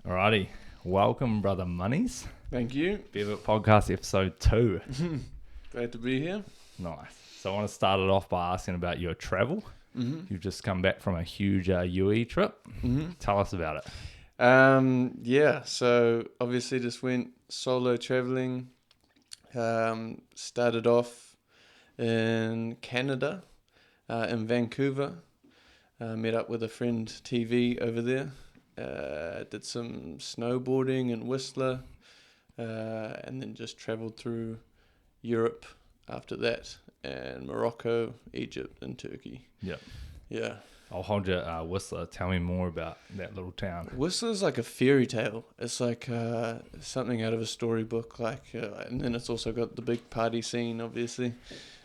Alrighty, welcome, brother Monies. Thank you. Beer Podcast episode 2. Glad to be here. Nice. So I want to start it off by asking about your travel. You've just come back from a huge UE trip. Tell us about it. So obviously just went solo traveling. Started off in Canada, in Vancouver. Met up with a friend TV over there. Did some snowboarding in Whistler, and then just traveled through Europe after that, and Morocco, Egypt, and Turkey. Yep. Yeah. I'll hold you Whistler. Tell me more about that little town. Whistler's like a fairy tale. It's like something out of a storybook. And then it's also got the big party scene, obviously,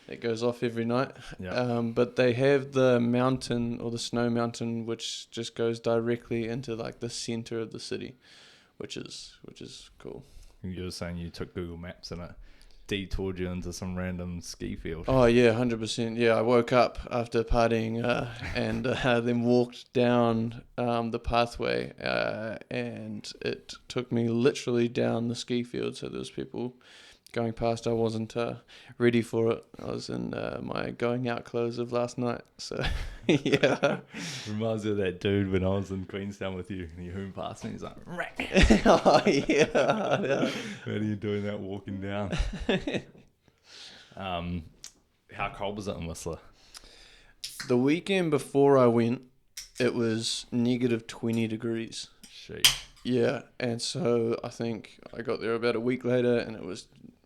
that goes off every night. Yep. But they have the mountain, or the snow mountain, which just goes directly into like the center of the city, which is cool. You were saying you took Google Maps and it detoured you into some random ski field. Oh yeah, 100%. Yeah, I woke up after partying and then walked down the pathway, and it took me literally down the ski field. So there was people going past. I wasn't ready for it. I was in my going out clothes of last night. So yeah. Reminds me of that dude when I was in Queenstown with you and you hoomed past me. He's like, Rack. Oh yeah. How are you doing that walking down? How cold was it in Whistler? The weekend before I went, it was negative 20 degrees. Sheesh. Yeah, and so I think I got there about a week later, and it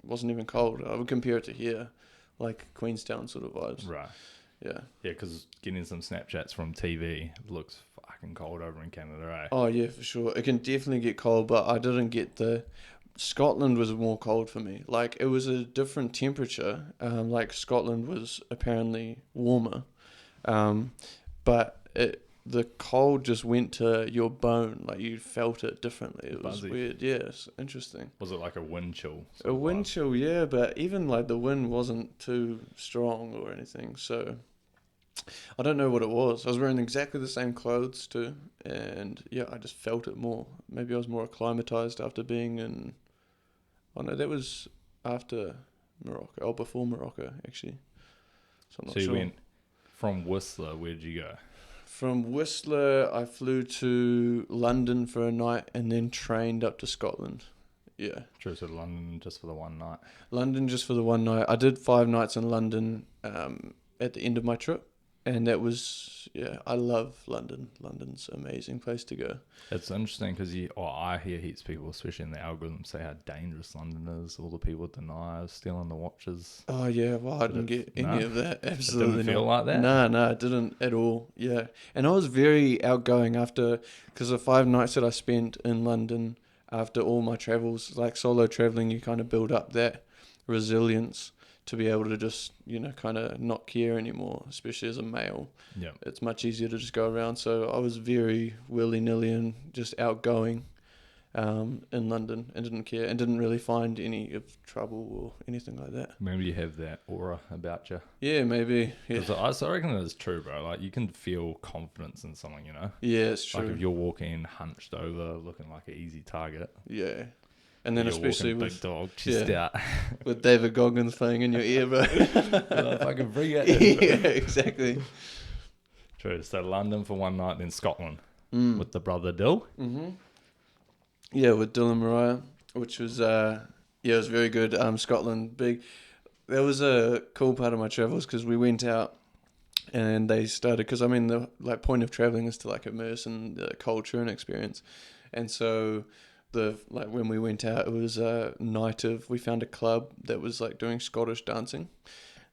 wasn't even cold. I would compare it to here, like Queenstown sort of vibes. Right. Yeah. Yeah, because getting some Snapchats from TV looks fucking cold over in Canada, eh? Oh yeah, for sure. It can definitely get cold, but I didn't get Scotland was more cold for me. Like, it was a different temperature. Like, Scotland was apparently warmer, but the cold just went to your bone. Like, you felt it differently. It was Buzzy. weird. Yeah, it's interesting. Was it like a wind chill? A wind chill, yeah, but even like the wind wasn't too strong or anything. So I don't know what it was. I was wearing exactly the same clothes too, and yeah, I just felt it more. Maybe I was more acclimatized after being in. Oh no, that was after Morocco. Oh, before Morocco actually. So I'm not So you sure. went from Whistler. Where did you go? From Whistler, I flew to London for a night and then trained up to Scotland. Yeah. True to London just for the one night. London just for the one night. I did 5 nights in London at the end of my trip. And that was, yeah, I love London. London's an amazing place to go. It's interesting because I hear heaps of people, especially in the algorithm, say how dangerous London is. All the people with the knives, stealing the watches. Oh, yeah, well, I didn't get any of that. Absolutely It didn't feel not. like that? No, it didn't at all. Yeah. And I was very outgoing because the 5 nights that I spent in London after all my travels, like solo traveling, you kind of build up that resilience to be able to just, kind of not care anymore, especially as a male. Yeah. It's much easier to just go around. So I was very willy-nilly and just outgoing in London and didn't care and didn't really find any of trouble or anything like that. Maybe you have that aura about you. Yeah, maybe. Yeah, 'Cause I reckon it's true, bro. Like, you can feel confidence in someone, yeah, it's true. Like if you're walking hunched over, looking like an easy target. Yeah. And then you're especially walking with big dog, chest out. with David Goggins playing in your ear, bro. Fucking bring it. Yeah, exactly. True. So London for one night, then Scotland with the brother Dill. Mm-hmm. Yeah, with Dylan Mariah, which was it was very good. Scotland, big. That was a cool part of my travels because we went out and they started, because I mean the point of traveling is to like immerse in the culture and experience, and so when we went out, it was a night we found a club that was like doing Scottish dancing,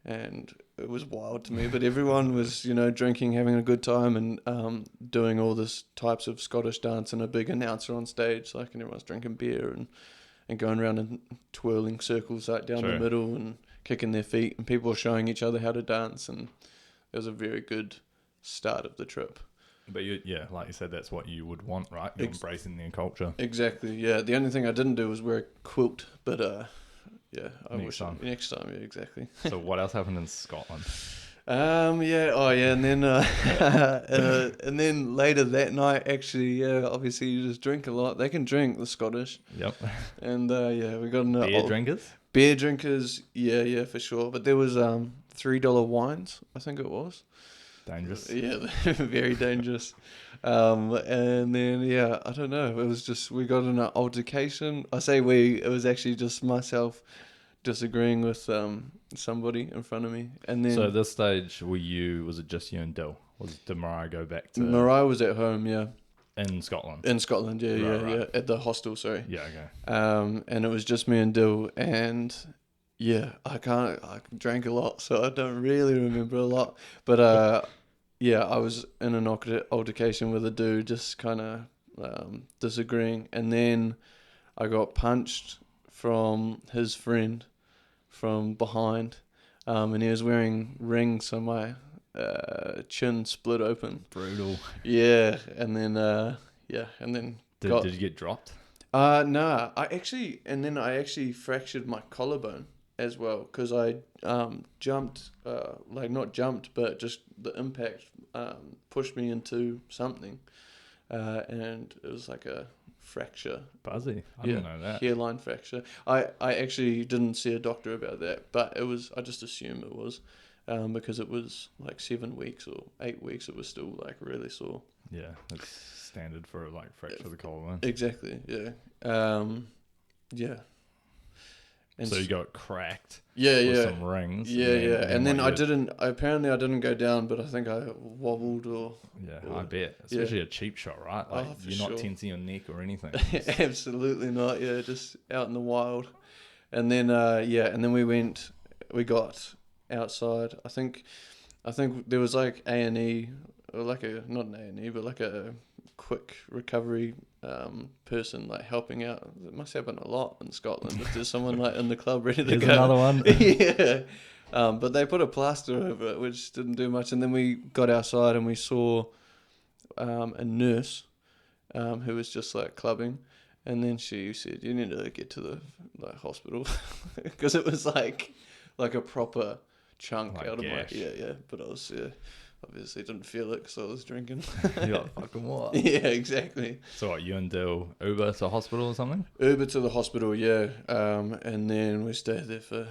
and it was wild to me, but everyone was, drinking, having a good time, and doing all this types of Scottish dance, and a big announcer on stage, and everyone's drinking beer and going around and twirling circles like down the middle and kicking their feet, and people were showing each other how to dance, and it was a very good start of the trip. But like you said, that's what you would want, right? You're embracing their culture. Exactly, yeah. The only thing I didn't do was wear a quilt, but I Next time. Next time, yeah, exactly. So what else happened in Scotland? Yeah. Oh, yeah. And then, and then later that night, actually, yeah. Obviously, you just drink a lot. They can drink, the Scottish. Yep. And yeah, we got Beer drinkers. Beer drinkers. Yeah, yeah, for sure. But there was $3 wines. I think it was. Dangerous. Yeah, very dangerous. And then yeah, I don't know. It was just we got in an altercation. I say we. It was actually just myself disagreeing with somebody in front of me, and then So at this stage, was it just you and Dill? Did Mariah go back to Mariah was at home, yeah, in Scotland? in Scotland, yeah, Right. yeah, at the hostel, sorry. Yeah, okay. And it was just me and Dill, and yeah, I drank a lot, so I don't really remember a lot, but yeah, I was in an altercation with a dude, just kind of disagreeing, and then I got punched from his friend from behind, and he was wearing rings, so my chin split open. Brutal. Yeah, and then and then Did you get dropped? nah, I actually fractured my collarbone as well, because I jumped, like not jumped, but just the impact pushed me into something, and it was like a fracture. Buzzy. I didn't know that. Hairline fracture. I actually didn't see a doctor about that, but I just assumed it was, because it was like 7 weeks or 8 weeks. It was still like really sore. Yeah, that's standard for like fracture of the collarbone. Exactly. Yeah. Yeah. And So you got cracked. Yeah, with yeah. some rings. Yeah, yeah. And then what, I didn't go down, but I think I wobbled or... Yeah, I bet. Especially a cheap shot, right? Like for you're not sure. tensing your neck or anything. Absolutely not. Yeah, just out in the wild. And then, and then we got outside. I think there was like A&E, or like not an A&E, but like a quick recovery person like helping out. It must happen a lot in Scotland if there's someone like in the club ready to Here's go. another one. Yeah. But they put a plaster over it, which didn't do much. And then we got outside and we saw a nurse who was just like clubbing. And then she said, "You need to get to the hospital," because it was like a proper chunk Like out of gash. yeah. But I was obviously didn't feel it because I was drinking. You're like, fucking what? Yeah, exactly. So what, you and Dill Uber to hospital or something? Uber to the hospital, yeah. And then we stayed there for...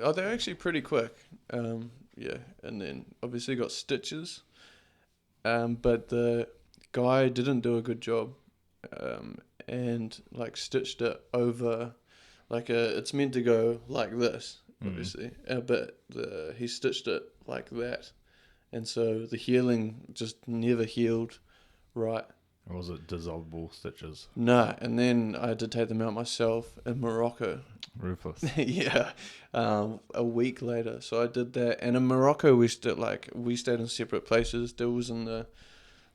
Oh, they're actually pretty quick. Yeah, and then obviously got stitches. But the guy didn't do a good job. And like stitched it over... Like it's meant to go like this, obviously. But he stitched it like that. And so the healing just never healed right. Or was it dissolvable stitches? No, and then I had to take them out myself in Morocco. Rufus. Yeah, a week later. So I did that, and in Morocco we stayed in separate places. Dill was in the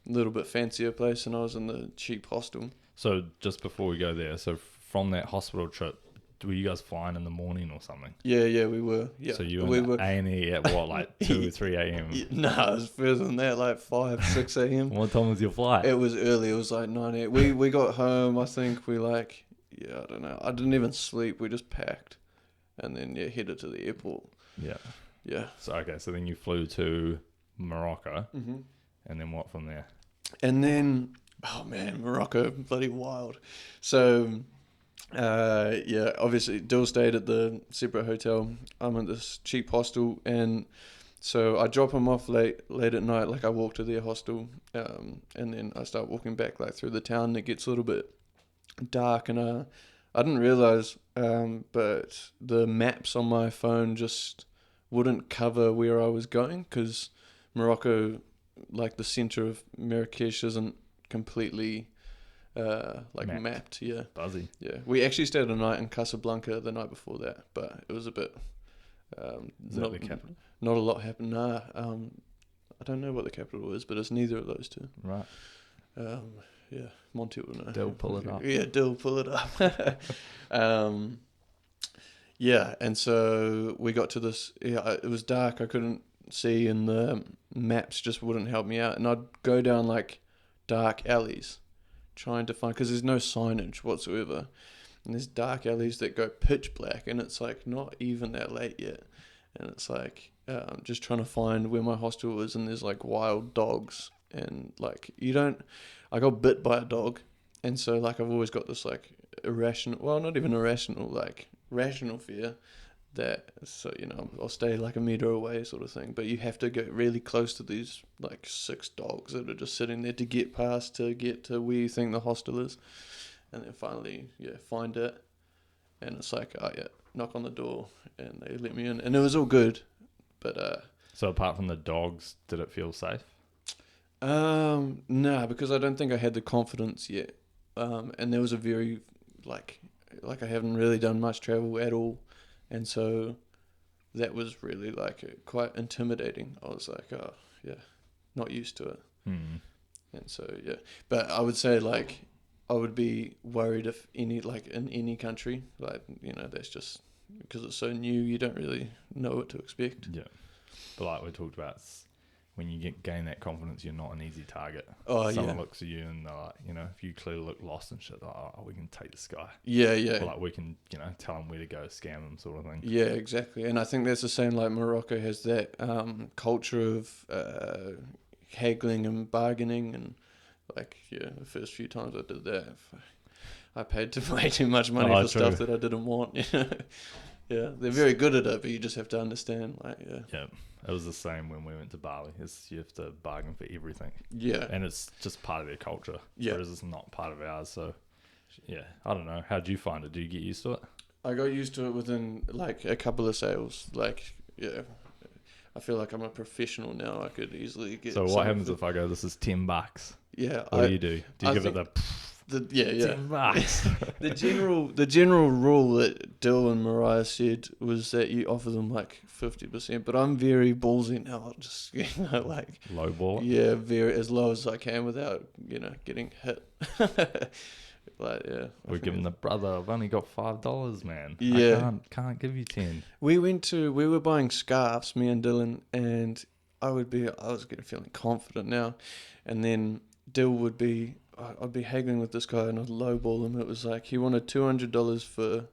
little bit fancier place, and I was in the cheap hostel. So just before we go there, so from that hospital trip, were you guys flying in the morning or something? Yeah, we were. Yeah, So you were in A&E at what, like 2 or 3 a.m.? No, it was further than that, like 5, 6 a.m. What time was your flight? It was early. It was like 9 a.m. We got home. I think I don't know. I didn't even sleep. We just packed, and then headed to the airport. Yeah. Yeah. So then you flew to Morocco, and then what from there? And then, oh man, Morocco, bloody wild. So, obviously Dill stayed at the separate hotel. I'm at this cheap hostel, and so I drop him off late at night. Like I walk to their hostel, and then I start walking back like through the town. And it gets a little bit dark, and I didn't realize, but the maps on my phone just wouldn't cover where I was going, because Morocco, like the center of Marrakesh, isn't completely mapped. Yeah, Buzzy. Yeah, we actually stayed a night in Casablanca the night before that, but it was a bit Is that the capital? Not a lot happened. Nah, I don't know what the capital is, but it's neither of those two. Right. Yeah, Monty will know. Dill, pull it up. Yeah, Dill, pull it up. Yeah, and so we got to this. Yeah, it was dark. I couldn't see, and the maps just wouldn't help me out. And I'd go down like dark alleys, trying to find, because there's no signage whatsoever, and there's dark alleys that go pitch black, and it's like not even that late yet. and it's like just trying to find where my hostel is, and there's like wild dogs, and like I got bit by a dog, and so like I've always got this like irrational, well, not even irrational, like rational fear that, so I'll stay like a meter away sort of thing, but you have to get really close to these like 6 dogs that are just sitting there to get past, to get to where you think the hostel is, and then finally find it, and it's like, oh yeah, knock on the door, and they let me in, and it was all good, but So apart from the dogs, did it feel safe? nah, because I don't think I had the confidence yet, and there was a very like I haven't really done much travel at all. And so that was really like quite intimidating. I was like, oh, yeah, not used to it. Hmm. And so, yeah. But I would say, like, I would be worried if in any country, like, that's just because it's so new, you don't really know what to expect. Yeah. But like we talked about, when you gain that confidence, you're not an easy target. Oh, Someone looks at you and they're like, if you clearly look lost and shit, oh, we can take this guy. Yeah, yeah. Or like we can, tell him where to go, scam him, sort of thing. Yeah, exactly. And I think that's the same, like Morocco has that culture of haggling and bargaining, and like, the first few times I did that, I paid way too much money for stuff that I didn't want. Yeah, they're very good at it, but you just have to understand, like, Yeah, it was the same when we went to Bali. You have to bargain for everything. Yeah. And it's just part of their culture. Yeah. Whereas it's not part of ours. So, yeah, I don't know. How'd you find it? Did you get used to it? I got used to it within, like, a couple of sales. Like, yeah, I feel like I'm a professional now. I could easily get... So what happens if I go, this is $10? Yeah. What do you do? Do you give it the... $10. The general rule that Dill and Mariah said was that you offer them like 50%, but I'm very ballsy now. I'll just like low ball. Yeah, very as low as I can without getting hit. Like we're giving the brother. I've only got $5, man. Yeah, I can't give you 10. We were buying scarves, me and Dylan, and I was feeling confident now, and then Dill would be. I'd be haggling with this guy and I'd lowball him. It was like he wanted $200 for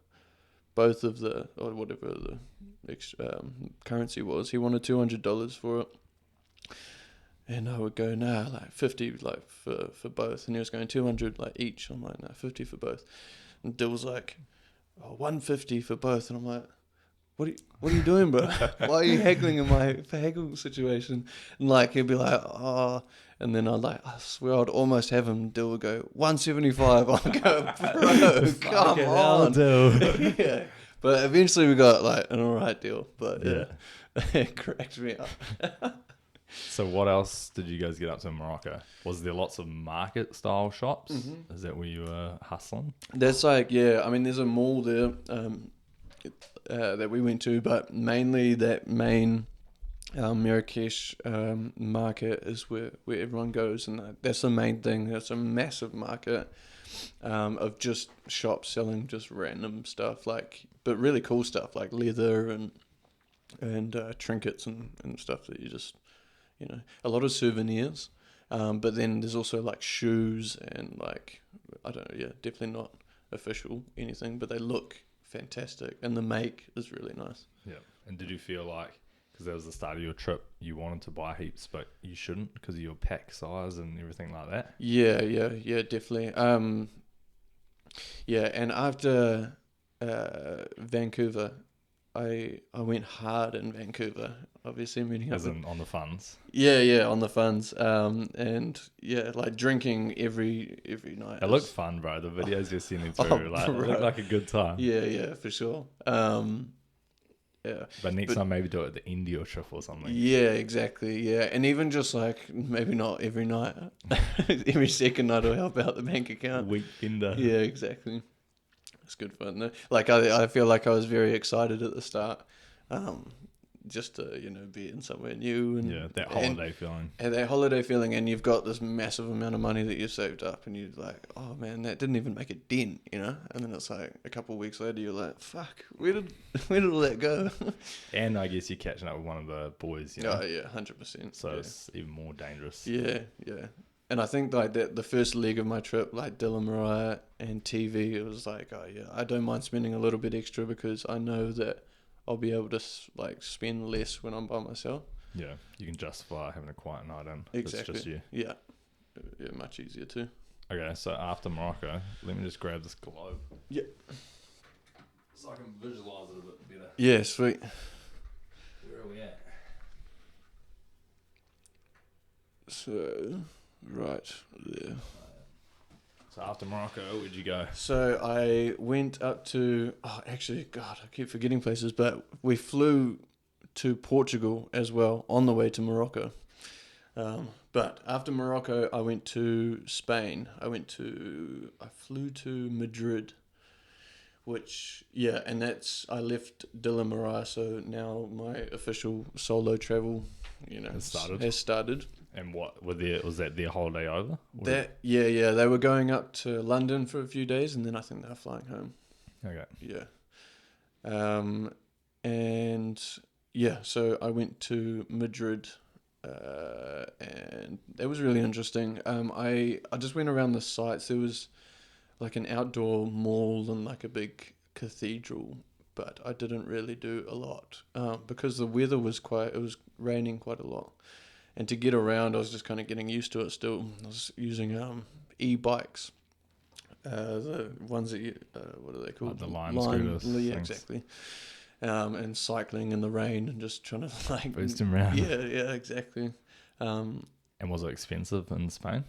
both of the, or whatever the currency was. He wanted $200 for it. And I would go, nah, like 50 like for both. And he was going 200 like each. I'm like, nah, 50 for both. And Dill was like, 150 for both. And I'm like, what are you doing, bro? Why are you haggling in my haggle situation? And like he'd be like, oh, and then I swear I'd almost have him. Dill would go 175. I'd go, bro, come on. Yeah, but eventually we got like an alright deal. But yeah, it cracked me up. So what else did you guys get up to in Morocco? Was there lots of market style shops? Mm-hmm. Is that where you were hustling? That's like, yeah. I mean, there's a mall there. That we went to, but mainly that main Marrakesh market is where everyone goes, and that's the main thing. It's a massive market of just shops selling just random stuff, but really cool stuff like leather and trinkets and stuff that you just a lot of souvenirs. But then there's also like shoes and like definitely not official anything, but they look fantastic, and the make is really nice. Yeah. And did you feel like, because that was the start of your trip, you wanted to buy heaps but you shouldn't because of your pack size and everything like that? Yeah, definitely. And after Vancouver, I went hard in Vancouver, obviously meeting as in on the funds. Yeah, on the funds. And yeah, like drinking every night. It looked fun, bro. The videos you're sending through, it looked like a good time. Yeah, for sure. Yeah. But next time maybe do it at the end of your trip or something. Yeah, exactly. Yeah. And even just like maybe not every night. Every second night will help out the bank account. Weekender. Yeah, exactly. It's good fun though. Like I feel like I was very excited at the start. Just to, be in somewhere new and that holiday feeling. And that holiday feeling, and you've got this massive amount of money that you've saved up, and you're like, oh man, that didn't even make a dent, And then it's like a couple of weeks later, you're like, fuck, where did all that go? And I guess you're catching up with one of the boys, Oh yeah, 100%. So it's even more dangerous. Yeah. And I think like that the first leg of my trip, like Dylan, Mariah and TV, it was like, oh yeah, I don't mind spending a little bit extra because I know that I'll be able to like spend less when I'm by myself. Yeah, you can justify having a quiet night in. Exactly. It's just you. Yeah, much easier too. Okay, so after Morocco, let me just grab this globe. Yeah. So I can visualise it a bit better. Yeah, sweet. Where are we at? So, right there. So after Morocco, where'd you go? So I went up to, actually, God, I keep forgetting places, but we flew to Portugal as well on the way to Morocco. But after Morocco, I went to Spain. I flew to Madrid, and I left De La Maria, so now my official solo travel, has started. And what was that their holiday over? Yeah, they were going up to London for a few days, and then I think they're flying home. Okay. Yeah. And yeah, so I went to Madrid, and it was really interesting. I just went around the sites. There was like an outdoor mall and like a big cathedral, but I didn't really do a lot because the weather was it was raining quite a lot. And to get around, I was just kind of getting used to it still. I was using e-bikes, the ones that what are they called? The Lime scooters. Yeah, exactly. And cycling in the rain and just trying to like boost them around. Yeah, exactly. And was it expensive in Spain?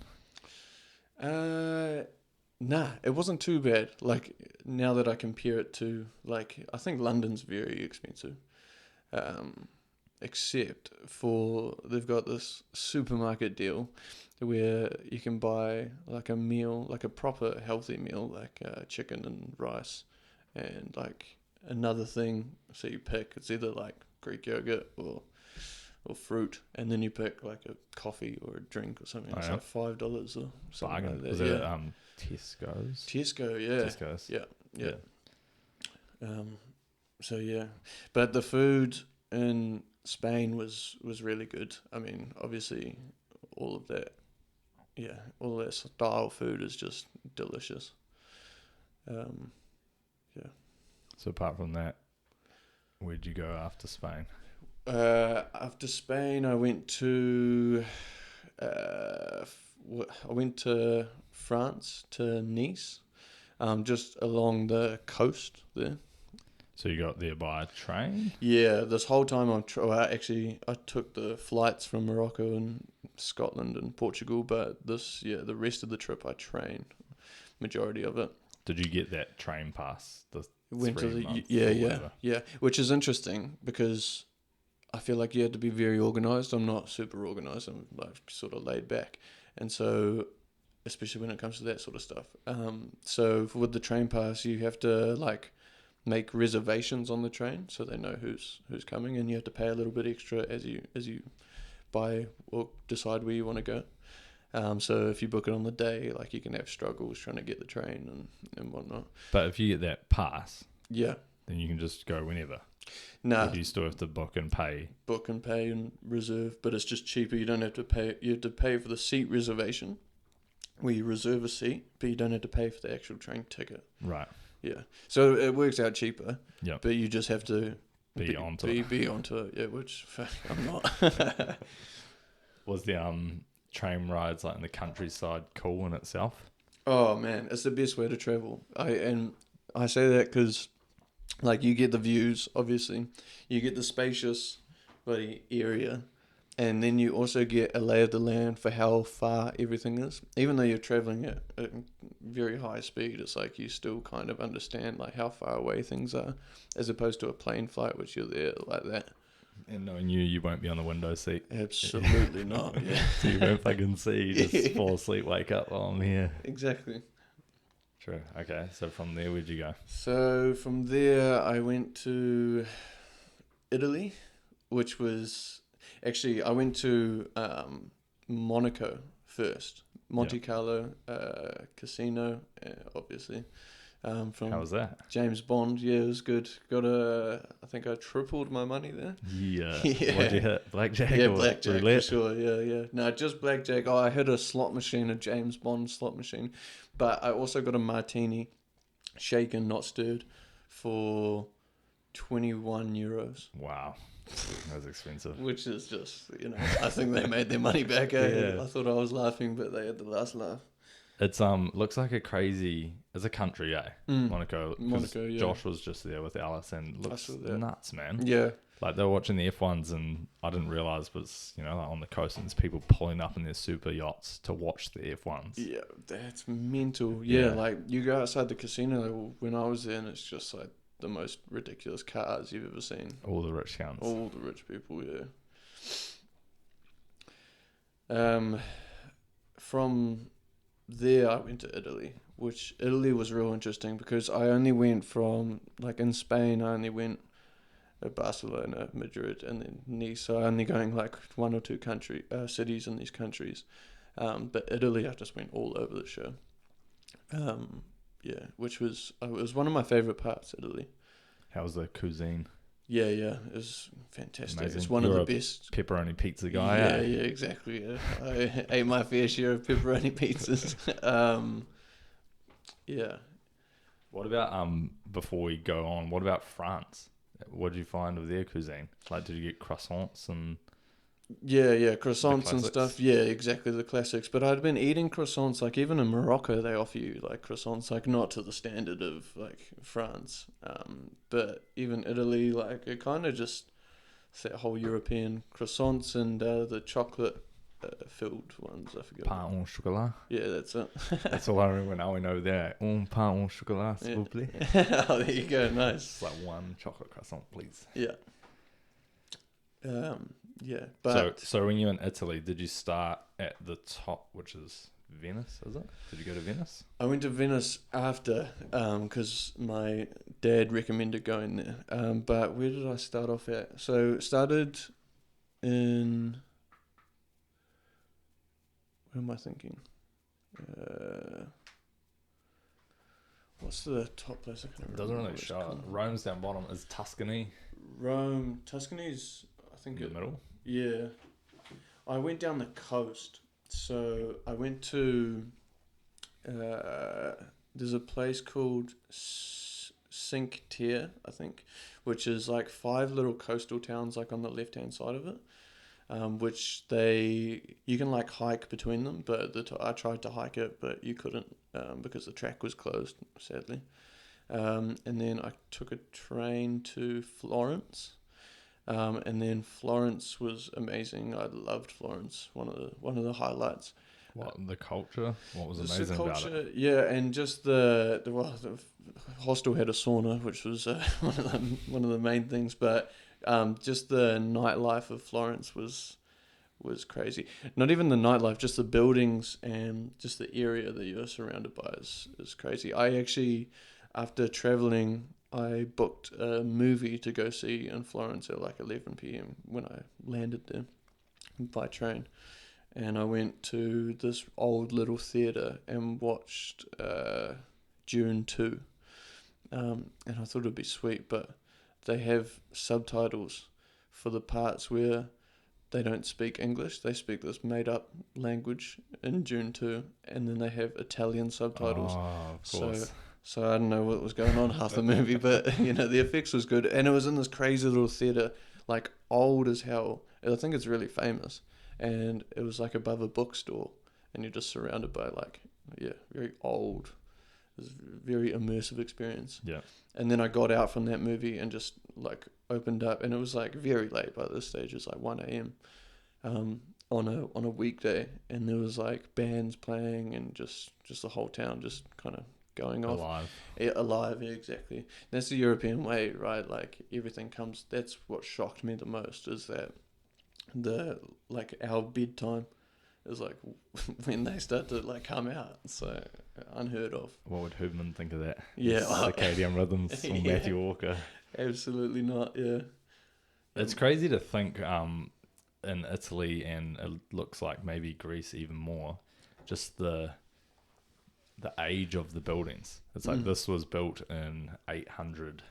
Nah, it wasn't too bad. Like now that I compare it to like, I think London's very expensive. Except for they've got this supermarket deal where you can buy like a meal, like a proper healthy meal, like chicken and rice and like another thing. So you pick, it's either like Greek yogurt or fruit, and then you pick like a coffee or a drink or something. It's like $5 or something. Bargain. Like that. Was it Tesco's? Tesco, yeah. Tesco's. Yeah. So yeah, but the food in Spain was really good. I mean, obviously, all of that style food is just delicious. Yeah. So apart from that, where'd you go after Spain? After Spain, I went to France, to Nice, just along the coast there. So you got there by train? Yeah, this whole time I took the flights from Morocco and Scotland and Portugal, but the rest of the trip I trained, majority of it. Did you get that train pass? Yeah, which is interesting because I feel like you had to be very organised. I'm not super organised. I'm like sort of laid back, and so especially when it comes to that sort of stuff. So with the train pass, you have to like make reservations on the train so they know who's coming, and you have to pay a little bit extra as you buy or decide where you want to go. So if you book it on the day, like you can have struggles trying to get the train and whatnot. But if you get that pass, yeah, then you can just go whenever. Nah. Or do you still have to book and pay? Book and pay and reserve, but it's just cheaper. You don't have to pay. You have to pay for the seat reservation, where you reserve a seat, but you don't have to pay for the actual train ticket. Right. Yeah. So it works out cheaper. Yeah. But you just have to be onto it. Be onto it. Yeah, which I'm not. Was the train rides like in the countryside cool in itself? Oh man, it's the best way to travel. I say that because, like, you get the views. Obviously, you get the spacious, area, and then you also get a lay of the land for how far everything is. Even though you're traveling at a very high speed, it's like you still kind of understand like how far away things are, as opposed to a plane flight, which you're there like that. And knowing you won't be on the window seat. Absolutely not. Yeah. So you won't fucking see. You just fall asleep, wake up while I'm here. Exactly. True. Okay. So from there, where'd you go? So from there, I went to Italy, which was actually I went to Monaco first. Monte Carlo casino, obviously. From How was that? James Bond. Yeah, it was good. I think I tripled my money there. Yeah. What'd you hit? Blackjack? Yeah, or blackjack roulette? for sure. Yeah. No, just blackjack. I hit a slot machine, a James Bond slot machine. But I also got a martini, shaken, not stirred, for 21 euros. Wow. That's expensive. Which is just, I think they made their money back. Eh? Yeah. I thought I was laughing, but they had the last laugh. It's looks like it's a country, Monaco. Monaco, yeah. Josh was just there with Alice and looks nuts, man. Yeah. Like they were watching the F1s and I didn't realise was, like on the coast and there's people pulling up in their super yachts to watch the F1s. Yeah, that's mental. Yeah, like you go outside the casino when I was there and it's just like the most ridiculous cars you've ever seen. All the rich cunts. All the rich people, yeah. From there I went to Italy, which Italy was real interesting because I only went from, like in Spain, I only went Barcelona, Madrid, and then Nice. So only going like one or two cities in these countries. But Italy, I just went all over the show. Which was it was one of my favorite parts, Italy. How was the cuisine? Yeah, it was fantastic. Amazing. It's one of the best. Pepperoni pizza guy. Yeah, exactly. Yeah. I ate my fair share of pepperoni pizzas. Yeah. What about before we go on? What about France? What did you find of their cuisine? Like, did you get croissants and? Yeah, croissants and stuff. Yeah, exactly, the classics. But I'd been eating croissants, like even in Morocco, they offer you like croissants, like not to the standard of like France. But even Italy, like it kind of just it's that whole European croissants and the chocolate filled ones. I forget. Pain au chocolat. Yeah, that's it. That's all I remember when I went over there. Un pain au chocolat, s'il vous plaît. Oh, there you go. Nice. It's like one chocolate croissant, please. Yeah. Yeah, but so when you're in Italy, did you start at the top, which is Venice? Is it? Did you go to Venice? I went to Venice after, because my dad recommended going there. But where did I start off at? So started in. What am I thinking? What's the top place? I can't remember. It doesn't really show. Rome's down bottom. Is Tuscany? Tuscany's, I think, in the middle. Yeah, I went down the coast. So I went to. There's a place called Cinque Terre, I think, which is like 5 little coastal towns, like on the left-hand side of it. Which you can like hike between them, but I tried to hike it, but you couldn't because the track was closed, sadly. And then I took a train to Florence, and then Florence was amazing. I loved Florence. One of the highlights. What the culture? What was amazing about it? Yeah, and just the hostel had a sauna, which was one of the main things, but. Just the nightlife of Florence was crazy. Not even the nightlife, just the buildings and just the area that you're surrounded by is crazy. I actually, after traveling, I booked a movie to go see in Florence at like 11 p.m. when I landed there by train. And I went to this old little theatre and watched Dune 2. And I thought it'd be sweet, but they have subtitles for the parts where they don't speak English. They speak this made-up language in Dune 2, and then they have Italian subtitles. Oh, of course. So I don't know what was going on half the movie, but the effects was good, and it was in this crazy little theater, like old as hell. I think it's really famous, and it was like above a bookstore, and you're just surrounded by very old. It was a very immersive experience. Yeah. And then I got out from that movie and just like opened up, and it was like very late by this stage. It's like 1 a.m. On a weekday, and there was like bands playing and just the whole town just kind of going off. Alive, yeah, exactly. That's the European way, right? Like everything comes. That's what shocked me the most is that our bedtime is like when they start to like come out. So unheard of. What would Hoobman think of that? Yeah, circadian rhythms from Matthew Walker. Absolutely not. Yeah, it's crazy to think in Italy, and it looks like maybe Greece even more, just the age of the buildings. It's like this was built in 800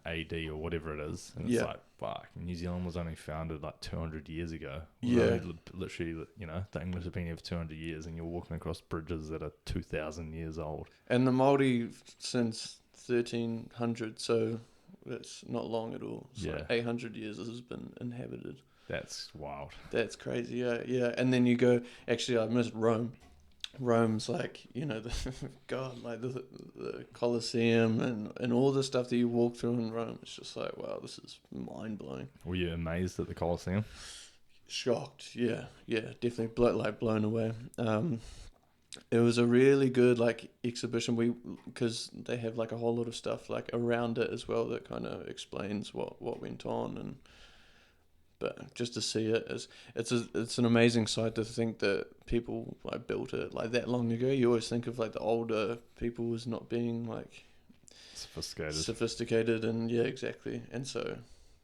AD or whatever it is, and it's like, fuck, New Zealand was only founded like 200 years ago. Literally, the English have been here for 200 years, and you're walking across bridges that are 2,000 years old. And the Māori since 1300, so That's not long at all. It's like 800 years this has been inhabited. That's wild. That's crazy. Yeah. And then you go. Actually, I missed Rome. Rome's like, the God, like the Colosseum and all the stuff that you walk through in Rome. It's just like, wow, this is mind blowing. Were you amazed at the Colosseum? Shocked. Yeah, definitely blown away. It was a really good like exhibition. Because they have like a whole lot of stuff like around it as well that kind of explains what went on. But just to see it, it's an amazing sight to think that people like built it like that long ago. You always think of like the older people as not being like sophisticated, and yeah, exactly. And so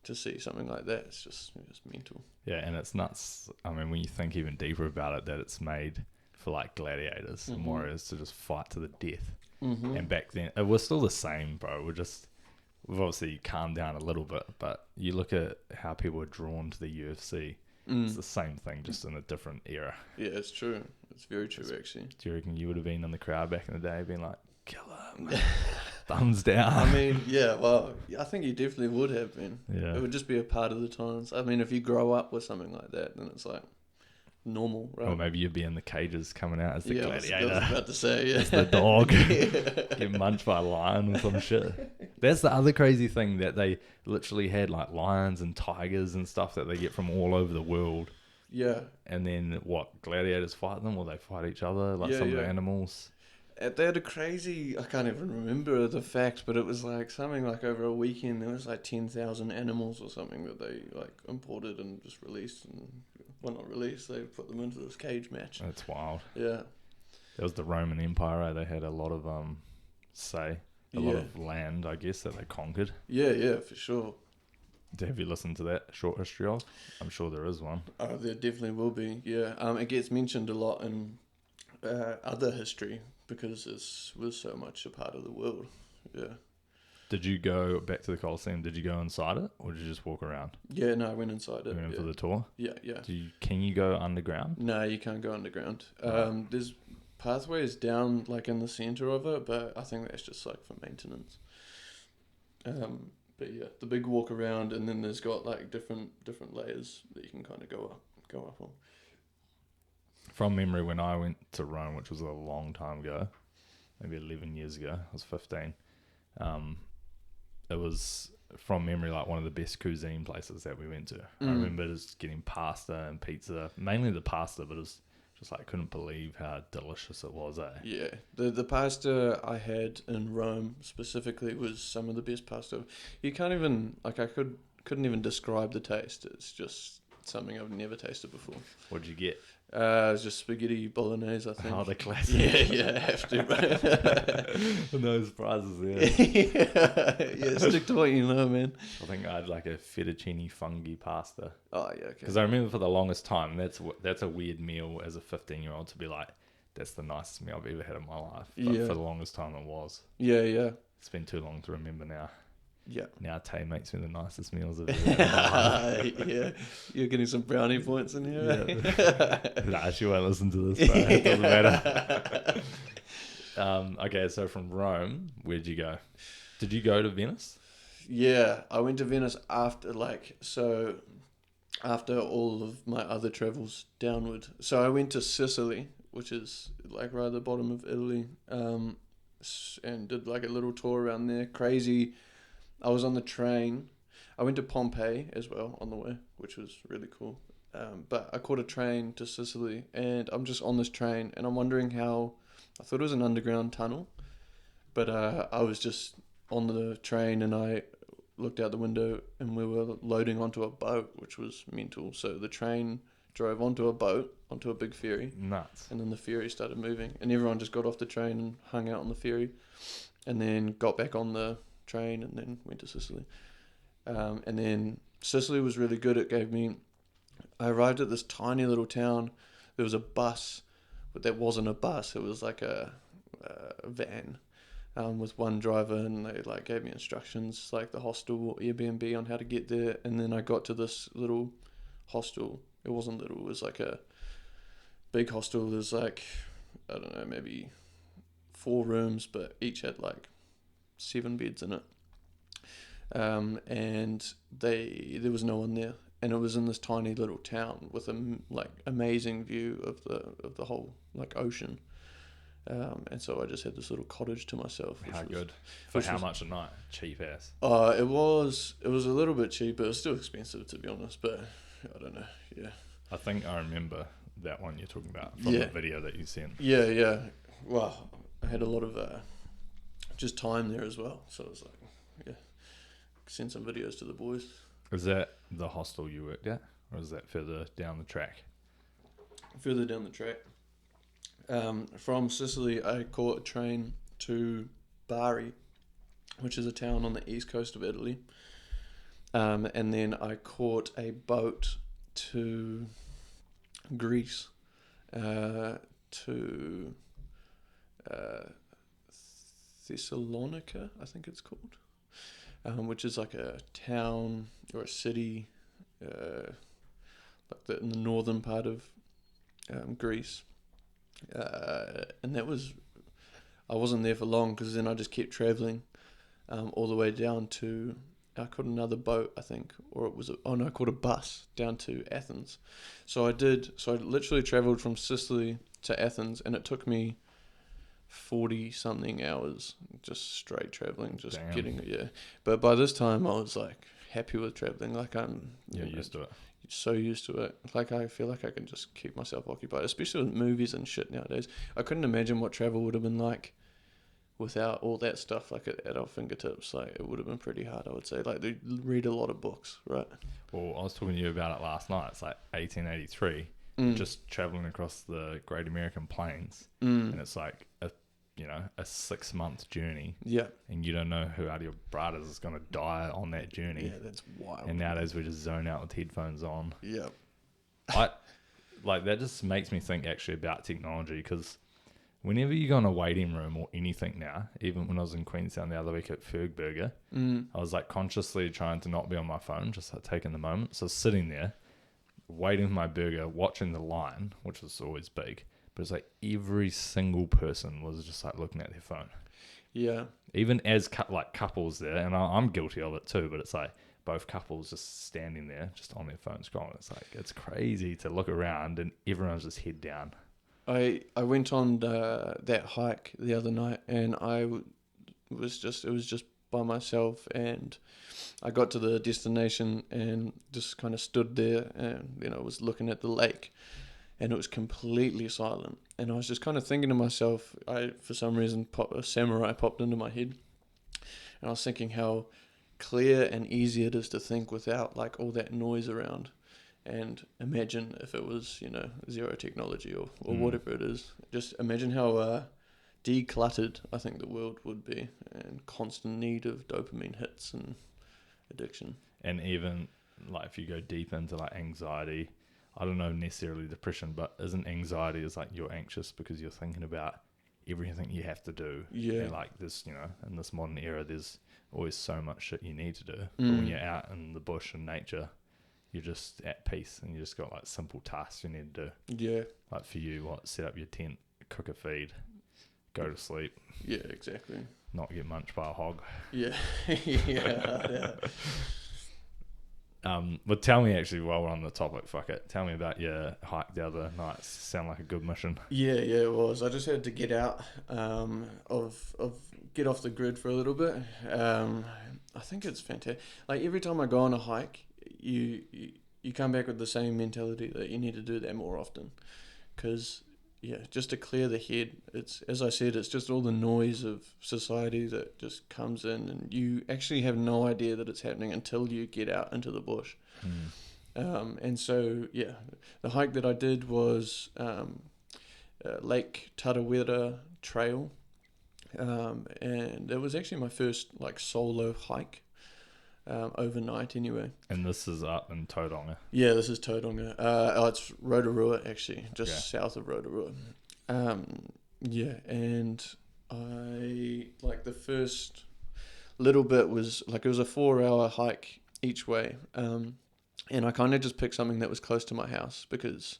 to see something like that, it's just mental. Yeah, and it's nuts. I mean, when you think even deeper about it, that it's made for like gladiators and warriors to just fight to the death. Mm-hmm. And back then, it was still the same, bro. We've obviously calmed down a little bit, but you look at how people are drawn to the UFC. It's the same thing, just in a different era. Yeah, it's true. It's very true, actually. Do you reckon you would have been in the crowd back in the day, being like, kill him, thumbs down? I mean, yeah, well, I think you definitely would have been. Yeah. It would just be a part of the times. I mean, if you grow up with something like that, then it's like normal, right? Or maybe you'd be in the cages coming out as the gladiator. I was about to say, yeah. As the dog. Get munched by a lion or some shit. That's the other crazy thing, that they literally had like lions and tigers and stuff that they get from all over the world. Yeah. And then gladiators fight them, or they fight each other, like some of the animals? They had a crazy, I can't even remember the facts, but it was like something like over a weekend there was like 10,000 animals or something that they like imported and just released, and well, not released, they put them into this cage match. That's wild. Yeah. That was the Roman Empire. They had a lot of lot of land, I guess, that they conquered. Yeah, for sure. Have you listened to that short history of? I'm sure there is one. Oh, there definitely will be. Yeah. It gets mentioned a lot in other history because it was so much a part of the world. Yeah. Did you go back to the Colosseum? Did you go inside it, or did you just walk around? Yeah, no, I went inside it. You went for the tour? Yeah. Can you go underground? No, you can't go underground. There's pathways down like in the center of it, but I think that's just like for maintenance. But yeah, the big walk around, and then there's got like different layers that you can kind of go up on. From memory, when I went to Rome, which was a long time ago, maybe 11 years ago, I was 15. It was, from memory, like one of the best cuisine places that we went to. I remember just getting pasta and pizza, mainly the pasta, but it was just like, I couldn't believe how delicious it was. Yeah, the pasta I had in Rome specifically was some of the best pasta. You can't even, like, I couldn't even describe the taste. It's just something I've never tasted before. What'd you get? It was just spaghetti bolognese, I think. Oh, the classic. Yeah, have to. No surprises there. Yeah, stick to what you know, man. I think I had like a fettuccine fungi pasta. Oh, yeah, okay. Because I remember for the longest time, that's a weird meal as a 15-year-old to be like, that's the nicest meal I've ever had in my life. But for the longest time it was. Yeah. It's been too long to remember now. Yeah. Now Tay makes me the nicest meals I've ever had. Yeah. You're getting some brownie points in here. Yeah. Nah, she won't listen to this, but it doesn't matter. Okay, so from Rome, where'd you go? Did you go to Venice? Yeah, I went to Venice after all of my other travels downward. So I went to Sicily, which is like right at the bottom of Italy, and did like a little tour around there. Crazy. I was on the train. I went to Pompeii as well on the way, which was really cool. But I caught a train to Sicily, and I'm just on this train, and I'm wondering how... I thought it was an underground tunnel, but I was just on the train, and I looked out the window, and we were loading onto a boat, which was mental. So the train drove onto a boat, onto a big ferry. Nuts. And then the ferry started moving, and everyone just got off the train and hung out on the ferry, and then got back on the train and then went to Sicily. And then Sicily was really good. I arrived at this tiny little town. There was a bus, but that wasn't a bus. It was like a van with one driver, and they like gave me instructions, like the hostel or Airbnb, on how to get there. And then I got to this little hostel. It wasn't little. It was like a big hostel. There's like, I don't know, maybe 4 rooms, but each had like 7 beds in it. and there was no one there, and it was in this tiny little town with a amazing view of the whole like ocean. And so I just had this little cottage to myself. How good. For how much a night? Cheap ass. It was a little bit cheap, but it was still expensive, to be honest. But I don't know. Yeah. I think I remember that one you're talking about from the video that you sent. Yeah. Well, I had a lot of just time there as well. So it was like, yeah, send some videos to the boys. Is that the hostel you worked at? Or is that further down the track? Further down the track. From Sicily, I caught a train to Bari, which is a town on the east coast of Italy. And then I caught a boat to Greece, to Thessalonica, I think it's called, which is like a town or a city, in the northern part of Greece. And I wasn't there for long because then I just kept traveling all the way down to, I caught another boat, I think, or I caught a bus down to Athens. So I literally traveled from Sicily to Athens, and it took me 40 something hours just straight traveling, just Damn. getting it. Yeah. But by this time I was like happy with traveling. Like Used to it. So used to it. Like I feel like I can just keep myself occupied, especially with movies and shit nowadays. I couldn't imagine what travel would have been like without all that stuff like at our fingertips. Like it would have been pretty hard, I would say. Like they read a lot of books, right? Well, I was talking to you about it last night. It's like 1883, just traveling across the Great American Plains, and it's like a 6-month journey. Yeah. And you don't know who out of your brothers is going to die on that journey. Yeah, that's wild. And nowadays we just zone out with headphones on. Yeah. That just makes me think actually about technology, because whenever you go in a waiting room or anything now, even when I was in Queenstown the other week at Ferg Burger, I was like consciously trying to not be on my phone, just like taking the moment. So sitting there, waiting for my burger, watching the line, which was always big, but it's like every single person was just like looking at their phone. Yeah. Even as couples there, and I'm guilty of it too, but it's like both couples just standing there, just on their phone scrolling. It's like, it's crazy to look around and everyone's just head down. I went on that hike the other night, and it was just by myself, and I got to the destination and just kind of stood there and was looking at the lake, and it was completely silent, and I was just kind of thinking to myself, for some reason a samurai popped into my head, and I was thinking how clear and easy it is to think without like all that noise around. And imagine if it was, zero technology or whatever it is. Just imagine how decluttered I think the world would be, and constant need of dopamine hits and addiction. And even like if you go deep into like anxiety, I don't know necessarily depression, but isn't anxiety is like you're anxious because you're thinking about everything you have to do. Yeah. And like this, in this modern era, there's always so much shit you need to do. But when you're out in the bush and nature, you're just at peace, and you just got like simple tasks you need to do. Yeah. Like for you, set up your tent, cook a feed, go to sleep. Yeah, exactly. Not get munched by a hog. Yeah. yeah. But tell me actually, while we're on the topic, fuck it. Tell me about your hike the other night. Sound like a good mission. Yeah, it was. I just had to get out get off the grid for a little bit. I think it's fantastic. Like every time I go on a hike, you come back with the same mentality that you need to do that more often, because just to clear the head, it's, as I said, it's just all the noise of society that just comes in, and you actually have no idea that it's happening until you get out into the bush. And so the hike that I did was Lake Tarawera Trail, and it was actually my first like solo hike. Overnight anyway. And this is up in Tauranga? Yeah, this is Tauranga. It's Rotorua actually, just south of Rotorua. And I like the first little bit was like, it was a 4-hour hike each way. And I kind of just picked something that was close to my house because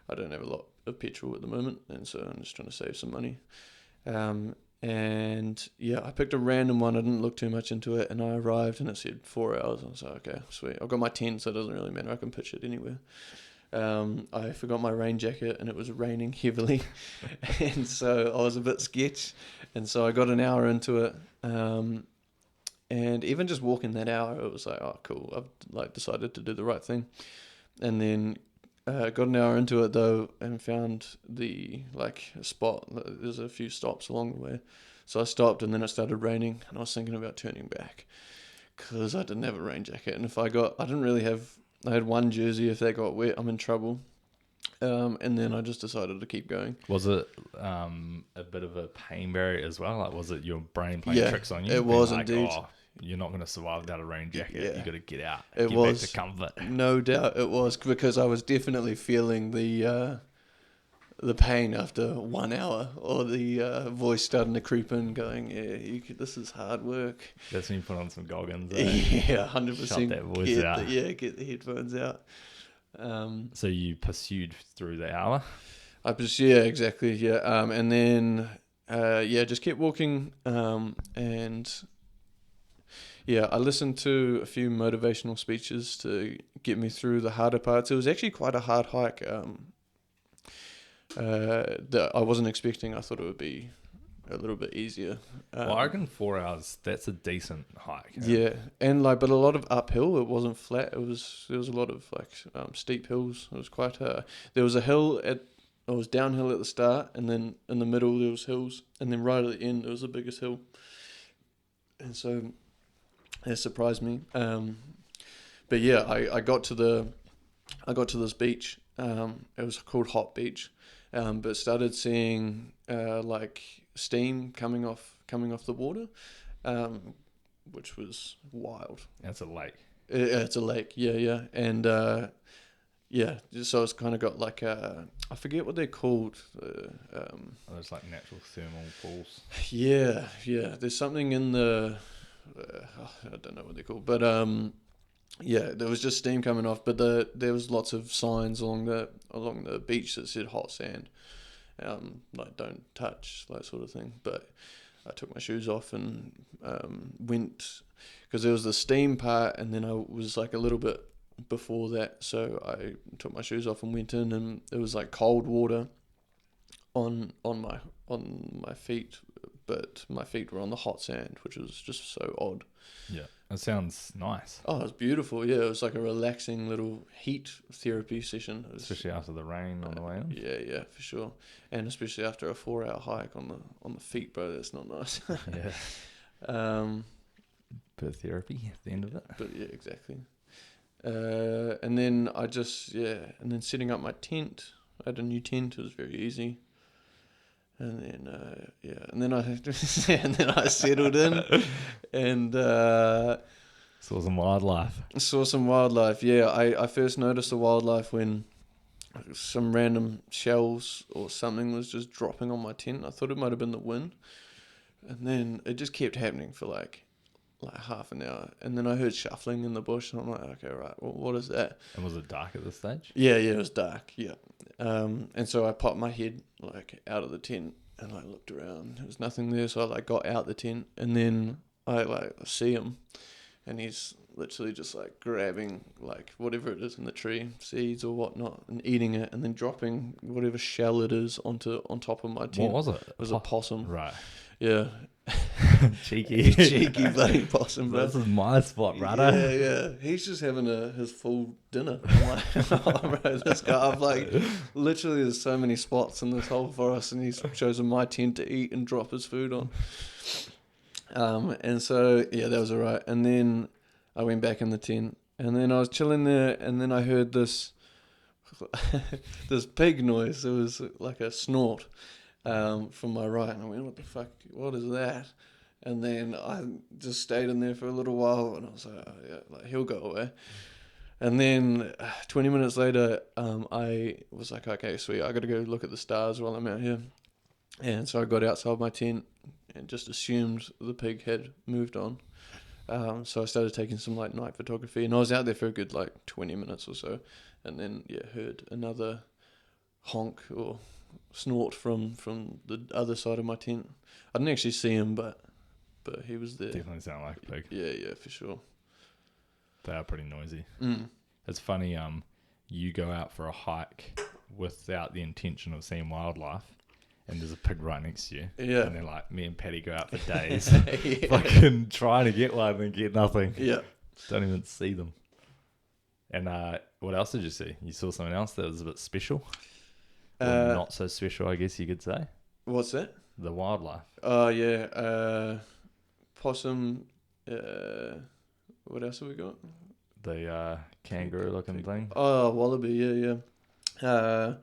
I don't have a lot of petrol at the moment, and so I'm just trying to save some money. And yeah, I picked a random one. I didn't look too much into it, and I arrived and it said 4 hours. I was like, okay, sweet. I've got my tent, so it doesn't really matter. I can pitch it anywhere. I forgot my rain jacket and it was raining heavily. And so I was a bit sketch. And so I got an hour into it. And even just walking that hour, it was like, oh, cool. I've like decided to do the right thing. And then got an hour into it though, and found the spot. There's a few stops along the way, so I stopped, and then it started raining, and I was thinking about turning back because I didn't have a rain jacket, and I didn't really have. I had one jersey. If that got wet, I'm in trouble. And then I just decided to keep going. Was it a bit of a pain barrier as well? Like, was it your brain playing tricks on you? It was like, indeed. Oh, you're not going to survive without a rain jacket. Yeah. You got to get out. It get was back to comfort. No doubt it was, because I was definitely feeling the pain after 1 hour, or the voice starting to creep in, going, "Yeah, this is hard work." That's when you put on some goggins. Yeah, 100%. Shut that voice out. Get the headphones out. So you pursued through the hour? Exactly. Yeah. And then just kept walking. And yeah, I listened to a few motivational speeches to get me through the harder parts. It was actually quite a hard hike. That I wasn't expecting. I thought it would be a little bit easier. Well, I reckon 4 hours, that's a decent hike. Yeah, and but a lot of uphill. It wasn't flat. There was a lot of steep hills. It was quite there was a hill it was downhill at the start, and then in the middle there was hills, and then right at the end there was the biggest hill. And so it surprised me. But yeah, I got to this beach. It was called Hot Beach. But started seeing steam coming off the water, which was wild. That's a lake. It's a lake, yeah, and so it's kind of got I forget what they're called. It's like natural thermal pools. Yeah. There's something in the I don't know what they're called, but there was just steam coming off, but there was lots of signs along the beach that said hot sand, don't touch, that sort of thing. But I took my shoes off and went, because there was the steam part, and then I was a little bit before that, so I took my shoes off and went in, and it was cold water on my feet, but my feet were on the hot sand, which was just so odd. Yeah, it sounds nice. Oh, it was beautiful. Yeah, it was like a relaxing little heat therapy session. Especially after the rain on the way in. Yeah, for sure. And especially after a 4-hour hike on the feet, bro. That's not nice. Yeah. Bit of therapy at the end of it. But yeah, exactly. And then and then setting up my tent. I had a new tent. It was very easy. And then I settled in, and saw some wildlife. Yeah, I first noticed the wildlife when some random shells or something was just dropping on my tent. I thought it might have been the wind, and then it just kept happening for like half an hour, and then I heard shuffling in the bush, and I'm like, okay, right, well, what is that? And was it dark at this stage? Yeah, it was dark. Yeah. And so I popped my head out of the tent and looked around. There was nothing there, so I got out the tent, and then I see him, and he's literally just grabbing whatever it is in the tree, seeds or whatnot, and eating it, and then dropping whatever shell it is on top of my tent. What was it? It was a possum. Right. Yeah. Cheeky bloody possum, bro. This is my spot, brother. Yeah. He's just having his full dinner. I'm like, oh, bro, this guy. I've literally, there's so many spots in this whole forest, and he's chosen my tent to eat and drop his food on. And so yeah, that was alright. And then I went back in the tent, and then I was chilling there, and then I heard this pig noise. It was like a snort. From my right, and I went, what the fuck, what is that? And then I just stayed in there for a little while, and I was like, oh, yeah, he'll go away. And then 20 minutes later, I was like, okay, sweet, I gotta go look at the stars while I'm out here. And so I got outside my tent and just assumed the pig had moved on. So I started taking some night photography, and I was out there for a good 20 minutes or so, and then heard another honk, or snort from the other side of my tent. I didn't actually see him, but he was there. Definitely sound like a pig. Yeah, for sure. They are pretty noisy. Mm. It's funny, you go out for a hike without the intention of seeing wildlife, and there's a pig right next to you. Yeah. And then, like, me and Patty go out for days, Yeah. fucking trying to get one and get nothing. Yeah. Don't even see them. And what else did you see? You saw something else that was a bit special? Or not so special, I guess you could say. What's that? The wildlife. Oh, yeah. Possum. What else have we got? The kangaroo-looking thing. Oh, wallaby, yeah.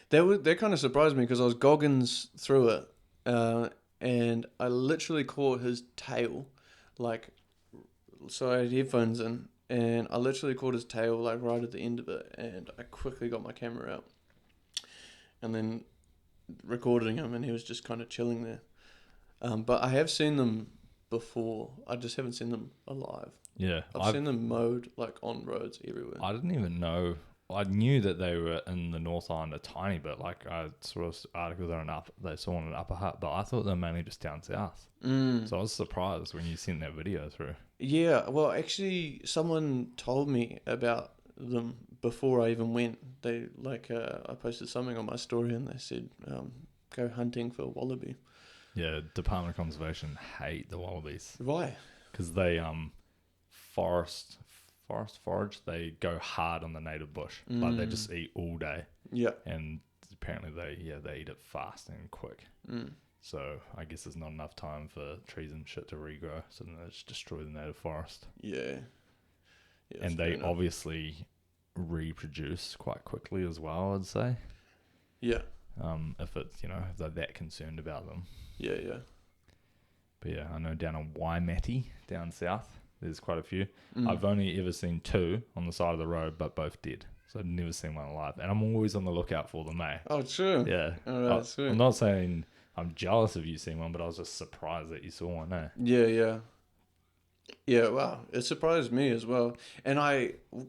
They kind of surprised me because I was goggins through it, and I literally caught his tail, like, so I had headphones in, and I literally caught his tail, like, right at the end of it, and I quickly got my camera out, and then recording him, and he was just kind of chilling there. But I have seen them before. I just haven't seen them alive. Yeah. I've seen them mowed, like, on roads everywhere. I didn't even know. I knew that they were in the North Island a tiny bit. Like, I saw articles they saw on an Upper Hutt, but I thought they were mainly just down south. So I was surprised when you sent that video through. Yeah, well, actually, someone told me about them before I even went. They, like, I posted something on my story, and they said, go hunting for wallaby. Yeah, Department of Conservation hate the wallabies. Why? Because they forest forage. They go hard on the native bush. Like, they just eat all day. Yeah. And apparently they eat it fast and quick. So I guess there's not enough time for trees and shit to regrow. So then they just destroy the native forest. Yeah. And they obviously reproduce quite quickly as well, I'd say. Yeah. If it's, if they're that concerned about them. Yeah. But yeah, I know down in Waimate, down south, there's quite a few. I've only ever seen 2 on the side of the road, but both dead. So I've never seen one alive. And I'm always on the lookout for them, eh? Oh, true. Yeah. All right, sweet. I'm not saying I'm jealous of you seeing one, but I was just surprised that you saw one, eh? Yeah. Yeah, wow. It surprised me as well. And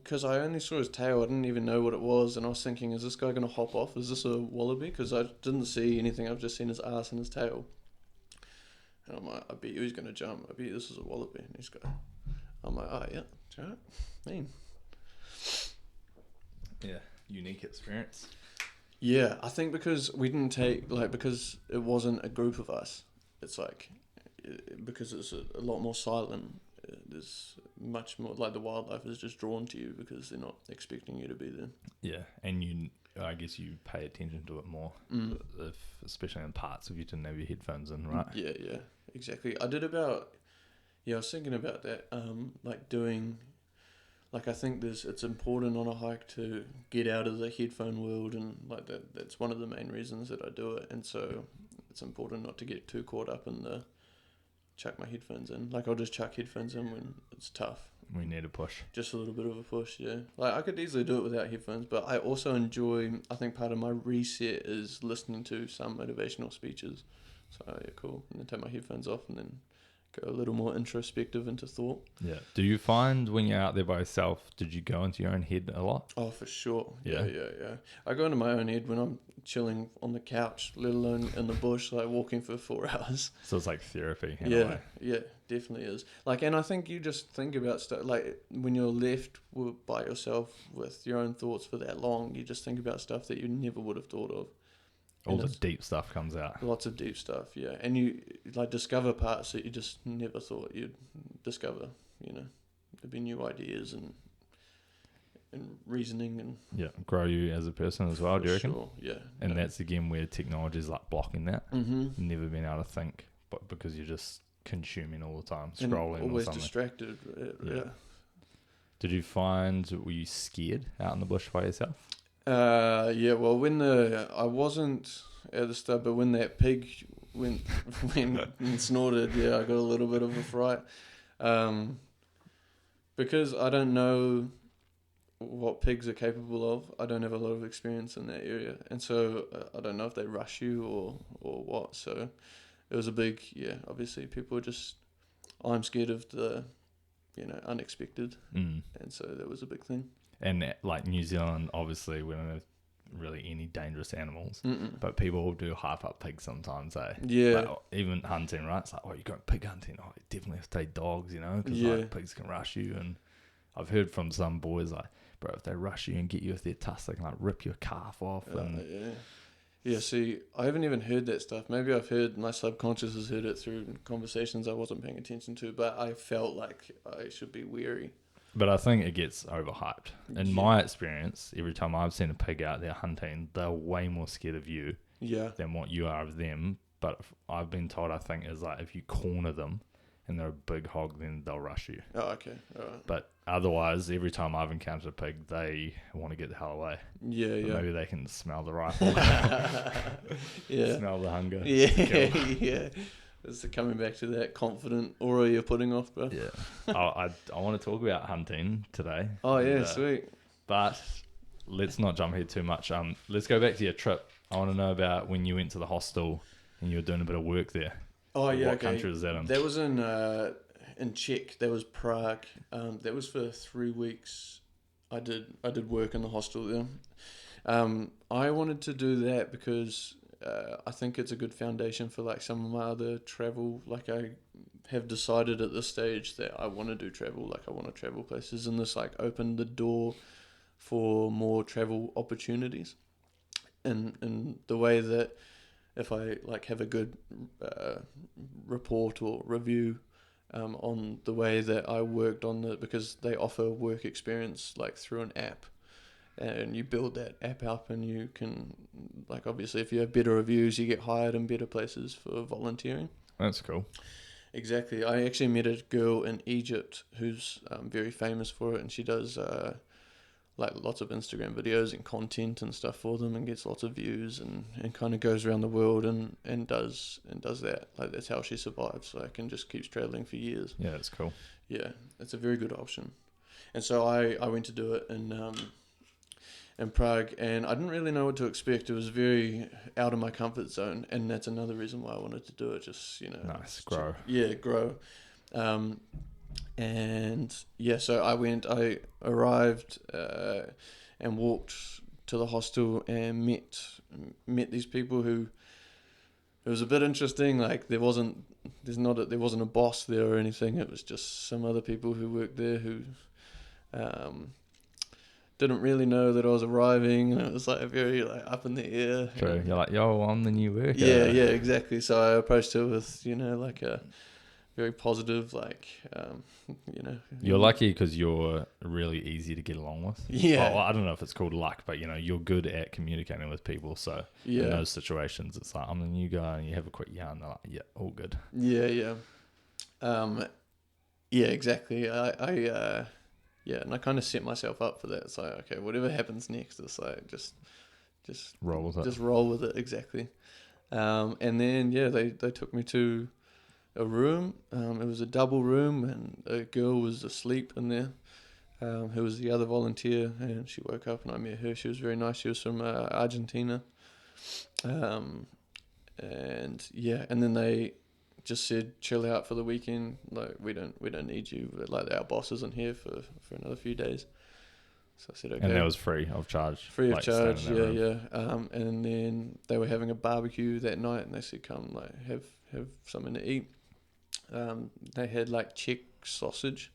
because I only saw his tail, I didn't even know what it was. And I was thinking, is this guy going to hop off? Is this a wallaby? Because I didn't see anything. I've just seen his ass and his tail. And I'm like, I bet you he's going to jump. I bet this is a wallaby. And he's going, I'm like, oh, yeah. Right. Mean. Yeah. Unique experience. Yeah, I think because we didn't because it wasn't a group of us. It's like, because it's a lot more silent. There's much more, like, the wildlife is just drawn to you because they're not expecting you to be there. Yeah, and I guess you pay attention to it more, especially in parts if you didn't have your headphones in, right? Yeah, exactly. I was thinking about that, like doing, like, I think it's important on a hike to get out of the headphone world, and like that's one of the main reasons that I do it, and so it's important not to get too caught up in the chuck my headphones in. Like, I'll just chuck headphones in when it's tough. We need a push. Just a little bit of a push, yeah. Like, I could easily do it without headphones, but I also enjoy, I think part of my reset is listening to some motivational speeches. So, yeah, cool. And then take my headphones off and then go a little more introspective into thought. Yeah. Do you find when you're out there by yourself, did you go into your own head a lot? Oh, for sure. Yeah. Yeah. I go into my own head when I'm chilling on the couch, let alone in the bush, like walking for 4 hours. So it's like therapy in a way. Yeah, definitely is. Like, and I think you just think about stuff, like, when you're left by yourself with your own thoughts for that long, you just think about stuff that you never would have thought of. All the deep stuff comes out. Lots of deep stuff, yeah. And you, like, discover parts that you just never thought you'd discover, There'd be new ideas and reasoning and... Yeah, grow you as a person as well, do you reckon? Sure, yeah. And that's, again, where technology is, like, blocking that. Mm-hmm. Never been able to think, but because you're just consuming all the time, scrolling and always or something. distracted, yeah. Did you find, were you scared out in the bush by yourself? Yeah, well, I wasn't at the start, but when that pig went and snorted, yeah, I got a little bit of a fright. Because I don't know what pigs are capable of. I don't have a lot of experience in that area. And so I don't know if they rush you or what. So it was a big, obviously people are just, I'm scared of the, unexpected. And so that was a big thing. And like New Zealand, obviously, we don't have really any dangerous animals. Mm-mm. But people will do hype up pigs sometimes, eh? Yeah. Like, even hunting, right? It's like, oh, you go pig hunting. Oh, you definitely have to take dogs, you know, because Yeah. like pigs can rush you. And I've heard from some boys like, bro, if they rush you and get you with their tusks, they can like rip your calf off. And Yeah. Yeah, see, I haven't even heard that stuff. Maybe I've heard, my subconscious has heard it through conversations I wasn't paying attention to, but I felt like I should be wary. But I think it gets overhyped. In Yeah. my experience, every time I've seen a pig out there hunting, they're way more scared of you Yeah. than what you are of them. But I've been told, I think, is like if you corner them and they're a big hog, then they'll rush you. Oh, okay. All right. But otherwise, every time I've encountered a pig, they want to get the hell away. Yeah, But yeah. maybe they can smell the rifle, Yeah. smell the hunger. Yeah, Kill. yeah. It's coming back to that confident aura you're putting off, bro. Yeah. I want to talk about hunting today. Oh, yeah, And, sweet. But let's not jump here too much. Let's go back to your trip. I want to know about when you went to the hostel and you were doing a bit of work there. Oh, yeah, What okay. country was that in? That was in Czech. That was Prague. That was for 3 weeks. I did work in the hostel there. I wanted to do that because I think it's a good foundation for like some of my other travel. Like I have decided at this stage that I want to do travel. Like I want to travel places, and this like opened the door for more travel opportunities. In the way that if I like have a good report or review on the way that I worked on it, because they offer work experience like through an app, and you build that app up, and you can like obviously if you have better reviews, you get hired in better places for volunteering. That's cool. Exactly. I actually met a girl in Egypt who's very famous for it, and she does like lots of Instagram videos and content and stuff for them, and gets lots of views, and kind of goes around the world and does that. Like that's how she survives. Like and just keeps traveling for years. Yeah, that's cool. Yeah, it's a very good option. And so I went to do it in Prague, and I didn't really know what to expect. It was very out of my comfort zone, and that's another reason why I wanted to do it. Just Nice, grow. Grow. And yeah, so I arrived and walked to the hostel and met these people who, it was a bit interesting. Like there wasn't a boss there or anything. It was just some other people who worked there who didn't really know that I was arriving, and it was like very like up in the air. True. You're like, yo, I'm the new worker. Yeah, exactly. So I approached her with like a very positive, like You're lucky because you're really easy to get along with. Yeah. Well, I don't know if it's called luck, but you're good at communicating with people. So in those situations, it's like I'm the new guy, and you have a quick yarn. They're like, yeah, all good. Yeah. Yeah, exactly. And I kind of set myself up for that. It's like, okay, whatever happens next, it's like just Roll with it. Just roll with it, exactly. And then they took me to a room. It was a double room, and a girl was asleep in there, who was the other volunteer, and she woke up and I met her. She was very nice. She was from Argentina. And then they just said chill out for the weekend. Like we don't need you. But, like our boss isn't here for another few days. So I said okay. And that was free of charge. Free of like, charge, staying in that room. yeah. And then they were having a barbecue that night, and they said come like have something to eat. They had like Czech sausage,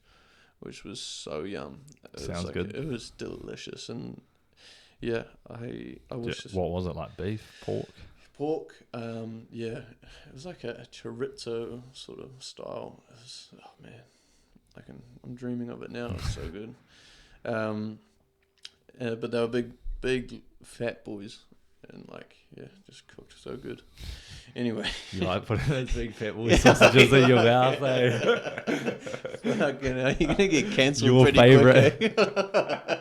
which was so yum. Sounds good. It was delicious, and yeah, I was just What was it like? Beef, pork? Yeah, it was like a chorizo sort of style. It was, oh man, I'm dreaming of it now. It's so good. But they were big fat boys, and just cooked so good. Anyway, You like putting those big fat boy sausages in your mouth, eh? you're gonna get cancelled. Your pretty favourite. quick, eh?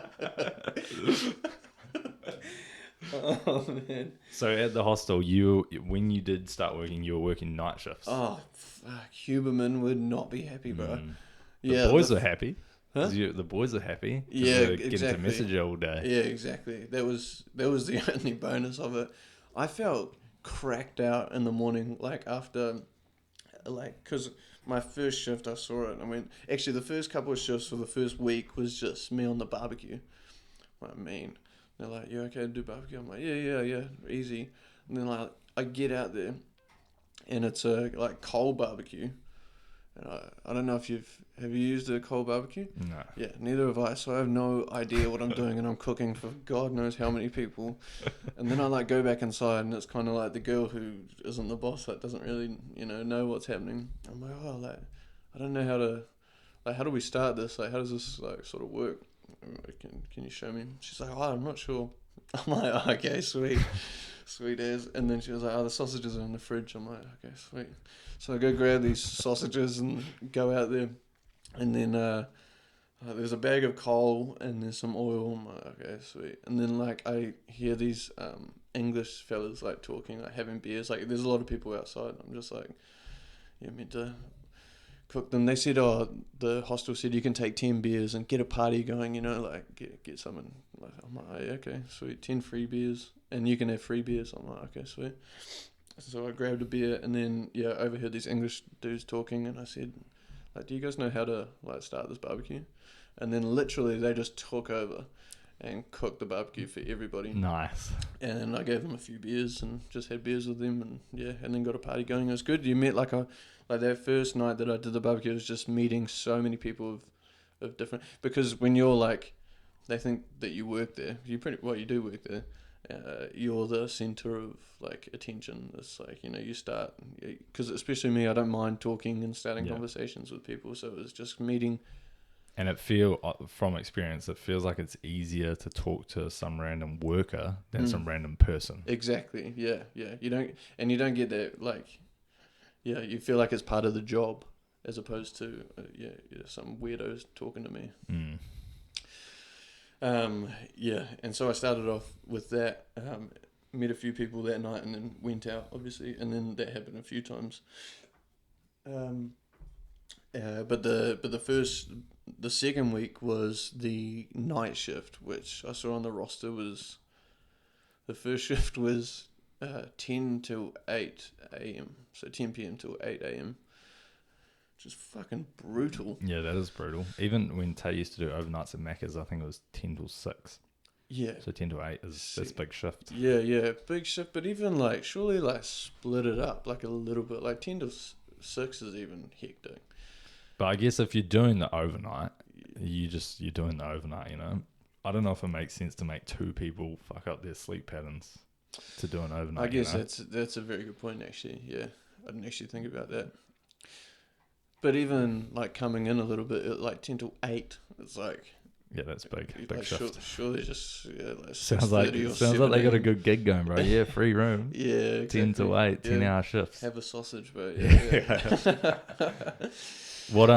Oh man. So at the hostel, when you did start working, you were working night shifts. Oh fuck, Huberman would not be happy, bro. The boys are happy. Huh? The boys are happy. Yeah, they're getting to message you all day. Yeah, exactly. That was the only bonus of it. I felt cracked out in the morning, because my first shift I saw it and I went. Actually, the first couple of shifts for the first week was just me on the barbecue. I mean, They're like, "You okay to do barbecue?" I'm like, "Yeah, easy." And then like I get out there, and it's a like coal barbecue. And I don't know if have you used a coal barbecue? No. Yeah, neither have I. So I have no idea what I'm doing, and I'm cooking for God knows how many people. And then I like go back inside, and it's kind of like the girl who isn't the boss that doesn't really know what's happening. I'm like, oh, like I don't know how to, like, how do we start this? Like, how does this like sort of work? Can you show me? She's like, oh, I'm not sure. I'm like, oh, okay, sweet as. And then she was like, oh, the sausages are in the fridge. I'm like, okay, sweet. So I go grab these sausages and go out there, and then there's a bag of coal and there's some oil. I'm like, okay, sweet. And then like I hear these English fellas like talking, like having beers. Like there's a lot of people outside. I'm just like, yeah, meant to cook them. They said, oh, the hostel said you can take 10 beers and get a party going. Like get something. Like I'm like, oh, yeah, okay, sweet. 10 free beers, and you can have free beers. I'm like, okay, sweet. So I grabbed a beer, and then I overheard these English dudes talking, and I said, like, do you guys know how to like start this barbecue? And then literally they just took over and cooked the barbecue for everybody. Nice. And I gave them a few beers and just had beers with them, and then got a party going. It was good. You met like that first night that I did the barbecue, it was just meeting so many people of different, because when you're like, they think that you work there. You do work there. You're the center of like attention. It's like you start, because especially me, I don't mind talking and starting conversations with people. So it was just meeting. And from experience, it feels like it's easier to talk to some random worker than some random person. Exactly. Yeah. You don't get that like, you feel like it's part of the job as opposed to some weirdos talking to me. And so I started off with that, met a few people that night, and then went out, obviously, and then that happened a few times. But the second week was the night shift, which I saw on the roster was, the first shift was 10 till 8 a.m. So 10 p.m. till 8 a.m. Just fucking brutal. Yeah, that is brutal. Even when Tay used to do overnights at Macca's, I think it was 10 till 6. Yeah. So 10 to 8 that's big shift. Yeah, big shift. But even like, surely like split it up like a little bit. Like 10 to 6 is even hectic. But I guess if you're doing the overnight, you're doing the overnight, I don't know if it makes sense to make two people fuck up their sleep patterns to do an overnight. I guess that's a very good point, actually. Yeah, I didn't actually think about that. But even like coming in a little bit, like 10 to 8, it's like, yeah, that's big like shift. Surely just like sounds like they got a good gig going, bro. Yeah, free room. Yeah, exactly. 10 to 8, 10-hour shifts. Have a sausage, bro. Yeah. What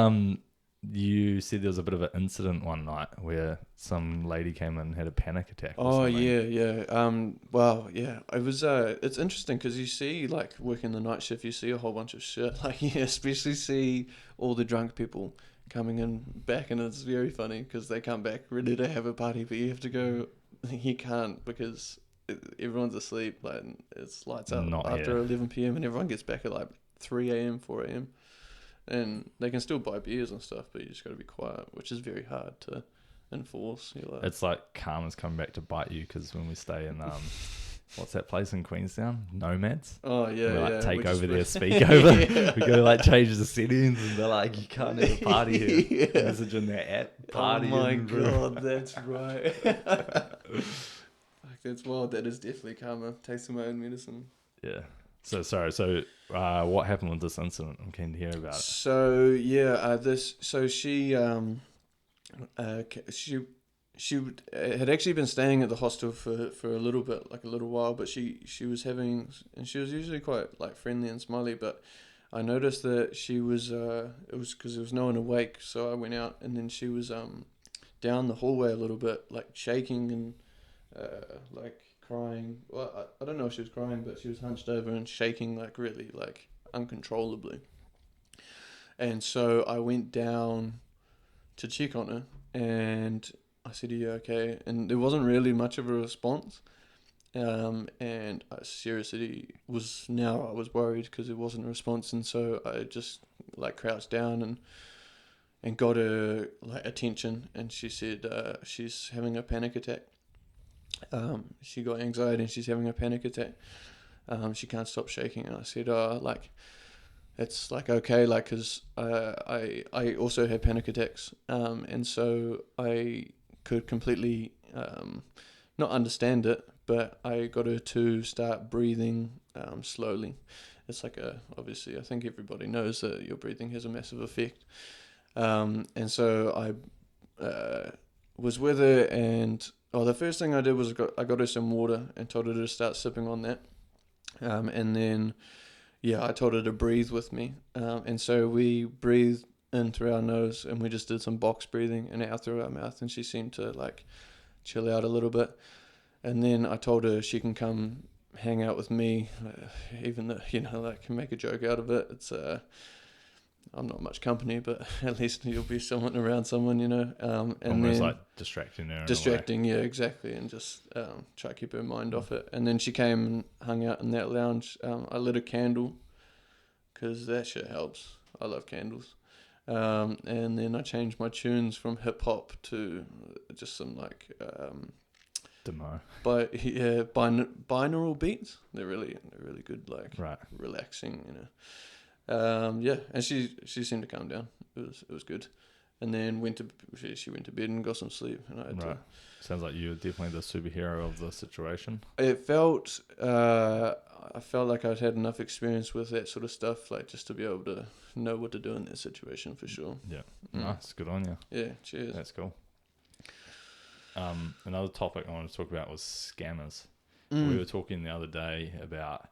you said there was a bit of an incident one night where some lady came in and had a panic attack. Oh yeah. Well, yeah. It was. It's interesting because you see, like, working the night shift, you see a whole bunch of shit. Like, you especially see all the drunk people coming in back, and it's very funny because they come back ready to have a party, but you have to go. You can't because everyone's asleep. Like, it's lights out after 11 p.m. and everyone gets back at like 3 a.m., 4 a.m. And they can still buy beers and stuff, but you just got to be quiet, which is very hard to enforce. It's like karma's coming back to bite you, because when we stay in what's that place in Queenstown? Nomads. Oh yeah, we take over their speakover. We go like change the settings, and they're like, you can't have a party here. Message in their app. Party. Oh my god, that's right. Like, that's wild. That is definitely karma. Tasting my own medicine. Yeah. So sorry. So what happened with this incident? I'm keen to hear about it. So yeah, she had actually been staying at the hostel for a little bit, like a little while, but she was having, and she was usually quite like friendly and smiley, but I noticed that she was it was because there was no one awake, so I went out, and then she was down the hallway a little bit, like shaking and like crying. Well, I don't know if she was crying, but she was hunched over and shaking like really like uncontrollably. And so I went down to check on her, and I said, "Are you okay?" And there wasn't really much of a response. And I seriously I was worried because there wasn't a response, and so I just like crouched down and got her like attention, and she said she's having a panic attack. She got anxiety and she's having a panic attack. She can't stop shaking. And I said, like, it's like okay, like, because I also had panic attacks, and so I could completely not understand it, but I got her to start breathing slowly. It's like obviously I think everybody knows that your breathing has a massive effect, and so I was with her, and the first thing I did was I got her some water and told her to start sipping on that, and then. Yeah, I told her to breathe with me. And so we breathed in through our nose and we just did some box breathing and out through our mouth, and she seemed to like chill out a little bit. And then I told her she can come hang out with me, even though, like, can make a joke out of it. It's I'm not much company, but at least you'll be someone around someone, and almost then like distracting her. distracting, yeah, exactly, and just try to keep her mind off it. And then she came and hung out in that lounge. I lit a candle because that shit helps. I love candles. And then I changed my tunes from hip hop to just some like Demo. binaural beats. They're really good, like Right. relaxing, yeah, and she seemed to calm down. It was good. And then she went to bed and got some sleep, and I had Right. Sounds like you're definitely the superhero of the situation. I felt like I'd had enough experience with that sort of stuff, like just to be able to know what to do in that situation for sure. Yeah. Nice. Good on you. Yeah, cheers. That's cool. Another topic I wanted to talk about was scammers. We were talking the other day about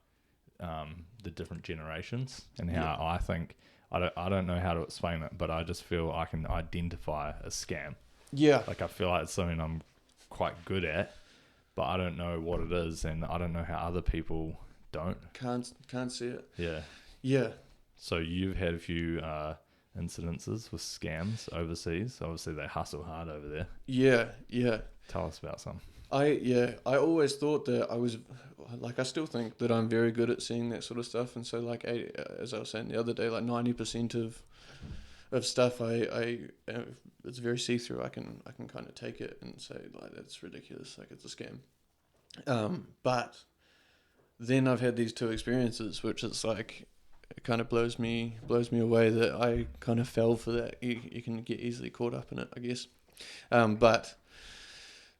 the different generations and how I think I don't know how to explain it, but I just feel I can identify a scam. Yeah. Like I feel like it's something I'm quite good at, but I don't know what it is, and I don't know how other people don't. Can't see it. Yeah. Yeah. So you've had a few incidences with scams overseas. Obviously they hustle hard over there. Yeah. Tell us about some. I always thought that I was, like, I still think that I'm very good at seeing that sort of stuff, and so like as I was saying the other day, like 90% of stuff I it's very see-through. I can kind of take it and say, like, that's ridiculous, like it's a scam. But then I've had these two experiences, which it's like it kind of blows me away that I kind of fell for that. You can get easily caught up in it, I guess. But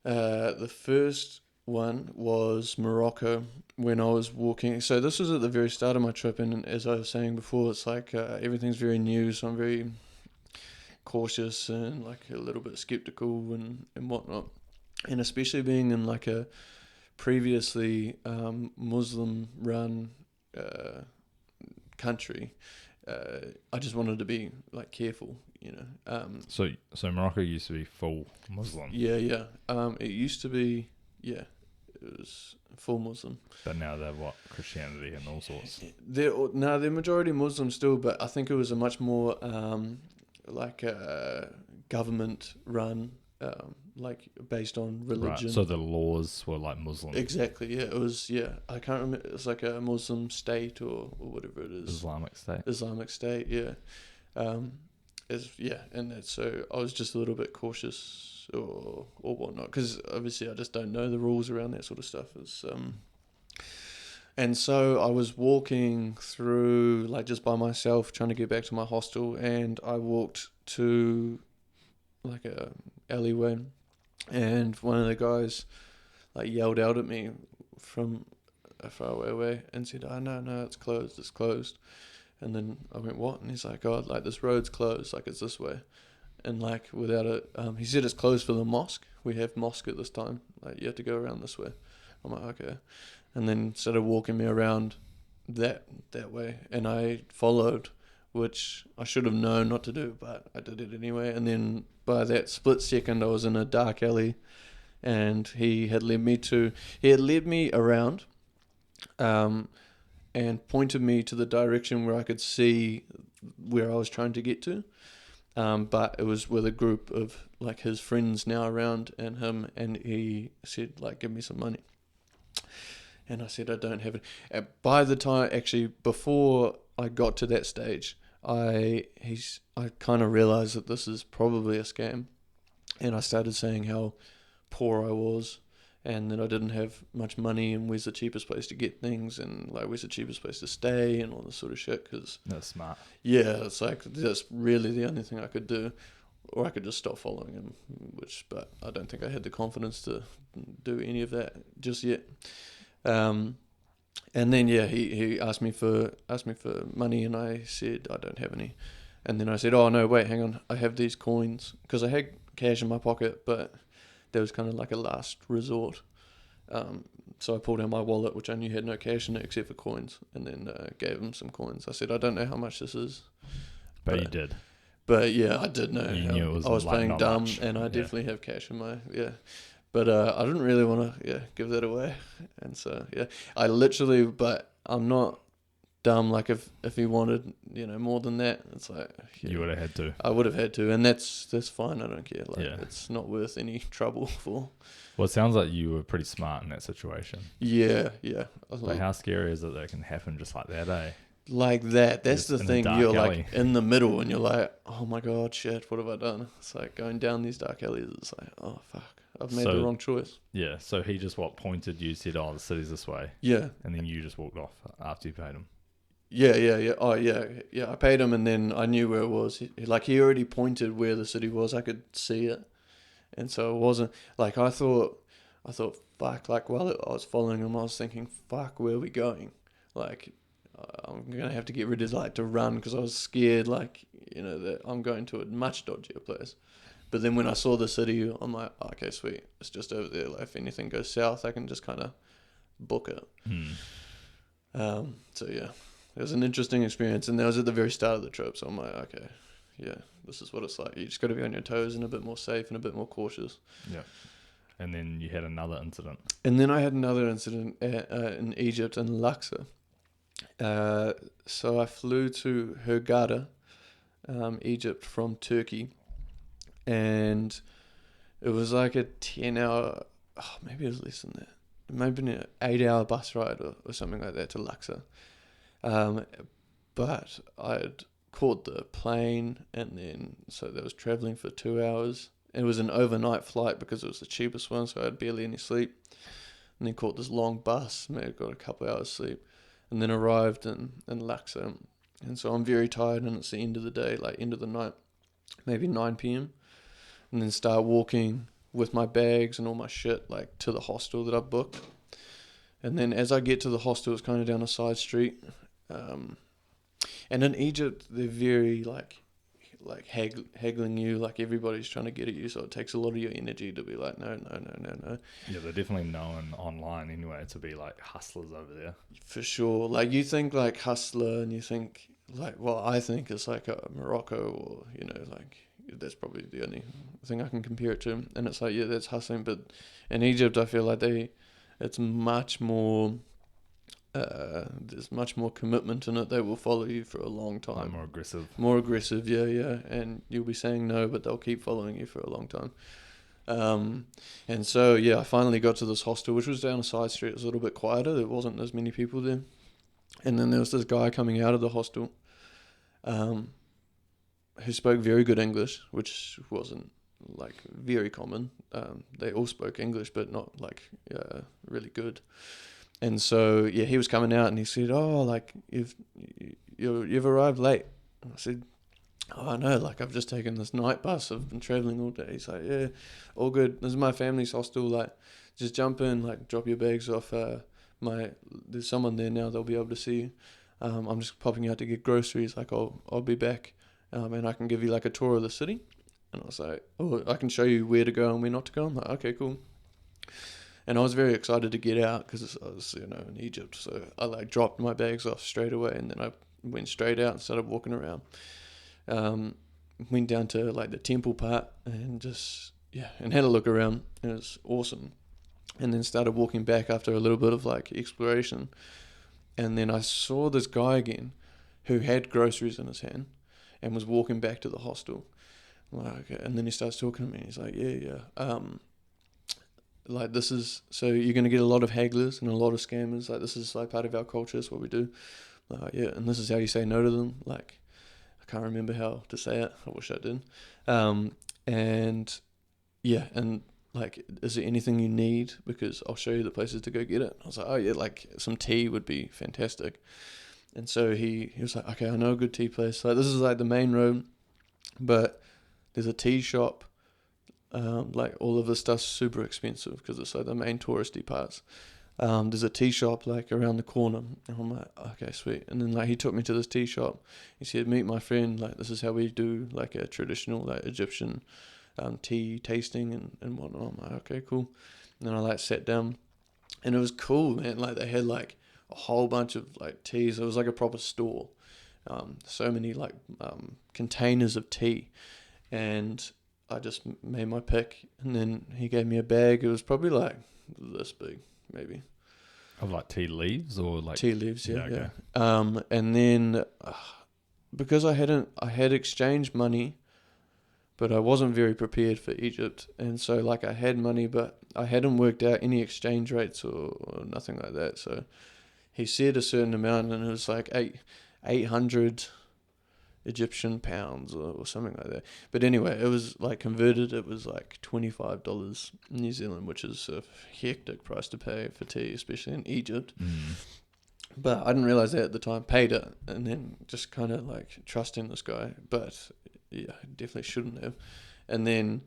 the first one was Morocco, when I was walking. So this was at the very start of my trip, and as I was saying before, it's like everything's very new, so I'm very cautious and like a little bit skeptical and whatnot. And especially being in like a previously Muslim run country, I just wanted to be like careful, So Morocco used to be full Muslim. Yeah. It used to be, it was full Muslim. But now they're Christianity and all sorts. They're majority Muslim still, but I think it was a much more like government run, like based on religion. Right. So the laws were like Muslim. Exactly. Yeah. It was. Yeah. I can't remember. It's like a Muslim state or whatever it is. Islamic State. Islamic State. Yeah. And that's, so I was just a little bit cautious or whatnot, because obviously I just don't know the rules around that sort of stuff. And so I was walking through, like, just by myself, trying to get back to my hostel, and I walked to like a alleyway, and one of the guys like yelled out at me from a far away and said, "Oh, no, it's closed." And then I went, "What?" And he's like, "Oh, like, this road's closed, like it's this way." And like without it, he said it's closed for the mosque. We have mosque at this time. Like, you have to go around this way. I'm like, okay. And then started walking me around that way, and I followed, which I should have known not to do, but I did it anyway. And then by that split second, I was in a dark alley, and he had led me around, and pointed me to the direction where I could see where I was trying to get to. But it was with a group of like his friends now around and him, and he said, like, "Give me some money." And I said, "I don't have it." By the time, actually, before I got to that stage, I kind of realized that this is probably a scam, and I started saying how poor I was, and that I didn't have much money, and where's the cheapest place to get things, and like where's the cheapest place to stay, and all this sort of shit. Because That's smart. yeah, it's like that's really the only thing I could do, or I could just stop following him. But I don't think I had the confidence to do any of that just yet. And then yeah, he asked me for money, and I said I don't have any. And then I said, oh no, wait, hang on, I have these coins, because I had cash in my pocket, but that was kind of like a last resort. So I pulled out my wallet, which I knew had no cash in it except for coins, and then gave him some coins. I said, I don't know how much this is. But you did. But yeah, I did know. You knew it was I was like playing not dumb, much. and I Yeah. definitely have cash in my, yeah. But I didn't really want to, give that away. And so, yeah, I literally, but I'm not dumb. Like if he wanted, more than that, it's like, yeah, You would have had to. I would have had to, and that's fine. I don't care. Like Yeah. it's not worth any trouble for. Well, it sounds like you were pretty smart in that situation. Yeah. I was Like, how scary is it that it can happen just like that, eh? like that. That's Just the in a thing. dark You're alley. like in the middle, and you're like, oh my god, shit, what have I done? It's like going down these dark alleys. It's like, oh fuck, I've made the wrong choice. Yeah, so he just pointed you, said, oh, the city's this way, Yeah. and then you just walked off after you paid him. Yeah. Oh, yeah. I paid him, and then I knew where it was. He already pointed where the city was. I could see it, and so it wasn't like I thought. Fuck. Like while I was following him, I was thinking, fuck, where are we going? Like, I'm gonna have to get ready to run, because I was scared. Like, that I'm going to a much dodgier place. But then when I saw the city, I'm like, oh, okay, sweet. It's just over there. Like, if anything goes south, I can just kind of book it. So yeah. It was an interesting experience, and that was at the very start of the trip, so I'm like, okay, yeah, this is what it's like. You just got to be on your toes and a bit more safe and a bit more cautious. Yeah. And then you had another incident. And then I had another incident in Egypt, in Luxor. So I flew to Hurghada, Egypt, from Turkey, and it was like a 10-hour, maybe it was less than that, maybe an 8-hour bus ride or something like that to Luxor. But I'd caught the plane, and then so that was traveling for 2 hours. It was an overnight flight because it was the cheapest one, so I had barely any sleep. And then caught this long bus, maybe got a couple hours sleep, and then arrived in Luxor. And so I'm very tired, and it's the end of the day, like end of the night, maybe 9 p.m. And then start walking with my bags and all my shit, like to the hostel that I booked. And then as I get to the hostel, it's kind of down a side street. And in Egypt, they're very like haggling you, like everybody's trying to get at you, so it takes a lot of your energy to be like, no. Yeah, they're definitely known online anyway to be like hustlers over there. For sure. Like you think like hustler, and you think like, well, I think it's like a Morocco, or like that's probably the only thing I can compare it to. And it's like, yeah, that's hustling, but in Egypt, I feel like it's much more. There's much more commitment in it. They will follow you for a long time. More aggressive. Yeah. And you'll be saying no, but they'll keep following you for a long time. And so, yeah, I finally got to this hostel, which was down a side street. It was a little bit quieter. There wasn't as many people there. And then there was this guy coming out of the hostel who spoke very good English, which wasn't like very common. They all spoke English, but not like really good. And so, yeah, he was coming out, and he said, oh, like, you've arrived late. And I said, oh, I know, like, I've just taken this night bus. I've been traveling all day. He's like, yeah, all good. This is my family's hostel. Like, just jump in, like, drop your bags off. There's someone there now. They'll be able to see you. I'm just popping out to get groceries. Like, I'll be back, and I can give you, like, a tour of the city. And I was like, oh, I can show you where to go and where not to go. I'm like, okay, cool. And I was very excited to get out because I was, in Egypt. So I like dropped my bags off straight away, and then I went straight out and started walking around. Went down to like the temple part and and had a look around. It was awesome. And then started walking back after a little bit of like exploration. And then I saw this guy again who had groceries in his hand and was walking back to the hostel. I'm like, okay. And then he starts talking to me. He's like, yeah. Like this is, so you're going to get a lot of hagglers and a lot of scammers. Like this is like part of our culture. It's what we do. Yeah. And this is how you say no to them. Like, I can't remember how to say it. I wish I did. And yeah. And like, is there anything you need? Because I'll show you the places to go get it. I was like, oh yeah, like some tea would be fantastic. And so he was like, okay, I know a good tea place. Like, this is like the main road, but there's a tea shop. Like, all of this stuff's super expensive because it's like the main touristy parts. There's a tea shop like around the corner, and I'm like, okay, sweet. And then like he took me to this tea shop. He said, meet my friend. Like, this is how we do like a traditional like Egyptian tea tasting and whatnot. I'm like, okay, cool. And then I like sat down, and it was cool, man. Like, they had like a whole bunch of like teas. It was like a proper store. So many like containers of tea, and I just made my pick. And then he gave me a bag. It was probably like this big, maybe. Of like tea leaves or like Tea leaves, yeah. okay. And then because I had exchanged money, but I wasn't very prepared for Egypt, and so like I had money, but I hadn't worked out any exchange rates or nothing like that. So he said a certain amount, and it was like 800 Egyptian pounds or something like that. But anyway, it was like converted, it was like $25 New Zealand, which is a hectic price to pay for tea, especially in Egypt. But I didn't realize that at the time. Paid it, and then just kind of like trusting this guy, but yeah, definitely shouldn't have. And then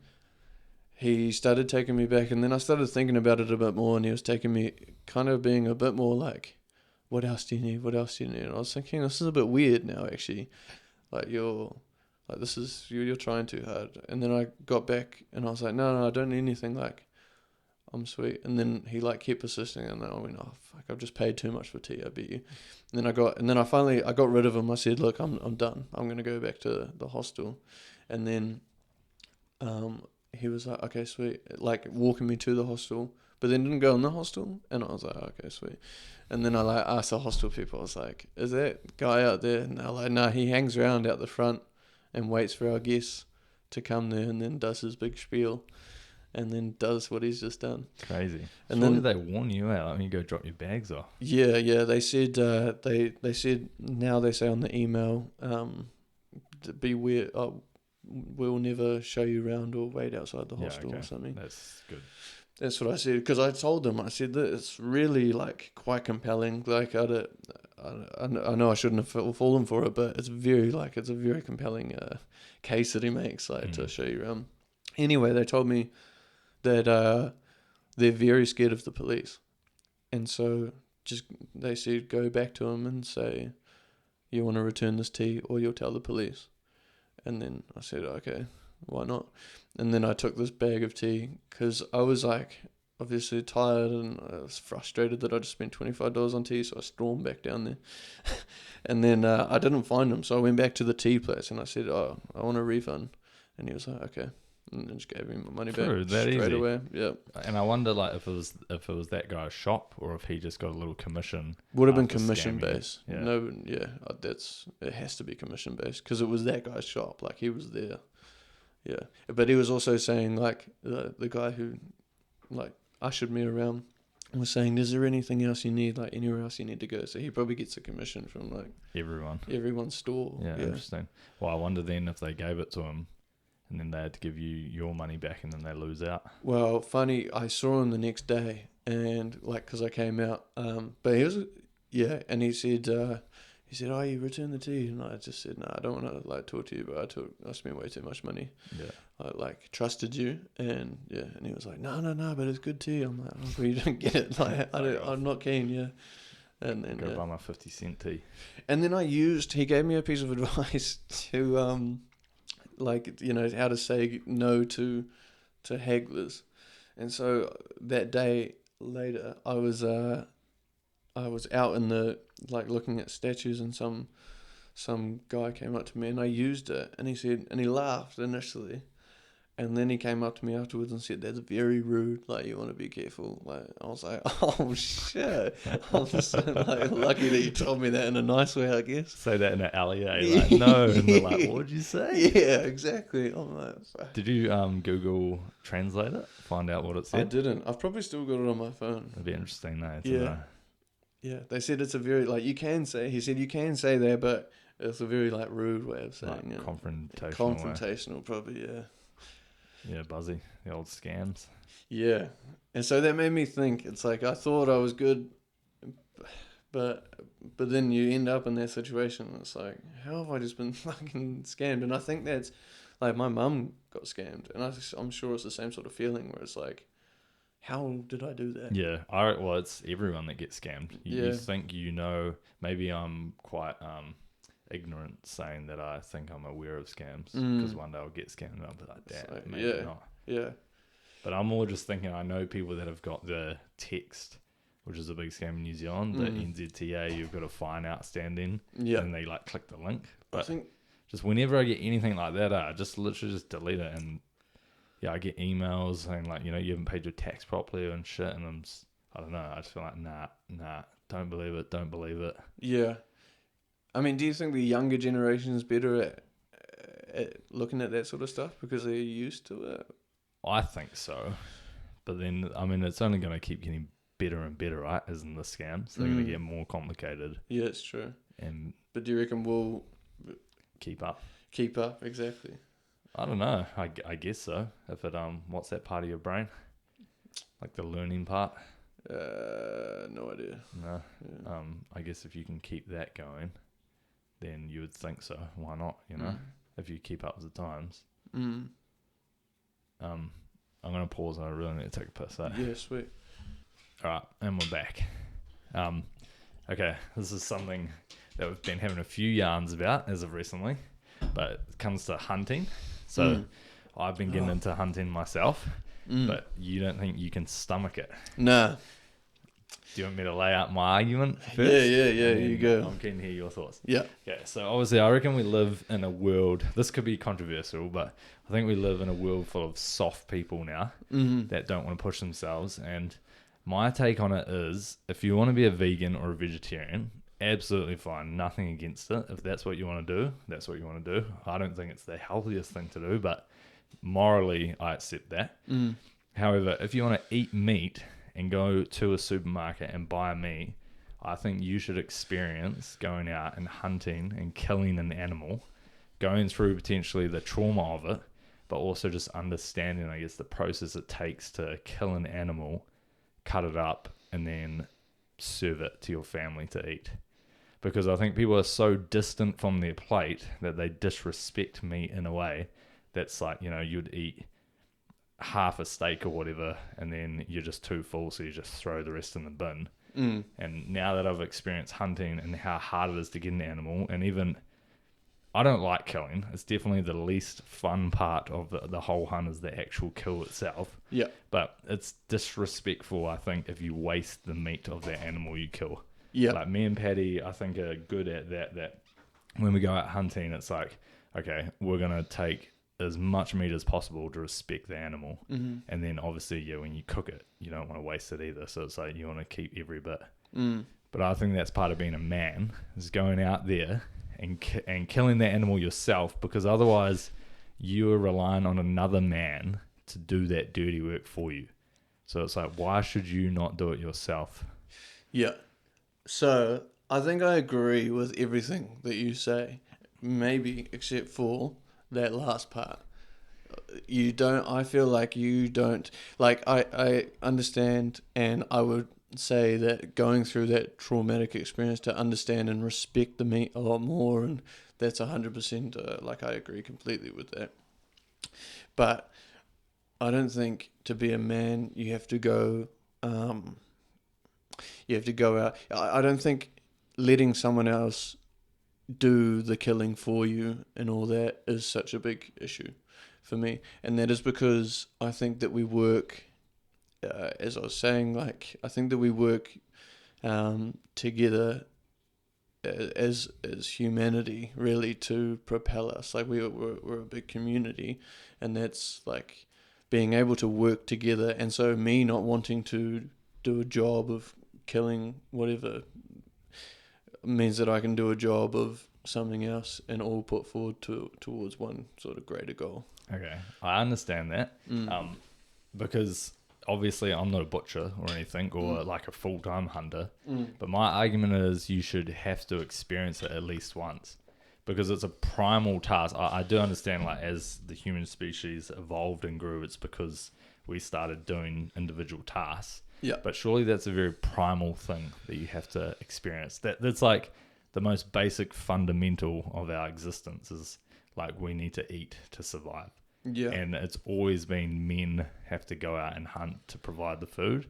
he started taking me back, and then I started thinking about it a bit more, and he was taking me, kind of being a bit more like, what else do you need? What else do you need? And I was thinking, this is a bit weird now, actually. Like, you're trying too hard. And then I got back, and I was like, no, I don't need anything. Like, I'm sweet. And then he like kept persisting, and then I went, oh fuck, I've just paid too much for tea, I bet you. And then I finally got rid of him. I said, look, I'm done. I'm gonna go back to the hostel. And then he was like, okay, sweet, like walking me to the hostel, but then didn't go in the hostel. And I was like, okay, sweet. And then I like asked the hostel people, I was like, is that guy out there? And they're like, no, he hangs around out the front and waits for our guests to come there, and then does his big spiel, and then does what he's just done. Crazy. And Surely then they warn you out. I mean, you go drop your bags off. Yeah. They said they said, now they say on the email, beware. We'll never show you around or wait outside the hostel or something. That's good. That's what I said, because I told them, I said that it's really like quite compelling. Like, I know I shouldn't have fallen for it, but it's a very compelling case that he makes, like to show you around. Anyway, they told me that they're very scared of the police, and so they said, go back to him and say, you want to return this tea or you'll tell the police. And then I said, okay, why not? And then I took this bag of tea, because I was like obviously tired, and I was frustrated that I just spent $25 on tea, so I stormed back down there. And then I didn't find him, so I went back to the tea place, and I said, oh, I want a refund. And he was like, okay. And then just gave me my money back straight away. Yeah. And I wonder, like, if it was that guy's shop, or if he just got a little commission. Would have been commission based. Yeah. No, yeah, it has to be commission based, because it was that guy's shop. Like, he was there. Yeah, but he was also saying, like, the guy who like ushered me around was saying, is there anything else you need, like anywhere else you need to go? So he probably gets a commission from like everyone's store. Yeah, interesting. Well, I wonder then if they gave it to him, and then they had to give you your money back, and then they lose out. Well, funny, I saw him the next day, and like, because I came out, but he was, and he said, oh, you returned the tea, and I just said, no, I don't want to like talk to you, but I spent way too much money. Yeah, I like trusted you, and and he was like, no, but it's good tea. I'm like, oh, well, you don't get it. Like, I'm not keen. Yeah, and then go buy my 50-cent tea. And then he gave me a piece of advice to like, how to say no to hagglers. And so that day later, I was out in the, like, looking at statues, and some guy came up to me, and I used it, and he laughed initially, and then he came up to me afterwards and said, that's very rude, like, you want to be careful. Like, I was like, oh shit. I'm so like lucky that you told me that in a nice way, I guess. Say that in an alley, like, no, and they're like, what did you say? Yeah, exactly. I'm like, fuck. Did you Google Translate it, find out what it said? I didn't. I've probably still got it on my phone. It'd be interesting though. Yeah, they said it's a very, like, he said you can say that, but it's a very, like, rude way of saying it. Confrontational. Confrontational, probably, yeah. Yeah, Buzzy, the old scams. Yeah. And so that made me think, it's like I thought I was good, but then you end up in that situation and it's like, how have I just been fucking scammed? And I think that's like my mum got scammed, and I'm sure it's the same sort of feeling where it's like, how did I do that? Yeah, well, it's everyone that gets scammed. You think maybe I'm quite ignorant saying that I think I'm aware of scams because one day I'll get scammed and I'll be like, damn, like, maybe not. Yeah. But I'm more just thinking, I know people that have got the text, which is a big scam in New Zealand, the NZTA, you've got a fine outstanding, and they like click the link. But I think just whenever I get anything like that, I just literally just delete it. And yeah, I get emails saying like, you haven't paid your tax properly and shit. And I don't know, I just feel like, nah, don't believe it. Yeah. I mean, do you think the younger generation is better at looking at that sort of stuff because they're used to it? I think so. But then, I mean, it's only going to keep getting better and better, right? As in the scams. They're going to get more complicated. Yeah, it's true. But do you reckon we'll keep up? Keep up, exactly. I don't know. I guess so. If it what's that part of your brain? Like the learning part? No idea. No. Yeah. I guess if you can keep that going, then you would think so. Why not? If you keep up with the times. I'm gonna pause. I really need to take a piss. Yeah, sweet. All right, and we're back. Okay, this is something that we've been having a few yarns about as of recently, but it comes to hunting. So I've been getting into hunting myself, but you don't think you can stomach it? Nah. Do you want me to lay out my argument first? Yeah, you go. I'm keen to hear your thoughts. Yeah. Okay, so obviously I reckon we live in a world, this could be controversial, but I think we live in a world full of soft people now that don't want to push themselves. And my take on it is, if you want to be a vegan or a vegetarian, absolutely fine. Nothing against it. If that's what you want to do, that's what you want to do. I don't think it's the healthiest thing to do, but morally I accept that. However, if you want to eat meat and go to a supermarket and buy meat, I think you should experience going out and hunting and killing an animal, going through potentially the trauma of it, but also just understanding, I guess, the process it takes to kill an animal, cut it up, and then serve it to your family to eat. Because I think people are so distant from their plate that they disrespect meat in a way that's like, you'd eat half a steak or whatever, and then you're just too full, so you just throw the rest in the bin. And now that I've experienced hunting and how hard it is to get an animal, and even I don't like killing. It's definitely the least fun part of the whole hunt is the actual kill itself. Yeah. But it's disrespectful, I think, if you waste the meat of the animal you kill. Yeah. Like me and Patty, I think, are good at that when we go out hunting, it's like, okay, we're going to take as much meat as possible to respect the animal. And then obviously, when you cook it, you don't want to waste it either. So it's like you want to keep every bit. But I think that's part of being a man, is going out there and killing that animal yourself, because otherwise you are relying on another man to do that dirty work for you. So it's like, why should you not do it yourself? Yeah. So I think I agree with everything that you say, maybe except for that last part. I feel like you don't, like, I understand, and I would say that going through that traumatic experience to understand and respect the meat a lot more, and that's 100%, like, I agree completely with that. But I don't think to be a man you have to go out. I don't think letting someone else do the killing for you and all that is such a big issue for me. And that is because I think that we work, as I was saying, like, I think that we work together as humanity, really, to propel us. Like, we're a big community, and that's like being able to work together. And so me not wanting to do a job of killing whatever means that I can do a job of something else, and all put forward towards one sort of greater goal. Okay, I understand that. Because obviously I'm not a butcher or anything, or like a full-time hunter, but my argument is you should have to experience it at least once, because it's a primal task. I do understand, like, as the human species evolved and grew, it's because we started doing individual tasks. Yeah. But surely that's a very primal thing that you have to experience. That's like the most basic fundamental of our existence is like we need to eat to survive. Yeah. And it's always been men have to go out and hunt to provide the food.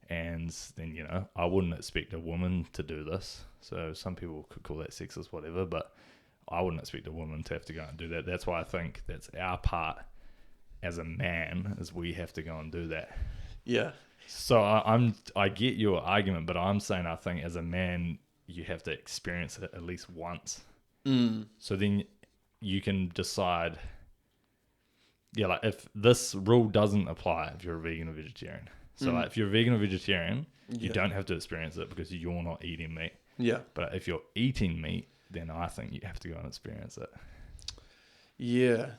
And then, you know, I wouldn't expect a woman to do this. So some people could call that sexist, whatever, but I wouldn't expect a woman to have to go and do that. That's why I think that's our part as a man, is we have to go and do that. Yeah. So I get your argument, but I'm saying I think as a man you have to experience it at least once. So then you can decide. Yeah, like if this rule doesn't apply if you're a vegan or vegetarian. So like if you're a vegan or vegetarian, you don't have to experience it because you're not eating meat. Yeah. But if you're eating meat, then I think you have to go and experience it. Yeah.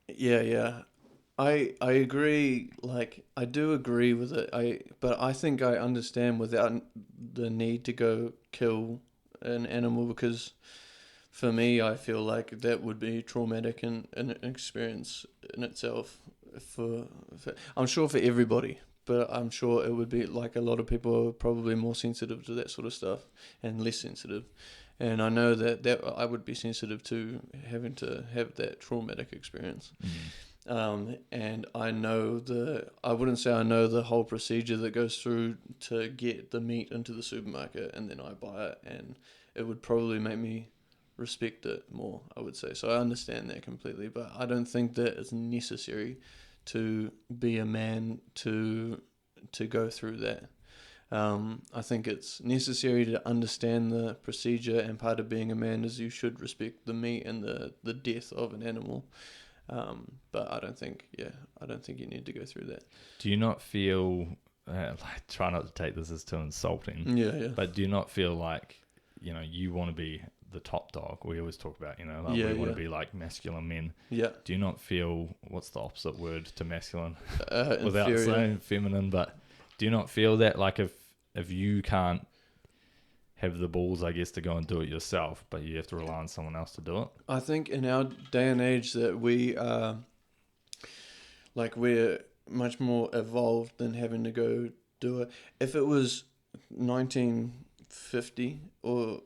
Yeah. I agree. Like, I do agree with it. But I think I understand without the need to go kill an animal, because for me, I feel like that would be traumatic and an experience in itself. I'm sure for everybody, but I'm sure it would be like a lot of people are probably more sensitive to that sort of stuff and less sensitive. And I know that I would be sensitive to having to have that traumatic experience. And I know I wouldn't say I know the whole procedure that goes through to get the meat into the supermarket and then I buy it, and it would probably make me respect it more, I would say. So I understand that completely, but I don't think that it's necessary to be a man to go through that. I think it's necessary to understand the procedure, and part of being a man is you should respect the meat and the death of an animal. But I don't think you need to go through that. Do you not feel, like, try not to take this as too insulting, Yeah. but do you not feel like, you know, you want to be the top dog? We always talk about, you know, like we want to be like masculine men. Yeah. Do you not feel, what's the opposite word to masculine? Without inferior. saying feminine, but do you not feel that, like, if you can't have the balls, I guess, to go and do it yourself, but you have to rely on someone else to do it? I think in our day and age that we are, like, we're much more evolved than having to go do it. If it was 1950 or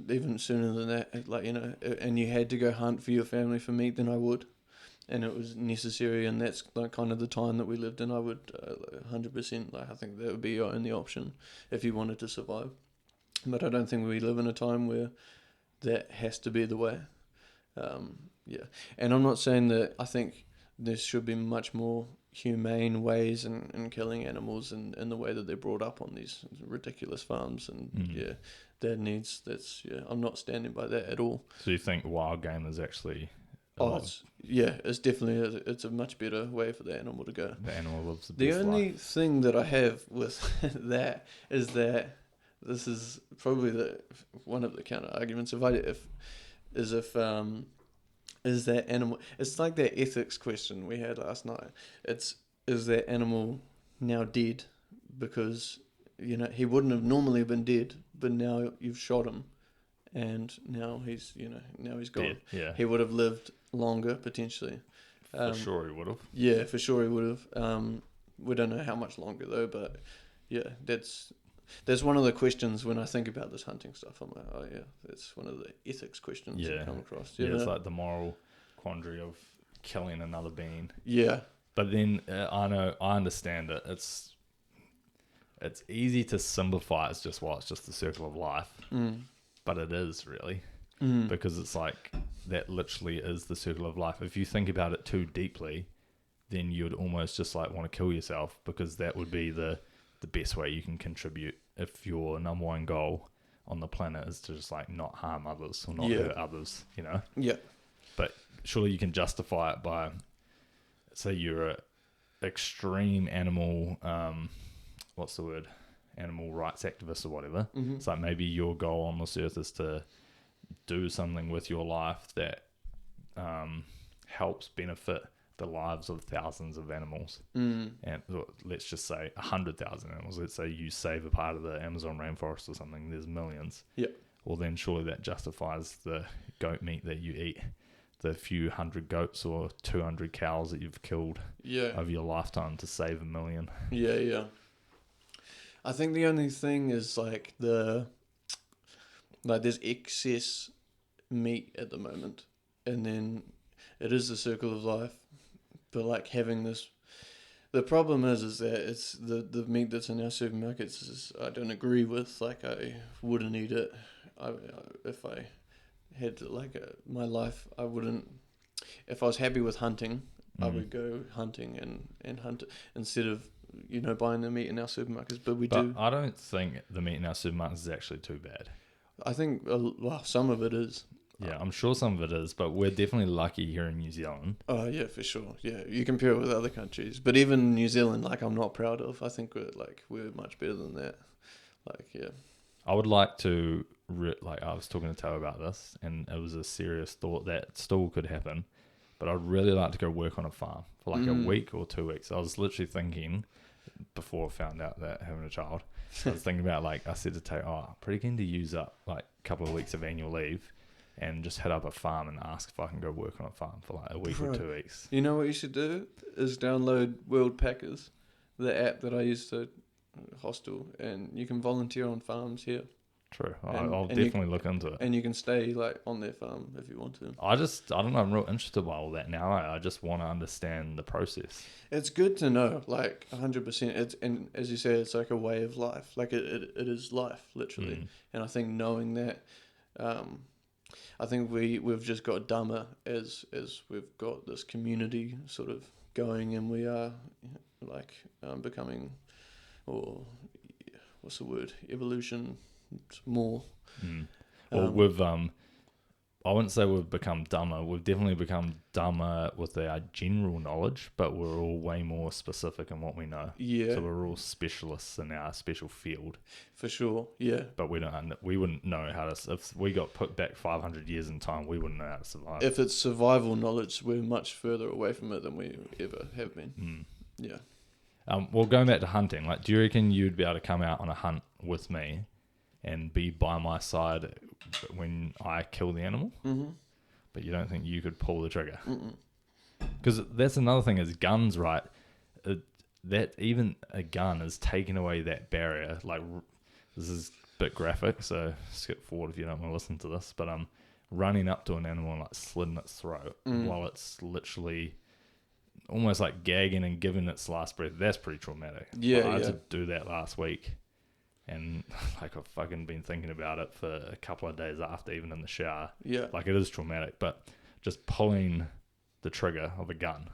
even sooner than that, like, you know, and you had to go hunt for your family for meat, then I would. And it was necessary, and that's like kind of the time that we lived in. I would 100%, like, I think that would be your only option if you wanted to survive. But I don't think we live in a time where that has to be the way. Yeah. And I'm not saying that I think there should be much more humane ways in killing animals and the way that they're brought up on these ridiculous farms. And I'm not standing by that at all. So you think wild game is actually... it's definitely it's a much better way for the animal to go. The animal lives the best life. The only thing that I have with that is that this is probably one of the counter arguments. Is that animal? It's like that ethics question we had last night. Is that animal now dead because, you know, he wouldn't have normally been dead, but now you've shot him, and now he's gone. Dead, yeah. He would have lived longer potentially. For sure he would have. Yeah, for sure he would have. We don't know how much longer though, but yeah, that's one of the questions when I think about this hunting stuff. I'm like, oh yeah, that's one of the ethics questions you come across. Yeah, it's like the moral quandary of killing another being. Yeah. But then I understand it. It's easy to simplify. It's just the circle of life. But it is really, because it's like that literally is the circle of life. If you think about it too deeply, then you'd almost just like want to kill yourself, because that would be the best way you can contribute if your number one goal on the planet is to just like not harm others or not hurt others, you know? Yeah. But surely you can justify it by, say you're a extreme animal, animal rights activist or whatever. It's like maybe your goal on this earth is to do something with your life that helps benefit the lives of thousands of animals. And let's just say 100,000 animals. Let's say you save a part of the Amazon rainforest or something. There's millions. Yeah. well then surely that justifies the goat meat that you eat, the few hundred goats or 200 cows that you've killed over your lifetime to save 1 million. Yeah. I think the only thing is like there's excess meat at the moment, and then it is the circle of life, but like having this, the problem is that it's the meat that's in our supermarkets is, I don't agree with. Like, I wouldn't eat it. If I had my life, I wouldn't. If I was happy with hunting, I would go hunting and hunt it instead of buying the meat in our supermarkets. But I don't think the meat in our supermarkets is actually too bad. I think some of it is. Yeah, I'm sure some of it is, but we're definitely lucky here in New Zealand. Oh yeah, for sure. Yeah, you compare it with other countries, but even New Zealand, I'm not proud of. I think we're much better than that. I would like to I was talking to Tao about this, and it was a serious thought that still could happen. But I'd really like to go work on a farm for a week or 2 weeks. I was literally thinking before I found out that having a child, I was thinking about I said to Tao, pretty keen to use up a couple of weeks of annual leave and just head up a farm and ask if I can go work on a farm for a week or 2 weeks. You know what you should do is download World Packers, the app that I used to hostel, and you can volunteer on farms here. True. I'll definitely look into it. And you can stay on their farm if you want to. I don't know, I'm real interested by all that now. I just want to understand the process. It's good to know, 100%. And as you say, it's like a way of life. It is life, literally. And I think knowing that, I think we've just got dumber as we've got this community sort of going, and we are becoming, or what's the word? Evolution. More. Well, I wouldn't say we've become dumber. We've definitely become dumber with our general knowledge, but we're all way more specific in what we know. Yeah. So we're all specialists in our special field. For sure. Yeah. But we wouldn't know how to. If we got put back 500 years in time, we wouldn't know how to survive. If it's survival knowledge, we're much further away from it than we ever have been. Yeah. Well, going back to hunting, do you reckon you'd be able to come out on a hunt with me and be by my side when I kill the animal? Mm-hmm. But you don't think you could pull the trigger? Because that's another thing is guns, right? That even a gun is taking away that barrier. This is a bit graphic, so skip forward if you don't want to listen to this. But running up to an animal and slitting its throat while it's literally almost gagging and giving its last breath. That's pretty traumatic. Yeah, I had to do that last week. And I've fucking been thinking about it for a couple of days after, even in the shower. Yeah. It is traumatic, but just pulling the trigger of a gun.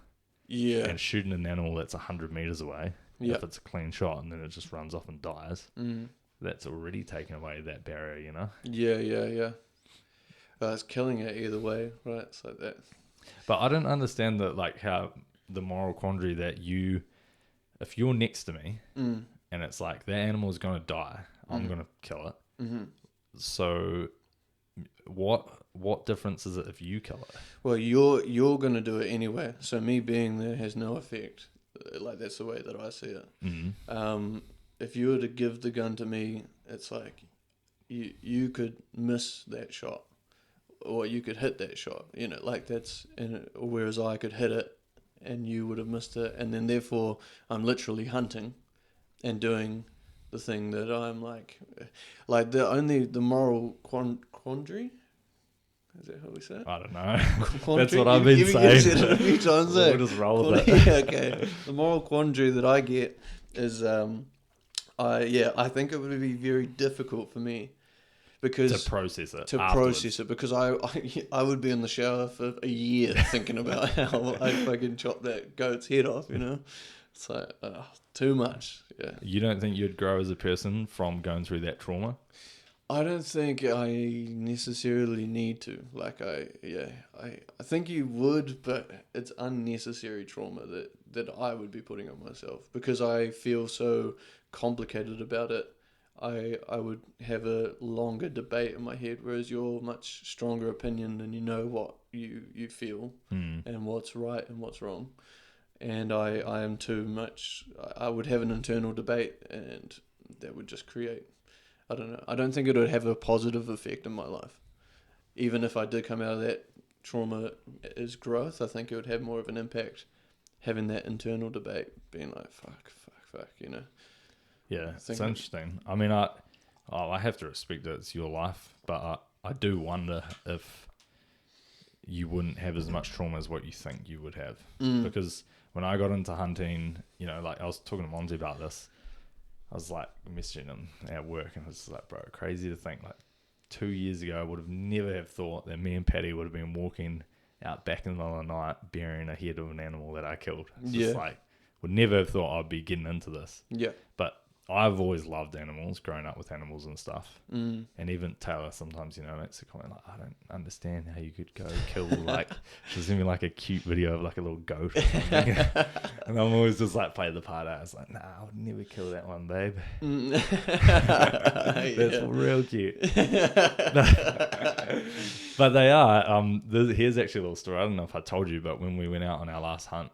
Yeah. And shooting an animal that's 100 meters away. If it's a clean shot and then it just runs off and dies. That's already taken away that barrier, Yeah. It's killing it either way, right? It's like that. But I don't understand how the moral quandary that if you're next to me, and it's the animal is going to die, I'm going to kill it. So what difference is it if you kill it? Well, you're going to do it anyway. So me being there has no effect. That's the way that I see it. If you were to give the gun to me, it's you could miss that shot, or you could hit that shot. Whereas I could hit it, and you would have missed it, and then therefore I'm literally hunting and doing the thing that I'm the moral quandary. Is that how we say it? I don't know. That's what I've been saying. You've said it a few times. We'll just roll with it. Yeah, okay. The moral quandary that I get is, I think it would be very difficult for me because to process it. Because I would be in the shower for a year thinking about how I fucking chop that goat's head off. It's too much. Yeah. You don't think you'd grow as a person from going through that trauma? I don't think I necessarily need to. I think you would, but it's unnecessary trauma that I would be putting on myself because I feel so complicated about it. I would have a longer debate in my head, whereas you're much stronger opinion and you know what you feel and what's right and what's wrong. And I am too much. I would have an internal debate, and that would just create I don't know. I don't think it would have a positive effect in my life. Even if I did come out of that trauma as growth, I think it would have more of an impact having that internal debate, being like, fuck, you know. Yeah, it's interesting. I mean, I have to respect it. It's your life, but I do wonder if you wouldn't have as much trauma as what you think you would have. Because when I got into hunting, you know, like I was talking to Monty about this, I was like messaging him at work, and I was like, bro, crazy to think, like 2 years ago, I would have never have thought that me and Paddy would have been walking out back in the middle of the night burying a head of an animal that I killed. It's just like, would never have thought I'd be getting into this. Yeah. But I've always loved animals, growing up with animals and stuff. And even Taylor sometimes, you know, makes a comment like, I don't understand how you could go kill, like, she's giving me like a cute video of like a little goat or something. And I'm always just like, play the part out. I was like, nah, I would never kill that one, babe. That's real cute. But they are. Here's actually a little story. I don't know if I told you, but when we went out on our last hunt,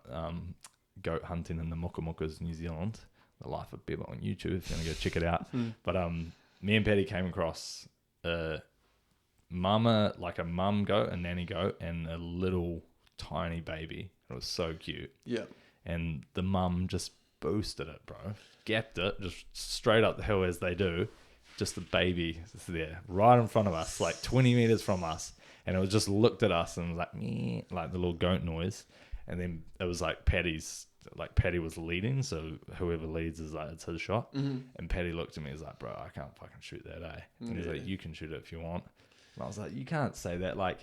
goat hunting in the Mukamukas, New Zealand, The Life of Beba on YouTube, if you want to go check it out. But me and Paddy came across a mum goat, a nanny goat, and a little tiny baby. It was so cute. Yeah. And the mum just boosted it, bro. Gapped it, just straight up the hill as they do. Just the baby is there, right in front of us, like 20 meters from us. And it was just looked at us and was like, meh, like the little goat noise. And then it was like Paddy was leading, so whoever leads is like, it's his shot. And Paddy looked at me and was like, bro, I can't fucking shoot that, eh? And he's like, you can shoot it if you want. And I was like, you can't say that. Like,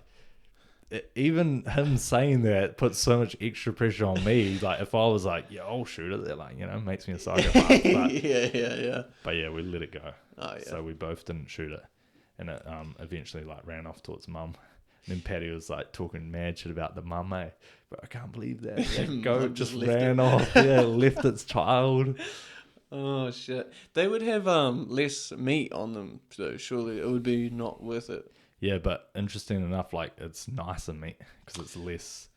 even him saying that puts so much extra pressure on me. Like, if I was like, yeah, I'll shoot it, that, like, you know, makes me a psychopath. But, yeah. But yeah, we let it go. Oh, yeah. So we both didn't shoot it. And it eventually like ran off to its mum. And then Paddy was like talking mad shit about the mum, eh? But I can't believe that goat just ran off. Yeah, left its child. Oh shit! They would have less meat on them, so surely it would be not worth it. Yeah, but interesting enough, like it's nicer meat because it's less.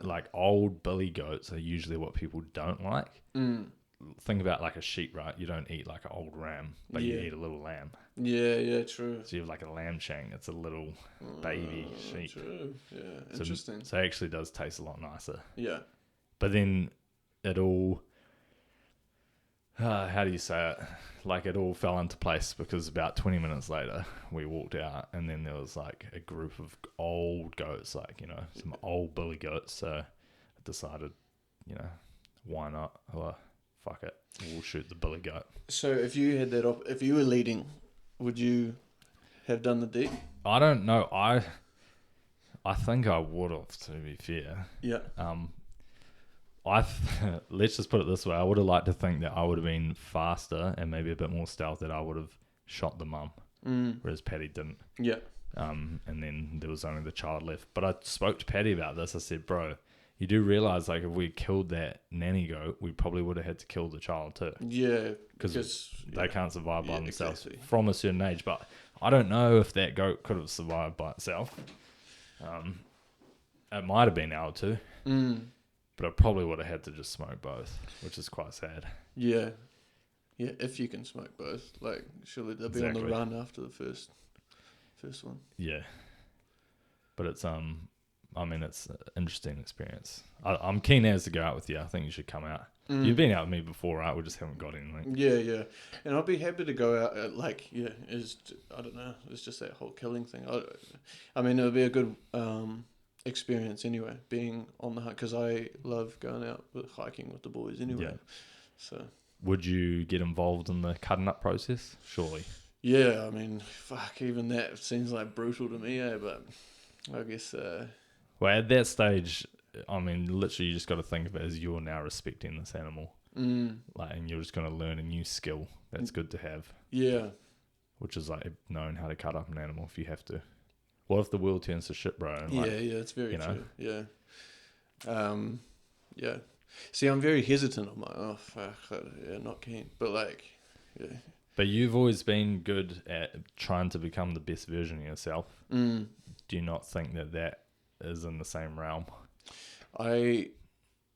Like old billy goats are usually what people don't like. Think about like a sheep, right? You don't eat like an old ram, but you eat a little lamb. Yeah, true. So you have like a lamb shank. It's a little baby sheep. True. Yeah, interesting. So it actually does taste a lot nicer. Yeah. But then it all, how do you say it? Like it all fell into place because about 20 minutes later we walked out and then there was like a group of old goats, like, you know, some old billy goats. So I decided, you know, why not? Well, fuck it, we'll shoot the billy goat. So if you had that if you were leading, would you have done the deed? I don't know. I think I would have, to be fair. Yeah. Let's just put it this way. I would have liked to think that I would have been faster and maybe a bit more stealth, that I would have shot the mum, whereas Paddy didn't. Yeah. And then there was only the child left. But I spoke to Paddy about this. I said, bro, you do realise, like, if we killed that nanny goat, we probably would have had to kill the child too. Yeah. Because they can't survive by themselves from a certain age. But I don't know if that goat could have survived by itself. It might have been able to. But I probably would have had to just smoke both, which is quite sad. Yeah. Yeah, if you can smoke both. Like, surely they'll be on the run after the first one. Yeah. But it's I mean, it's an interesting experience. I'm keen as to go out with you. I think you should come out. You've been out with me before, right? We just haven't got anything. Yeah. And I'll be happy to go out. I don't know. It's just that whole killing thing. I mean, it'll be a good experience anyway, being on the hunt, because I love going out hiking with the boys anyway. Yeah. So. Would you get involved in the cutting up process? Surely. Yeah, I mean, fuck, even that seems like brutal to me, but I guess... Well, at that stage, I mean, literally you just got to think of it as you're now respecting this animal. Like, and you're just going to learn a new skill that's good to have. Yeah. Which is like knowing how to cut up an animal if you have to. What if the world turns to shit, bro? And it's very true. Yeah. Yeah. See, I'm very hesitant. I'm like, oh, fuck, not keen. But like, yeah. But you've always been good at trying to become the best version of yourself. Do you not think that is in the same realm? I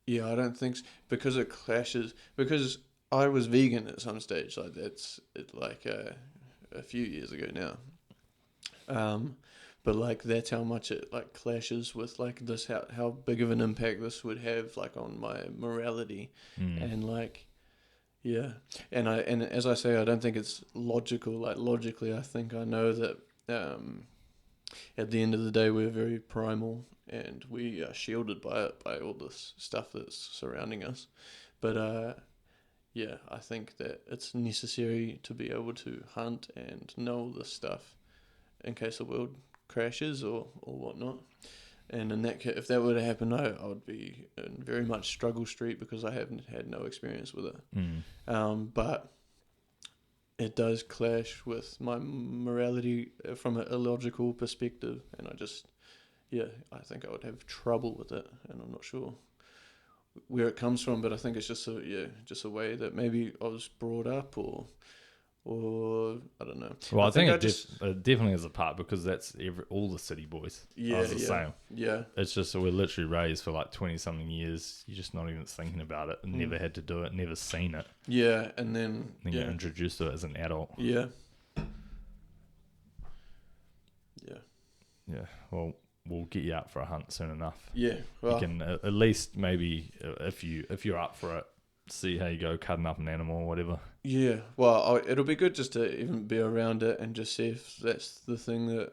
don't think so, because it clashes. Because I was vegan at some stage, like that's it. Like a few years ago now. But like that's how much it like clashes with like this how big of an impact this would have like on my morality and like yeah and as I say I don't think it's logical. Like logically I think I know that at the end of the day we're very primal and we are shielded by all this stuff that's surrounding us, but yeah, I think that it's necessary to be able to hunt and know all this stuff in case the world crashes or whatnot. And in that case, if that were to happen, I would be in very much struggle street because I haven't had no experience with it. But it does clash with my morality from an illogical perspective, and I think I would have trouble with it, and I'm not sure where it comes from, but I think it's just a way that maybe I was brought up or I don't know. Well, I think it definitely is a part because that's all the city boys. Yeah, I was the same. Yeah. It's just we're literally raised for like 20-something years. You're just not even thinking about it. Never had to do it. Never seen it. Yeah, and then you're introduced to it as an adult. Yeah. Yeah. Yeah. Well, we'll get you out for a hunt soon enough. Yeah. Well, you can at least maybe if you're up for it, see how you go cutting up an animal or whatever. Yeah, well, it'll be good just to even be around it and just see if that's the thing that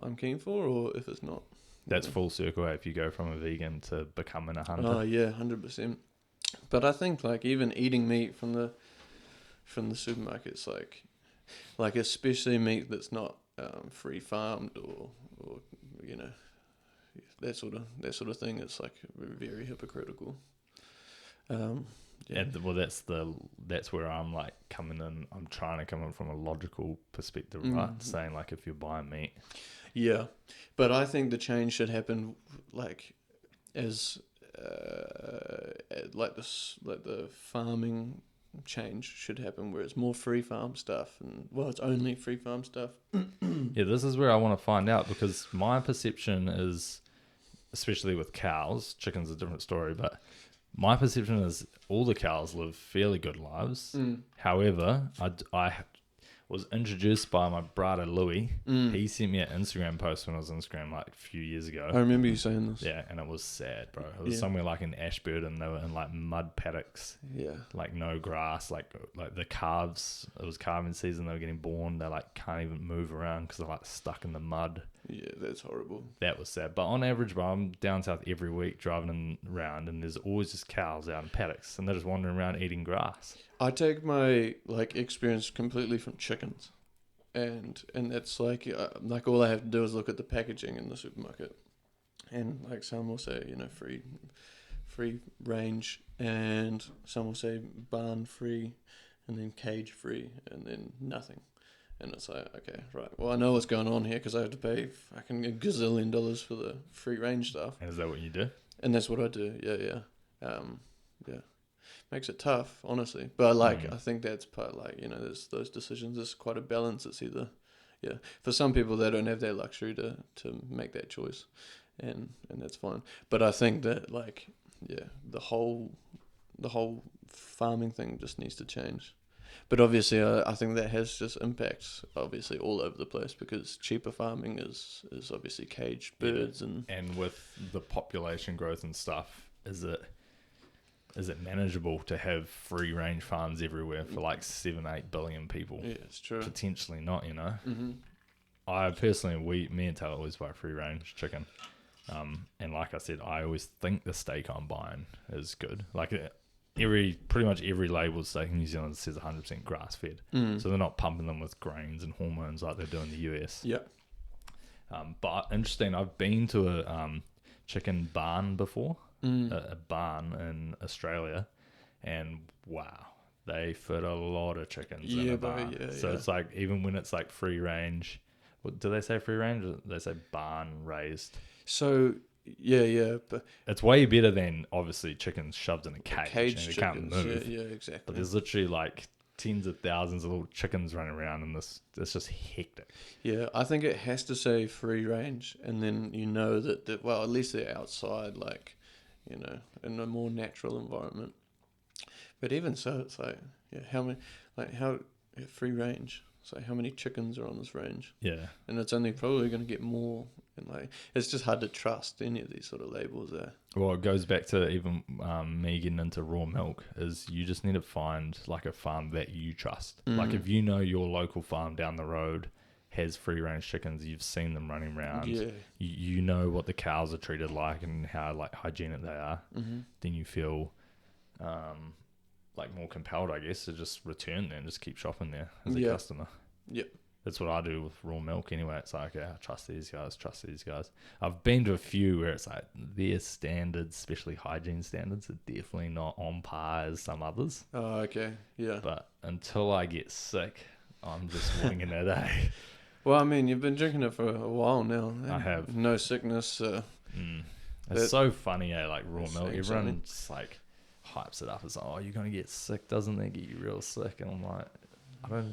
I'm keen for or if it's not. That's full circle if you go from a vegan to becoming a hunter. Oh yeah, 100%. But I think like even eating meat from the supermarkets, like especially meat that's not free farmed or you know that sort of thing, it's like very hypocritical. Yeah. Well, that's where I'm like coming in. I'm trying to come in from a logical perspective, right? Saying like if you're buying meat. Yeah, but I think the change should happen like as like the farming change should happen where it's more free farm stuff and it's only free farm stuff. Yeah, this is where I want to find out because my perception is, especially with cows, chickens a different story, but my perception is all the cows live fairly good lives. However, I was introduced by my brother Louis. He sent me an Instagram post when I was on Instagram like a few years ago. I remember you saying this. Yeah, and it was sad, bro. It was somewhere like in Ashburton. They were in like mud paddocks. Yeah. Like no grass. Like the calves. It was calving season. They were getting born. They like can't even move around because they're like stuck in the mud. Yeah, that's horrible. That was sad. But on average, bro, I'm down south every week driving around and there's always just cows out in paddocks and they're just wandering around eating grass. I take my like experience completely from chickens. And that's like all I have to do is look at the packaging in the supermarket. And like some will say, free range and some will say barn free and then cage free and then nothing. And it's like, okay, right. Well, I know what's going on here because I have to pay fucking $1 gazillion for the free range stuff. And is that what you do? And that's what I do. Yeah. Yeah. Makes it tough, honestly. But I think that's part there's those decisions. It's quite a balance. It's either, for some people they don't have that luxury to make that choice, and that's fine. But I think that the whole farming thing just needs to change. But obviously, I think that has just impacts, obviously, all over the place because cheaper farming is obviously caged birds and with the population growth and stuff, is it manageable to have free range farms everywhere for like 7-8 billion people? Yeah, it's true. Potentially not, I personally, me and Taylor always buy free range chicken. And like I said, I always think the steak I'm buying is good. Like pretty much every label steak in New Zealand says 100% grass fed. So they're not pumping them with grains and hormones like they do in the US. Yeah. But interesting, I've been to a chicken barn before. A barn in Australia, and wow, they fit a lot of chickens in a barn. It's like even when it's like free range, do they say free range? Or they say barn raised. So but it's way better than obviously chickens shoved in a cage and they chickens, can't move. Yeah, exactly. But there's literally like tens of thousands of little chickens running around, and it's just hectic. Yeah, I think it has to say free range, and then that at least they're outside, in a more natural environment. But even so, it's like, how many, how free range? So how many chickens are on this range? Yeah. And it's only probably going to get more. And like, it's just hard to trust any of these sort of labels there. Well, it goes back to even me getting into raw milk is you just need to find like a farm that you trust. Like if you know your local farm down the road has free range chickens, you've seen them running around, you know what the cows are treated like and how like hygienic they are, then you feel like more compelled, I guess, to just return there and just keep shopping there as a customer. Yep. That's what I do with raw milk anyway. It's like, I trust these guys. I've been to a few where it's like their standards, especially hygiene standards, are definitely not on par as some others. Oh, okay. Yeah. But until I get sick, I'm just winging it, eh? Well, I mean, you've been drinking it for a while now. I have. No sickness. It's so funny, eh? Like raw milk. Everyone something. just like hypes it up as, oh, you're going to get sick. Doesn't that get you real sick? And I'm like,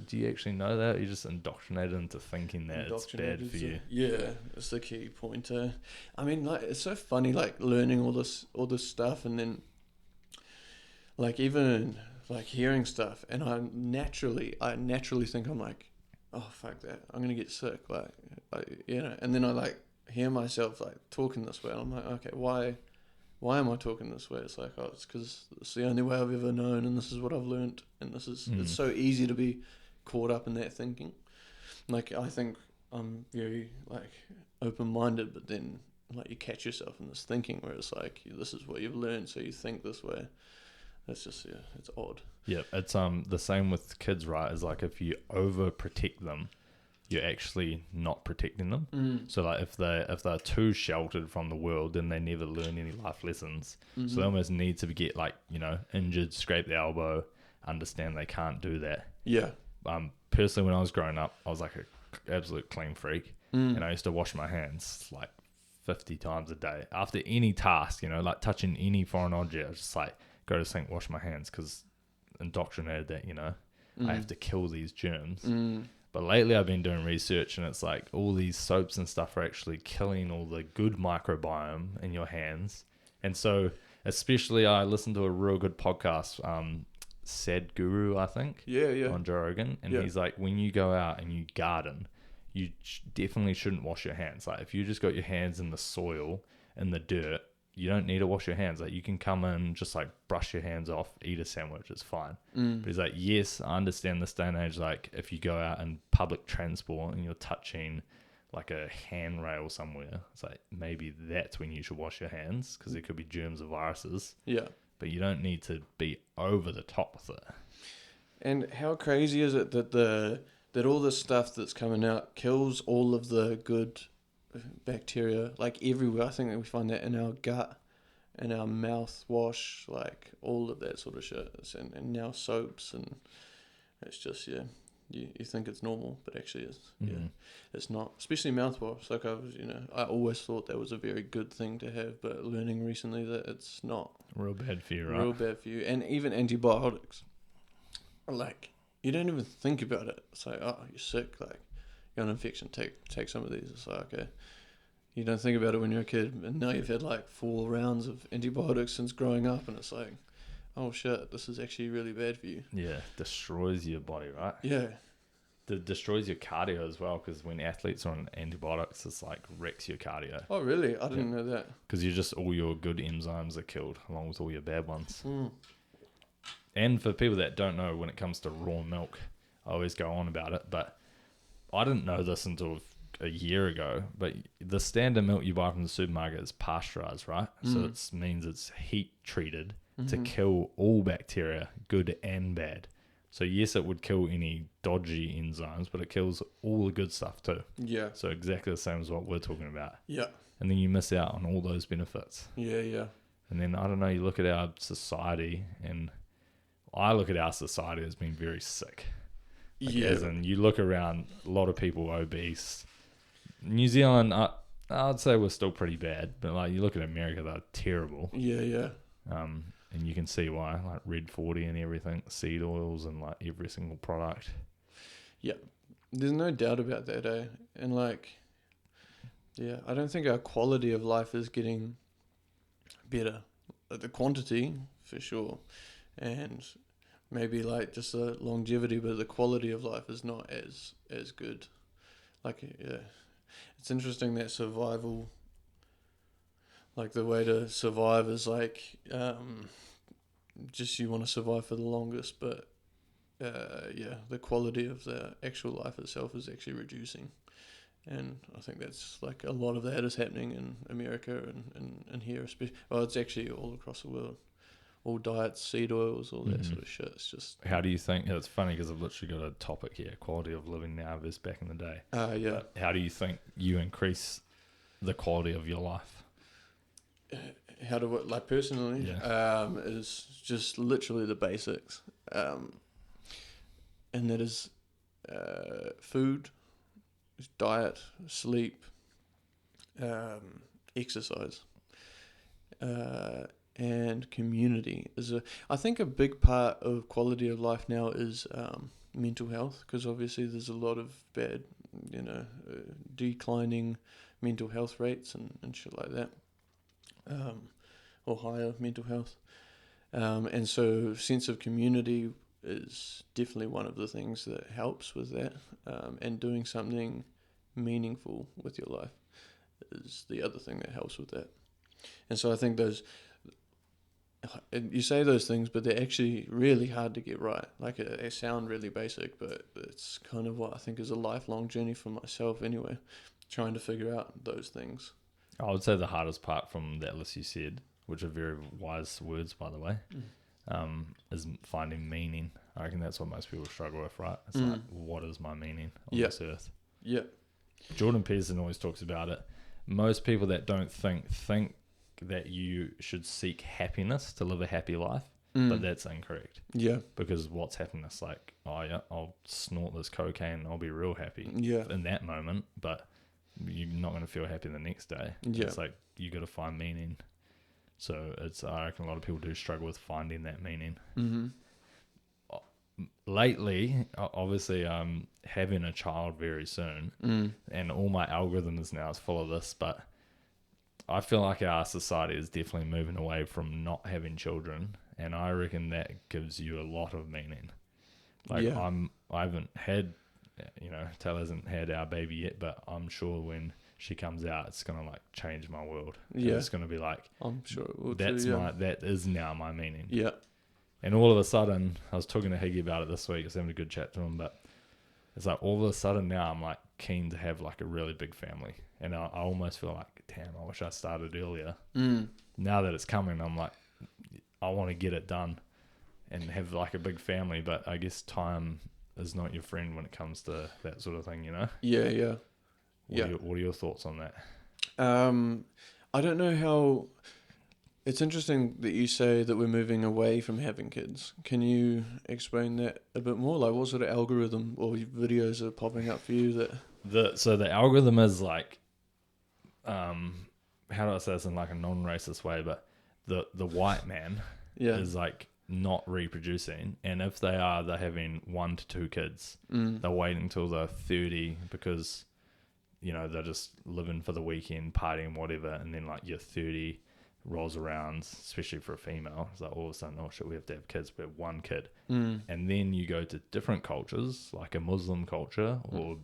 do you actually know that? You're just indoctrinated into thinking that it's bad for you. Yeah, it's the key point. I mean, like, it's so funny, like, learning all this stuff, and then, like, even, like, hearing stuff, and I naturally think, I'm like, oh, fuck that, I'm going to get sick, like, you know, and then I, like, hear myself, like, talking this way, and I'm like, okay, why am I talking this way? It's like, oh, it's because it's the only way I've ever known, and this is what I've learnt, and this is, it's so easy to be caught up in that thinking. Like, I think I'm very, like, open-minded, but then, like, you catch yourself in this thinking where it's like, this is what you've learned, so you think this way. That's just, it's odd. Yeah, it's the same with kids, right? Is like if you overprotect them, you're actually not protecting them. So like if they're too sheltered from the world, then they never learn any life lessons. So they almost need to get like, you know, injured, scrape the elbow, understand they can't do that. Yeah. Personally, when I was growing up, I was like an absolute clean freak, and I used to wash my hands like 50 times a day after any task, you know, like touching any foreign object. I was just like, go to the sink, wash my hands, because indoctrinated that, you know, I have to kill these germs. But lately I've been doing research, and it's like all these soaps and stuff are actually killing all the good microbiome in your hands. And so especially I listened to a real good podcast, Sadhguru, I think, on Joe Rogan, and he's like, when you go out and you garden, you definitely shouldn't wash your hands. Like if you just got your hands in the soil, in the dirt, you don't need to wash your hands. Like you can come in, just like brush your hands off, eat a sandwich, it's fine. But he's like, yes, I understand this day and age. Like if you go out in public transport and you're touching like a handrail somewhere, it's like maybe that's when you should wash your hands, because there could be germs or viruses. Yeah. But you don't need to be over the top with it. And how crazy is it that all this stuff that's coming out kills all of the good bacteria, like everywhere? I think that we find that in our gut, in our mouthwash, like all of that sort of shit, and now soaps, and it's just you think it's normal, but actually it's not. Especially mouthwash. Like I always thought that was a very good thing to have, but learning recently that it's not. Real bad for you, right? Real bad for you, and even antibiotics. Like you don't even think about it. It's like, oh, you're sick, like. Got an infection, take some of these. It's like, okay, you don't think about it when you're a kid, and now you've had like 4 rounds of antibiotics since growing up, and it's like, oh shit, this is actually really bad for you. Yeah, destroys your body, right? Yeah. It destroys your cardio as well, because when athletes are on antibiotics, it's like wrecks your cardio. Oh really? I didn't know that. Because all your good enzymes are killed along with all your bad ones. And for people that don't know, when it comes to raw milk, I always go on about it, but I didn't know this until a year ago, but the standard milk you buy from the supermarket is pasteurized, right? So it means it's heat treated to kill all bacteria, good and bad. So yes, it would kill any dodgy enzymes, but it kills all the good stuff too. Yeah. So exactly the same as what we're talking about. Yeah. And then you miss out on all those benefits. Yeah. And then, I don't know, you look at our society, and I look at our society as being very sick. As in, you look around, a lot of people obese. New Zealand, I'd say we're still pretty bad, but like you look at America, they're terrible. Yeah. And you can see why, like Red 40 and everything, seed oils and like every single product. Yeah, there's no doubt about that, eh? And like, I don't think our quality of life is getting better. The quantity, for sure, and maybe like just the longevity, but the quality of life is not as good. Like, yeah, it's interesting that survival, like the way to survive is like just you want to survive for the longest, but yeah, the quality of the actual life itself is actually reducing. And I think that's like a lot of that is happening in America and here, especially. Well, it's actually all across the world. All diets, seed oils, all that sort of shit. It's just. How do you think? It's funny because I've literally got a topic here: quality of living now versus back in the day. Yeah. But how do you think you increase the quality of your life? How do I, like personally? Yeah. Is just literally the basics, and that is food, diet, sleep, exercise, and community is I think a big part of quality of life now is mental health, because obviously there's a lot of bad, declining mental health rates and shit like that, or higher mental health, and so sense of community is definitely one of the things that helps with that, and doing something meaningful with your life is the other thing that helps with that. And so I think you say those things, but they're actually really hard to get right. Like they sound really basic, but it's kind of what I think is a lifelong journey for myself anyway, trying to figure out those things. I would say the hardest part from that list you said, which are very wise words, by the way, is finding meaning. I reckon that's what most people struggle with, right? It's like, what is my meaning on this earth? Yeah. Jordan Peterson always talks about it. Most people that don't think that you should seek happiness to live a happy life, but that's incorrect. Yeah. Because what's happiness? Like, oh yeah, I'll snort this cocaine and I'll be real happy in that moment, but you're not going to feel happy the next day. Yeah. It's like you got to find meaning. So I reckon a lot of people do struggle with finding that meaning. Lately, obviously, I'm having a child very soon, and all my algorithms now is full of this, but I feel like our society is definitely moving away from not having children, and I reckon that gives you a lot of meaning. Like, I haven't had, Taylor hasn't had our baby yet, but I'm sure when she comes out, it's gonna like change my world. Yeah, it's gonna be like, I'm sure it will. That is now my meaning. Yeah. And all of a sudden, I was talking to Higgy about it this week. I was having a good chat to him, but it's like all of a sudden now I'm like keen to have like a really big family, and I almost feel like, damn, I wish I started earlier. Now that it's coming, I'm like, I want to get it done and have like a big family, but I guess time is not your friend when it comes to that sort of thing, Yeah. What are your thoughts on that? I don't know how. It's interesting that you say that we're moving away from having kids. Can you explain that a bit more? Like, what sort of algorithm or videos are popping up for you that? So the algorithm is like, how do I say this in like a non-racist way? But the white man is like not reproducing, and if they are, they're having 1 to 2 kids. They're waiting until they're 30 because they're just living for the weekend, partying, whatever, and then like you're 30 rolls around, especially for a female. It's like all of a sudden, oh shit, we have to have kids. We have 1 kid, and then you go to different cultures, like a Muslim culture or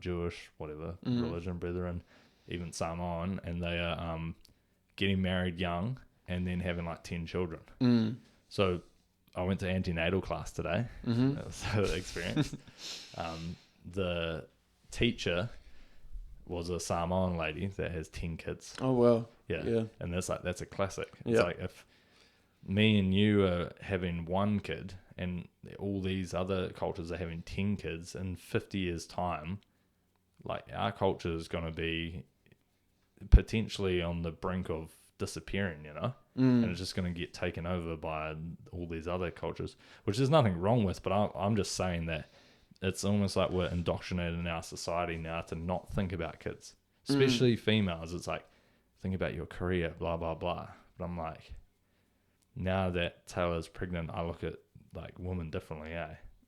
Jewish, whatever religion, brethren, even Samoan, and they are getting married young and then having like 10 children. So I went to antenatal class today. That was the experience. The teacher was a Samoan lady that has 10 kids. Oh wow. Yeah. And that's a classic. It's like if me and you are having 1 kid and all these other cultures are having 10 kids, in 50 years time, like our culture is going to be potentially on the brink of disappearing, and it's just going to get taken over by all these other cultures, which there's nothing wrong with, but I'm just saying that it's almost like we're indoctrinated in our society now to not think about kids, especially females. It's like, think about your career, blah, blah, blah. But I'm like, now that Taylor's pregnant, I look at like women differently,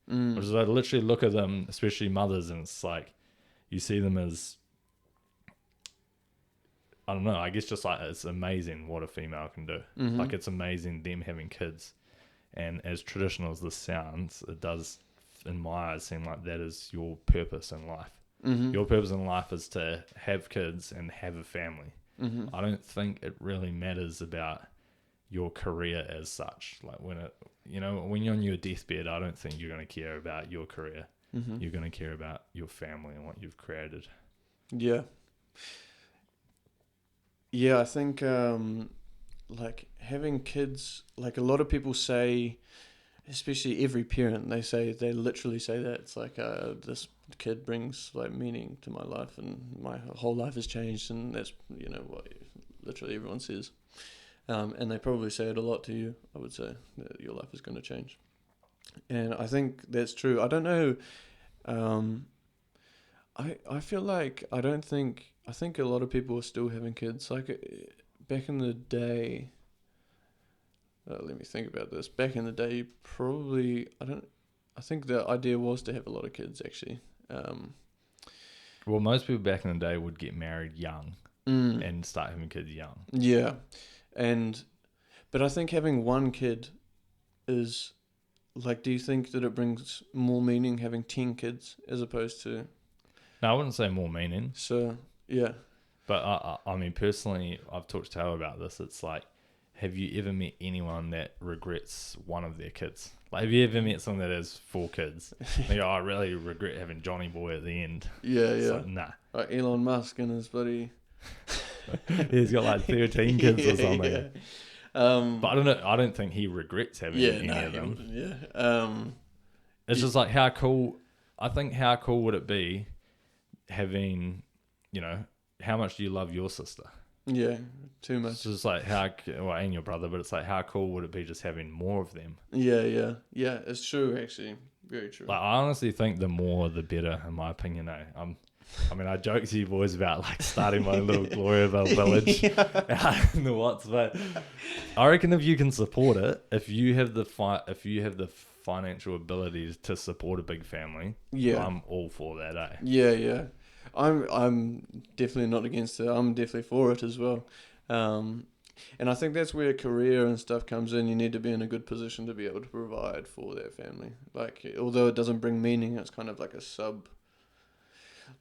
Which is I literally look at them, especially mothers, and it's like, you see them as, I don't know, I guess just like it's amazing what a female can do. Like it's amazing them having kids. And as traditional as this sounds, it does, in my eyes, seem like that is your purpose in life. Mm-hmm. Your purpose in life is to have kids and have a family. Mm-hmm. I don't think it really matters about your career as such. Like when you're on your deathbed, I don't think you're going to care about your career. Mm-hmm. You're going to care about your family and what you've created. Yeah. Yeah, I think like having kids, like a lot of people say, especially every parent, they literally say that it's like this kid brings like meaning to my life and my whole life has changed, and that's what literally everyone says. And they probably say it a lot to you. I would say that your life is going to change, and I think that's true. I don't know. I feel like I think a lot of people are still having kids. Like back in the day. Let me think about this. Back in the day, probably I think the idea was to have a lot of kids actually. Well, most people back in the day would get married young and start having kids young. Yeah, but I think having one kid is like. Do you think that it brings more meaning having 10 kids as opposed to? No, I wouldn't say more meaning. So yeah. But I mean, personally, I've talked to Taylor about this. It's like, have you ever met anyone that regrets one of their kids? Like, have you ever met someone that has 4 kids? They go, I really regret having Johnny Boy at the end. Yeah, it's yeah. like, nah. Like Elon Musk and his buddy. He's got like 13 kids or something. Yeah. But I don't know. I don't think he regrets having any of them. Yeah. It's just like how cool. I think how cool would it be having, how much do you love your sister? Yeah, too much. It's just like and your brother, but it's like how cool would it be just having more of them? Yeah. It's true, actually, very true. Like I honestly think the more the better, in my opinion. I joke to you boys about like starting my little Gloriaville village out in the Watts, but I reckon if you can support it, if you have the financial ability to support a big family, I'm all for that. Yeah. I'm definitely not against it. I'm definitely for it as well. And I think that's where career and stuff comes in. You need to be in a good position to be able to provide for that family. Like, although it doesn't bring meaning, it's kind of like a sub.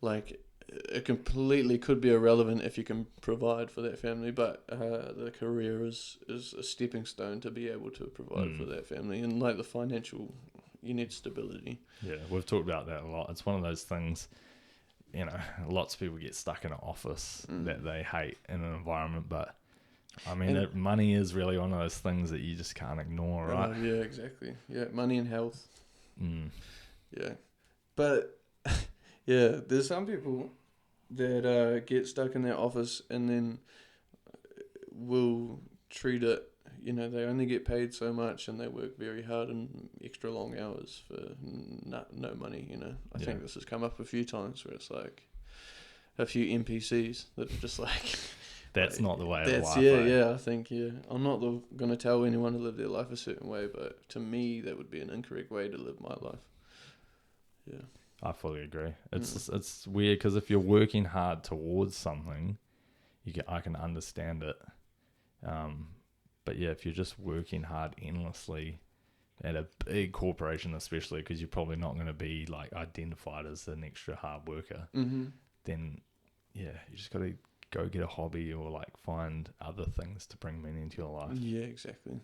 Like, it completely could be irrelevant if you can provide for that family, but the career is a stepping stone to be able to provide for that family. And like the financial, you need stability. Yeah, we've talked about that a lot. It's one of those things. Lots of people get stuck in an office that they hate in an environment, but I mean, money is really one of those things that you just can't ignore, right? Yeah, exactly. Yeah, money and health. Yeah, but yeah, there's some people that get stuck in their office and then will treat it. They only get paid so much and they work very hard and extra long hours for no money, I think this has come up a few times where it's like a few NPCs that are just like... That's like, not the way of life. Yeah, I think, I'm not going to tell anyone to live their life a certain way, but to me, that would be an incorrect way to live my life. Yeah. I fully agree. It's weird because if you're working hard towards something, I can understand it. But yeah, if you're just working hard endlessly at a big corporation, especially because you're probably not going to be like identified as an extra hard worker, then yeah, you just got to go get a hobby or like find other things to bring meaning into your life. Yeah, exactly.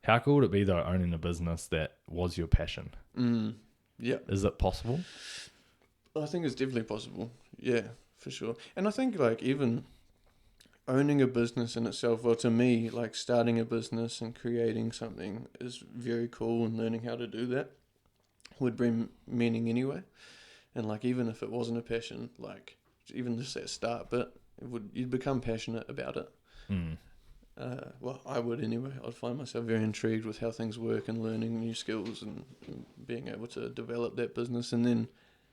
How cool would it be though, owning a business that was your passion? Yeah. Is it possible? I think it's definitely possible. Yeah, for sure. And I think like even owning a business in itself, well, to me, like starting a business and creating something is very cool, and learning how to do that would bring meaning anyway. And like, even if it wasn't a passion, like even just that start bit, you'd become passionate about it. Well, I would anyway. I'd find myself very intrigued with how things work and learning new skills and being able to develop that business, and then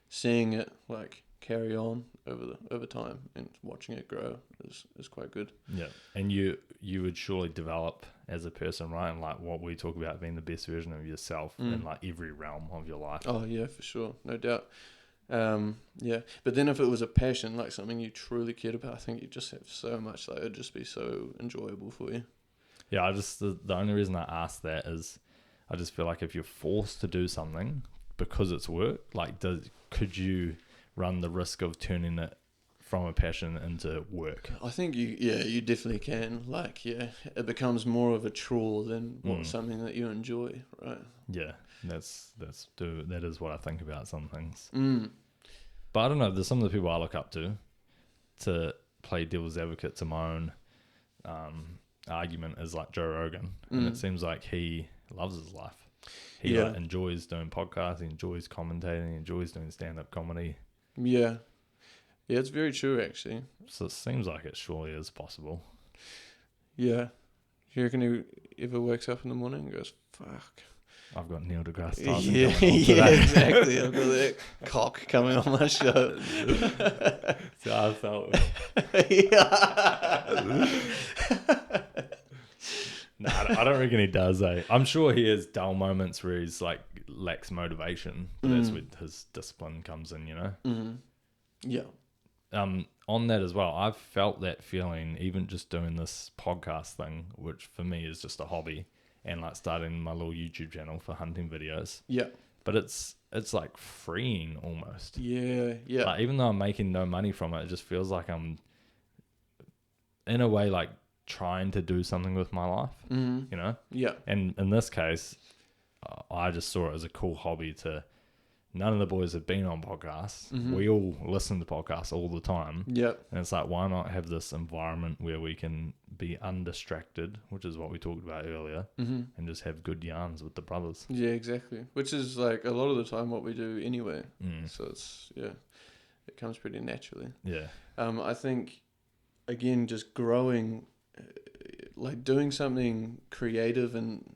seeing it like carry on over time and watching it grow is quite good. Yeah, and you would surely develop as a person, right? And like what we talk about being the best version of yourself in like every realm of your life. Oh yeah, for sure, no doubt. Yeah, but then if it was a passion, like something you truly cared about, I think you just have so much, like it'd just be so enjoyable for you. Yeah, the only reason I asked that is I just feel like if you're forced to do something because it's work, like could you run the risk of turning it from a passion into work? I think you definitely can. Like, it becomes more of a chore than something that you enjoy, right? Yeah, that is what I think about some things. Mm. But I don't know. There's some of the people I look up to play devil's advocate to my own argument is like Joe Rogan, and it seems like he loves his life. He like, enjoys doing podcasts, he enjoys commentating, he enjoys doing stand-up comedy. Yeah, it's very true actually. So it seems like it surely is possible. Yeah, you reckon he ever wakes up in the morning and goes, "Fuck, I've got Neil deGrasse Tyson yeah, coming on today." exactly. I've got that cock coming on my show. So I felt. No, I don't reckon he does. I'm sure he has dull moments where he's like lacks motivation, but that's where his discipline comes in, you know. Mm-hmm. Yeah. On that as well, I've felt that feeling even just doing this podcast thing, which for me is just a hobby, and like starting my little YouTube channel for hunting videos. Yeah. But it's like freeing almost. Yeah. Yeah. Like, even though I'm making no money from it, it just feels like I'm in a way like trying to do something with my life, you know? Yeah. And in this case, I just saw it as a cool hobby to, none of the boys have been on podcasts. We all listen to podcasts all the time. Yep. And it's like, why not have this environment where we can be undistracted, which is what we talked about earlier, and just have good yarns with the brothers. Yeah, exactly. Which is like a lot of the time what we do anyway. So it's, it comes pretty naturally. Yeah. I think, again, just growing, like doing something creative and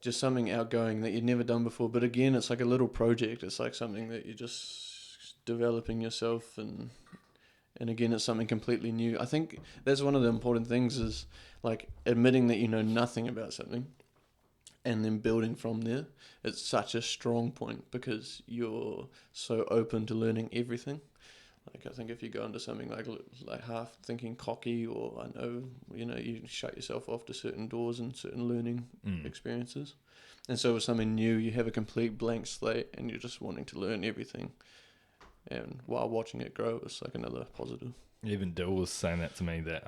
just something outgoing that you'd never done before. But again, it's like a little project. It's like something that you're just developing yourself, and again, it's something completely new. I think that's one of the important things is like admitting that you know nothing about something and then building from there. It's such a strong point because you're so open to learning everything. Like, I think if you go into something like half thinking cocky or I know, you shut yourself off to certain doors and certain learning experiences. And so with something new, you have a complete blank slate and you're just wanting to learn everything. And while watching it grow, it's like another positive. Even Dill was saying that to me that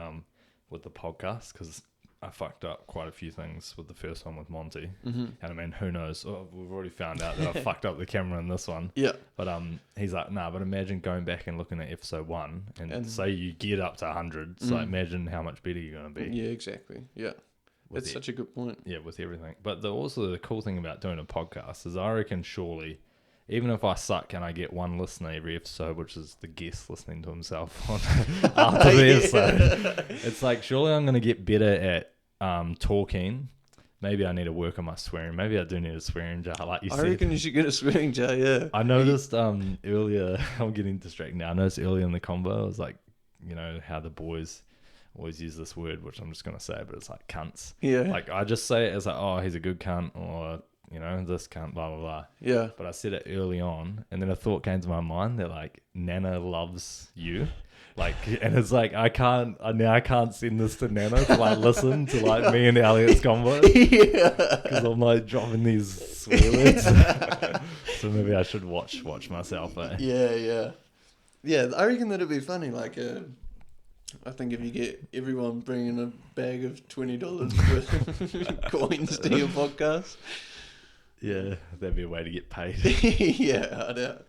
with the podcast, because I fucked up quite a few things with the first one with Monty. And I mean, who knows? Oh, we've already found out that I fucked up the camera in this one. Yeah. But he's like, nah, but imagine going back and looking at episode 1 and say you get up to 100. So imagine how much better you're going to be. Yeah, exactly. Yeah. That's such a good point. Yeah, with everything. But also the cool thing about doing a podcast is I reckon surely, even if I suck and I get one listener every episode, which is the guest listening to himself on after the episode, it's like, surely I'm going to get better at talking. Maybe I need to work on my swearing. Maybe I do need a swearing jar, like you said. I reckon you should get a swearing jar, yeah. I noticed earlier, I'm getting distracted now. I noticed earlier in the convo, I was like, how the boys always use this word, which I'm just going to say, but it's like cunts. Yeah. Like, I just say it as like, oh, he's a good cunt, or this cunt, blah, blah, blah. Yeah. But I said it early on, and then a thought came to my mind that, like, Nana loves you. Like, and it's like, I can't send this to Nana to, like, listen to, like, me and Elliot's convo. Yeah. Because I'm, like, dropping these swear words. So maybe I should watch myself, eh? Yeah. Yeah, I reckon that'd be funny. Like, I think if you get everyone bringing a bag of $20 worth of coins to your podcast. Yeah, that'd be a way to get paid. Yeah, I doubt.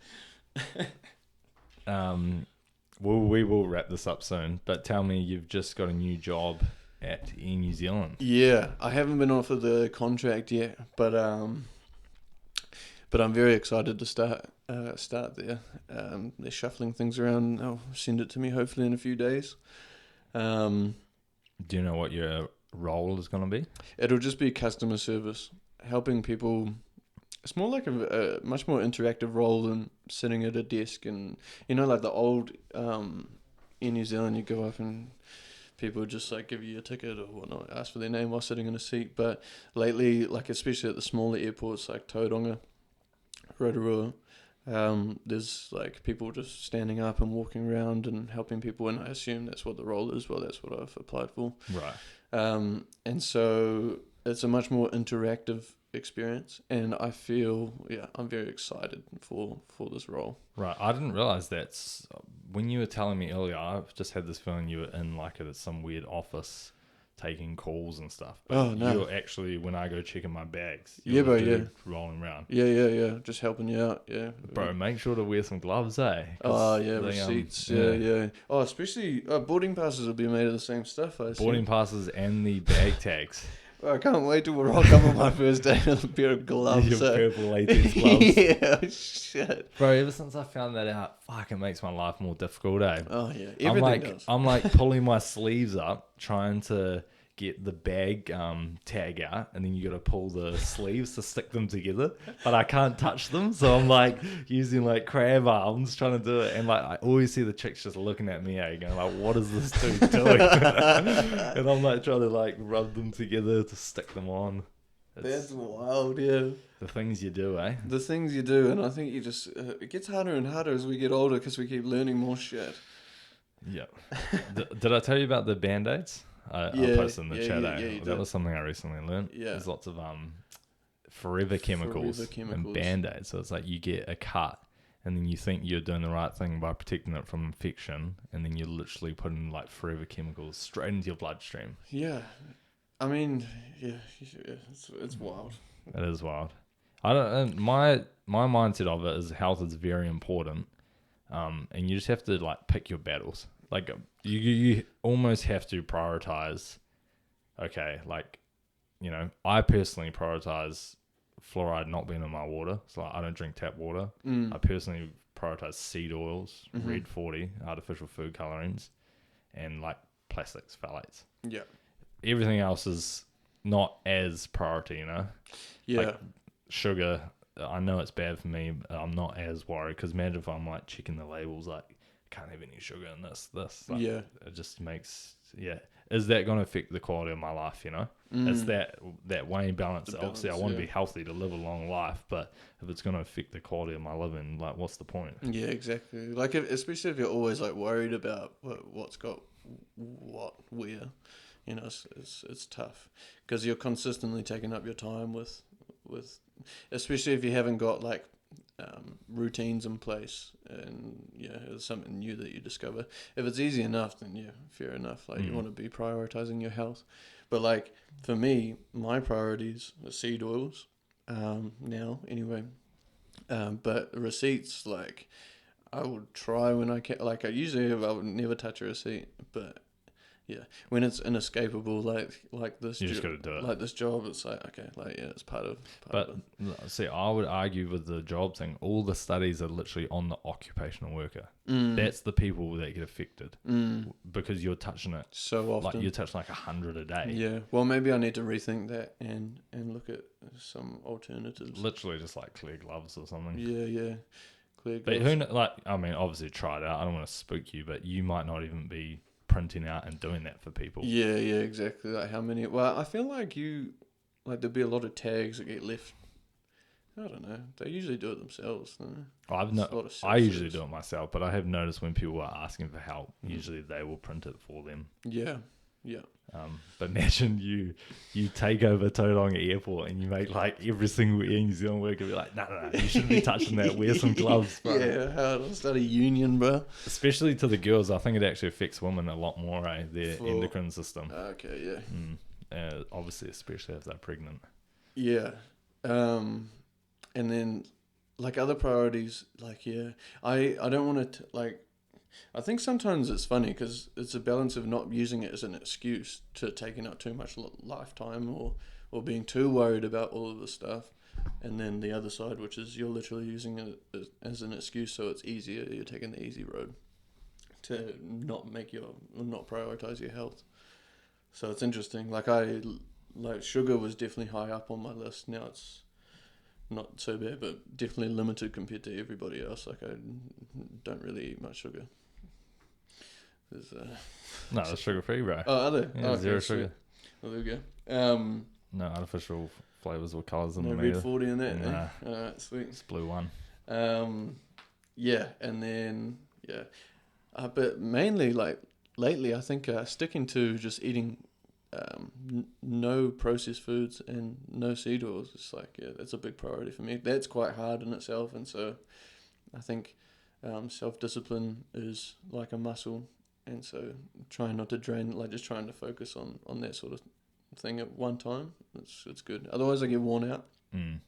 We will wrap this up soon, but tell me, you've just got a new job at Air New Zealand. Yeah, I haven't been offered the contract yet, but I'm very excited to start there. They're shuffling things around. They'll send it to me hopefully in a few days. Do you know what your role is going to be? It'll just be customer service, helping people. It's more like a much more interactive role than sitting at a desk. And like the old in New Zealand, you go up and people just like give you a ticket or whatnot, ask for their name while sitting in a seat. But lately, like especially at the smaller airports like Tauranga, Rotorua, there's like people just standing up and walking around and helping people, and I assume that's what the role is. Well, that's what I've applied for. Right. And so it's a much more interactive experience, and I feel I'm very excited for this role. Right, I didn't realize that. When you were telling me earlier, I just had this feeling you were in like some weird office taking calls and stuff. But Oh, no. you're actually, when I go checking my bags, Yeah, you're bro, the dude rolling around. Yeah, just helping you out. Bro, make sure to wear some gloves, eh? Oh yeah, receipts. Yeah. Oh, especially boarding passes will be made of the same stuff. I assume. Boarding passes and the bag tags. I can't wait to rock up on my first day with a pair of gloves. Your purple latex gloves. Yeah, shit. Bro, ever since I found that out, fuck, it makes my life more difficult, eh? Oh yeah, everything does. I'm like pulling my sleeves up, trying to get the bag tag out, and then you got to pull the sleeves to stick them together, but I can't touch them, so I'm like using like crab arms trying to do it, and like I always see the chicks just looking at me, going like, what is this dude doing? And I'm like trying to like rub them together to stick them on. That's wild. Yeah, the things you do, eh? The things you do, and I think you just it gets harder and harder as we get older because we keep learning more shit. Yeah. Did I tell you about the band-aids? I posted in the chat. That was something I recently learned. Yeah. There's lots of forever chemicals and band-aids. So it's like you get a cut and then you think you're doing the right thing by protecting it from infection, and then you're literally putting like forever chemicals straight into your bloodstream. Yeah. I mean, it's wild. It is wild. I don't. My mindset of it is health is very important, and you just have to like pick your battles. Like you almost have to prioritize. Okay, like I personally prioritize fluoride not being in my water, so I don't drink tap water. I personally prioritize seed oils, red 40, artificial food colorings, and like plastics, phthalates. Yeah. Everything else is not as priority, Yeah. Like sugar, I know it's bad for me, but I'm not as worried, because imagine if I'm like checking the labels, like can't have any sugar in this. Like, yeah. It just makes, is that going to affect the quality of my life, It's that weighing balance. Obviously, I want to be healthy to live a long life, but if it's going to affect the quality of my living, like, what's the point? Yeah, exactly. Like, especially if you're always like worried about what's got what where, it's tough because you're consistently taking up your time with, especially if you haven't got like routines in place, and it's something new that you discover. If it's easy enough, then fair enough. Like you want to be prioritizing your health, but like for me, my priorities are seed oils now anyway. But receipts, like I would try when I can. Like I would never touch a receipt, but when it's inescapable, like this, you just got to do it. Like this job, it's like okay, like it's part of. See, I would argue with the job thing. All the studies are literally on the occupational worker. That's the people that get affected because you're touching it so often. Like you're touching like 100 a day. Yeah. Well, maybe I need to rethink that and look at some alternatives. Literally, just like clear gloves or something. Yeah. Clear gloves. But who? Like, I mean, obviously try it out. I don't want to spook you, but you might not even be printing out and doing that for people. Yeah, exactly. Like how many? Well, I feel like there'll be a lot of tags that get left. I don't know. They usually do it themselves. I usually do it myself, but I have noticed when people are asking for help, usually they will print it for them. Yeah. But imagine you take over Tauranga Airport and you make like every single Air New Zealand worker be like, no, you shouldn't be touching that. Wear some gloves, bro. Yeah, I'll start a union, bro. Especially to the girls, I think it actually affects women a lot more, their endocrine system. Okay, yeah. Obviously, especially if they're pregnant. Yeah. And then like other priorities, like I don't want to like. I think sometimes it's funny because it's a balance of not using it as an excuse to taking up too much lifetime or being too worried about all of the stuff, and then the other side, which is you're literally using it as an excuse, so it's easier. You're taking the easy road to not prioritize your health. So it's interesting. Like sugar was definitely high up on my list. Now it's not so bad, but definitely limited compared to everybody else. Like I don't really eat much sugar. No, it's sugar free, bro. Oh, are they? Yeah, zero sugar. Well, there we go. No artificial flavors or colors in no them. red either. 40 in that. Nah. Alright, sweet. It's blue one. Yeah, and then but mainly like lately, I think sticking to just eating no processed foods and no seed oils. It's like, yeah, that's a big priority for me. That's quite hard in itself, and so I think self-discipline is like a muscle, and so trying not to drain, like just trying to focus on that sort of thing at one time, it's good. Otherwise I get worn out, and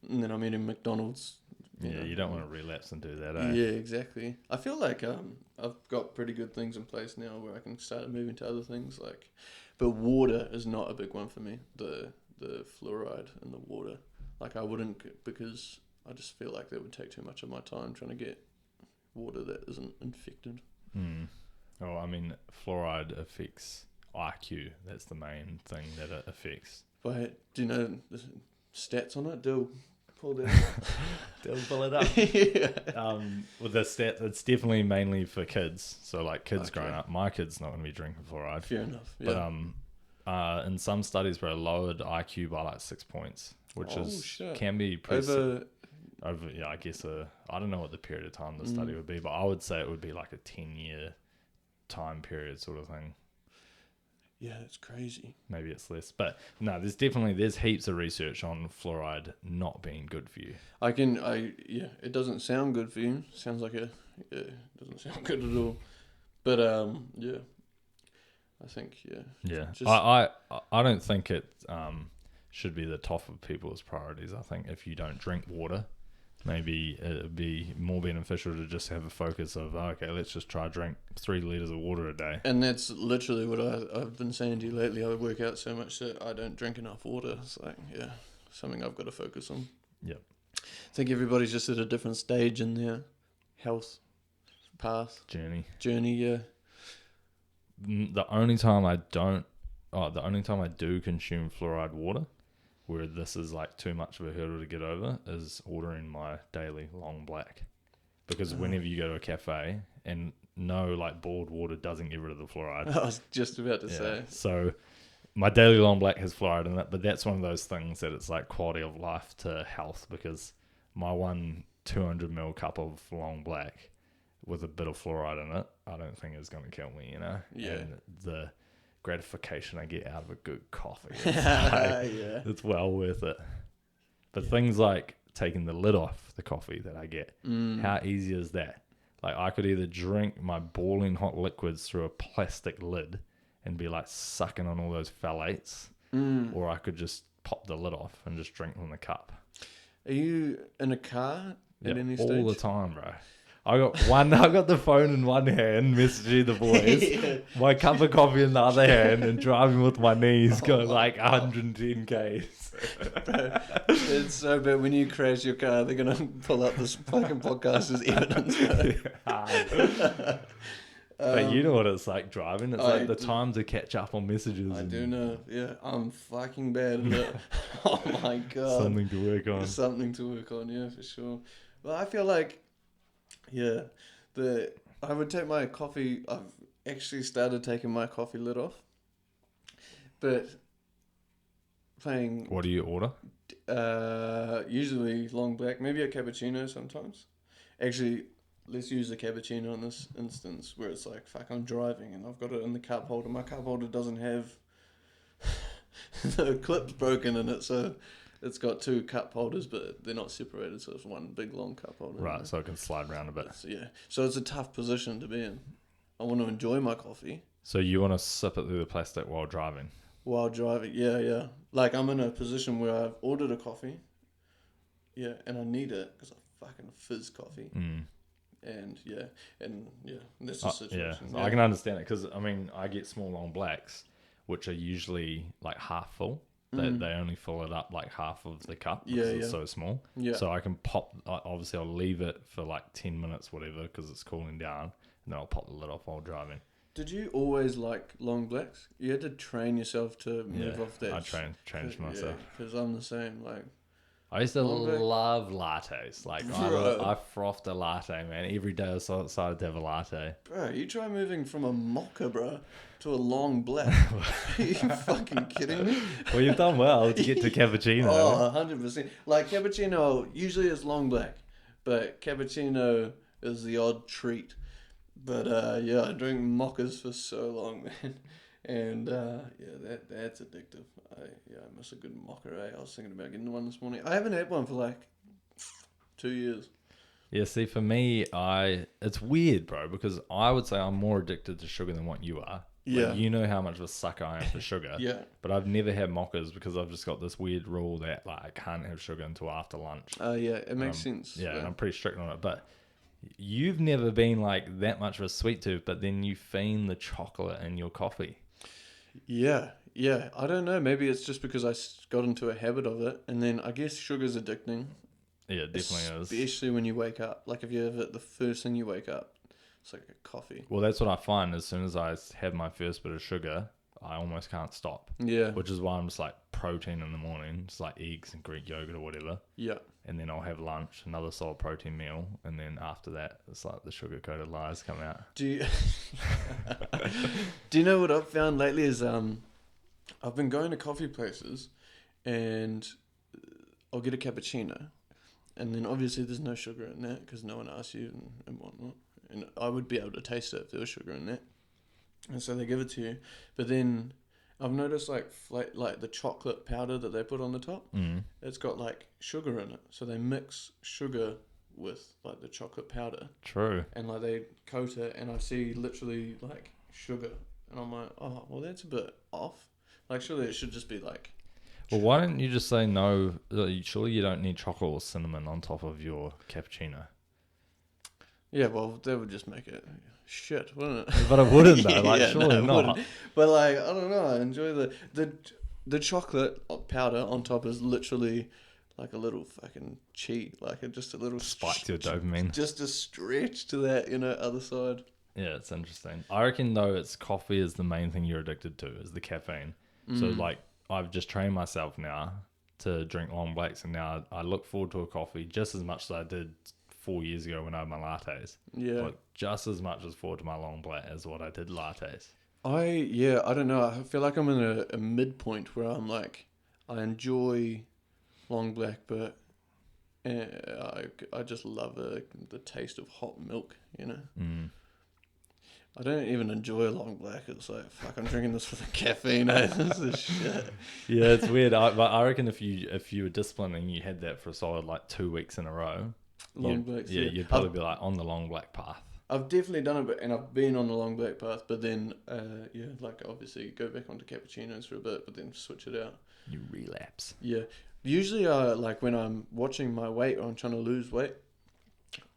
then I'm eating McDonald's. You don't want to relapse and do that, eh? Yeah, exactly. I feel like I've got pretty good things in place now where I can start moving to other things, like, but water is not a big one for me. The fluoride in the water, like I wouldn't, because I just feel like that would take too much of my time trying to get water that isn't infected. Oh, I mean, fluoride affects IQ. That's the main thing that it affects. But do you know the stats on it? They'll pull that. They'll pull it up. Yeah. With the stats, it's definitely mainly for kids. So like kids Okay. growing up, my kid's not going to be drinking fluoride. Fair enough. Yeah. But in some studies, where it lowered IQ by like 6 points, which can be pretty over. Yeah, I guess I don't know what the period of time the study would be, but I would say it would be like a 10-year time period sort of thing. Yeah, it's crazy. Maybe it's less, but no, there's heaps of research on fluoride not being good for you. It doesn't sound good for you. Sounds like it doesn't sound good at all. But yeah, I think Yeah, Just, I don't think it should be the top of people's priorities. I think if you don't drink water, maybe it'd be more beneficial to just have a focus of, okay, let's just try drink 3 liters of water a day. And that's literally what I've been saying to you lately. I work out so much that I don't drink enough water. It's like, yeah, something I've got to focus on. Yep. I think everybody's just at a different stage in their health path. Journey, yeah. The only time I do consume fluoride water, where this is like too much of a hurdle to get over, is ordering my daily long black. Because whenever you go to a cafe, and no, like boiled water doesn't get rid of the fluoride. I was just about to say. So my daily long black has fluoride in it, but that's one of those things that it's like quality of life to health, because my one 200ml cup of long black with a bit of fluoride in it, I don't think is going to kill me, Yeah. And the gratification I get out of a good coffee, Yeah. it's well worth it. But things like taking the lid off the coffee that I get, how easy is that? Like I could either drink my boiling hot liquids through a plastic lid and be like sucking on all those phthalates, or I could just pop the lid off and just drink from the cup. Are you in a car at any stage? All the time, bro. I got the phone in one hand, messaging the boys, my cup of coffee in the other hand, and driving with my knees going like 110 Ks. Bro, it's so bad. When you crash your car, they're going to pull up this fucking podcast as evidence. But you know what it's like driving? It's like the time to catch up on messages. I do know. Yeah, I'm fucking bad at it. Oh my God. Something to work on. Something to work on, yeah, for sure. Well, I feel like, yeah, I would take my coffee. I've actually started taking my coffee lid off, but What do you order? Usually long black, maybe a cappuccino sometimes. Actually, let's use a cappuccino in this instance where it's like, fuck, I'm driving and I've got it in the cup holder. My cup holder doesn't have the clip's broken in it, so it's got 2 cup holders, but they're not separated, so it's one big long cup holder. Right, so it can slide around a bit. So it's a tough position to be in. I want to enjoy my coffee. So you want to sip it through the plastic while driving? While driving, yeah. Like I'm in a position where I've ordered a coffee, and I need it because I fucking fizz coffee. And that's the situation. I can understand it, because I mean I get small long blacks, which are usually like half full. They only fill it up like half of the cup because it's so small. Yeah. So I can pop. Obviously, I'll leave it for like 10 minutes, whatever, because it's cooling down, and then I'll pop the lid off while driving. Did you always like long blacks? You had to train yourself to move off that. I trained myself. Because I'm the same. Like I used to love lattes. Like I frothed a latte, man. Every day I was so excited to have a latte. Bro, you try moving from a mocha, bro, to a long black. Are you fucking kidding me? Well, you've done well to get to cappuccino. Oh, 100%. Like cappuccino usually is long black, but cappuccino is the odd treat. But I drink mochas for so long, man. And that's addictive. I miss a good mocha. I was thinking about getting one this morning. I haven't had one for like 2 years. Yeah, see, for me, it's weird, bro, because I would say I'm more addicted to sugar than what you are. Yeah. Like, you know how much of a sucker I am for sugar. Yeah. But I've never had mochas because I've just got this weird rule that like I can't have sugar until after lunch. Yeah, it makes sense. Yeah, and I'm pretty strict on it. But you've never been like that much of a sweet tooth, but then you fiend the chocolate in your coffee. Yeah. I don't know. Maybe it's just because I got into a habit of it, and then I guess sugar's addicting. Yeah, it definitely is. Especially when you wake up. Like if you have it the first thing you wake up, it's like a coffee. Well, that's what I find. As soon as I have my first bit of sugar, I almost can't stop. Yeah. Which is why I'm just like protein in the morning, just like eggs and Greek yogurt or whatever. Yeah. And then I'll have lunch, another solid protein meal, and then after that, it's like the sugar-coated lies come out. Do you do you know what I've found lately is I've been going to coffee places, and I'll get a cappuccino, and then obviously there's no sugar in that because no one asks you and whatnot. And I would be able to taste it if there was sugar in that. And so they give it to you. But then I've noticed like the chocolate powder that they put on the top, it's got like sugar in it. So they mix sugar with like the chocolate powder. True. And like they coat it, and I see literally like sugar. And I'm like, oh, well, that's a bit off. Like surely it should just be like... Well, why don't you just say no? Surely you don't need chocolate or cinnamon on top of your cappuccino. Yeah, well, that would just make it shit, wouldn't it? But it wouldn't though. Like, yeah, surely no, not. But like, I don't know. I enjoy the chocolate powder on top is literally like a little fucking cheat, like just a little Spike to your dopamine. Just a stretch to that, other side. Yeah, it's interesting. I reckon though, it's coffee is the main thing you're addicted to, is the caffeine. So like, I've just trained myself now to drink long blacks, and now I look forward to a coffee just as much as I did 4 years ago when I had my lattes. Yeah. Like just as much as forward to my long black as what I did lattes. I don't know. I feel like I'm in a midpoint where I'm like, I enjoy long black, but I just love the taste of hot milk, I don't even enjoy a long black. It's like, fuck, I'm drinking this for the caffeine. This is shit. Yeah, it's weird. But I reckon if you were disciplined and you had that for a solid like 2 weeks in a row, long blacks, you'd probably be like on the long black path. I've definitely done it, and I've been on the long black path, but then, like obviously go back onto cappuccinos for a bit, but then switch it out. You relapse. Yeah. Usually, like when I'm watching my weight or I'm trying to lose weight,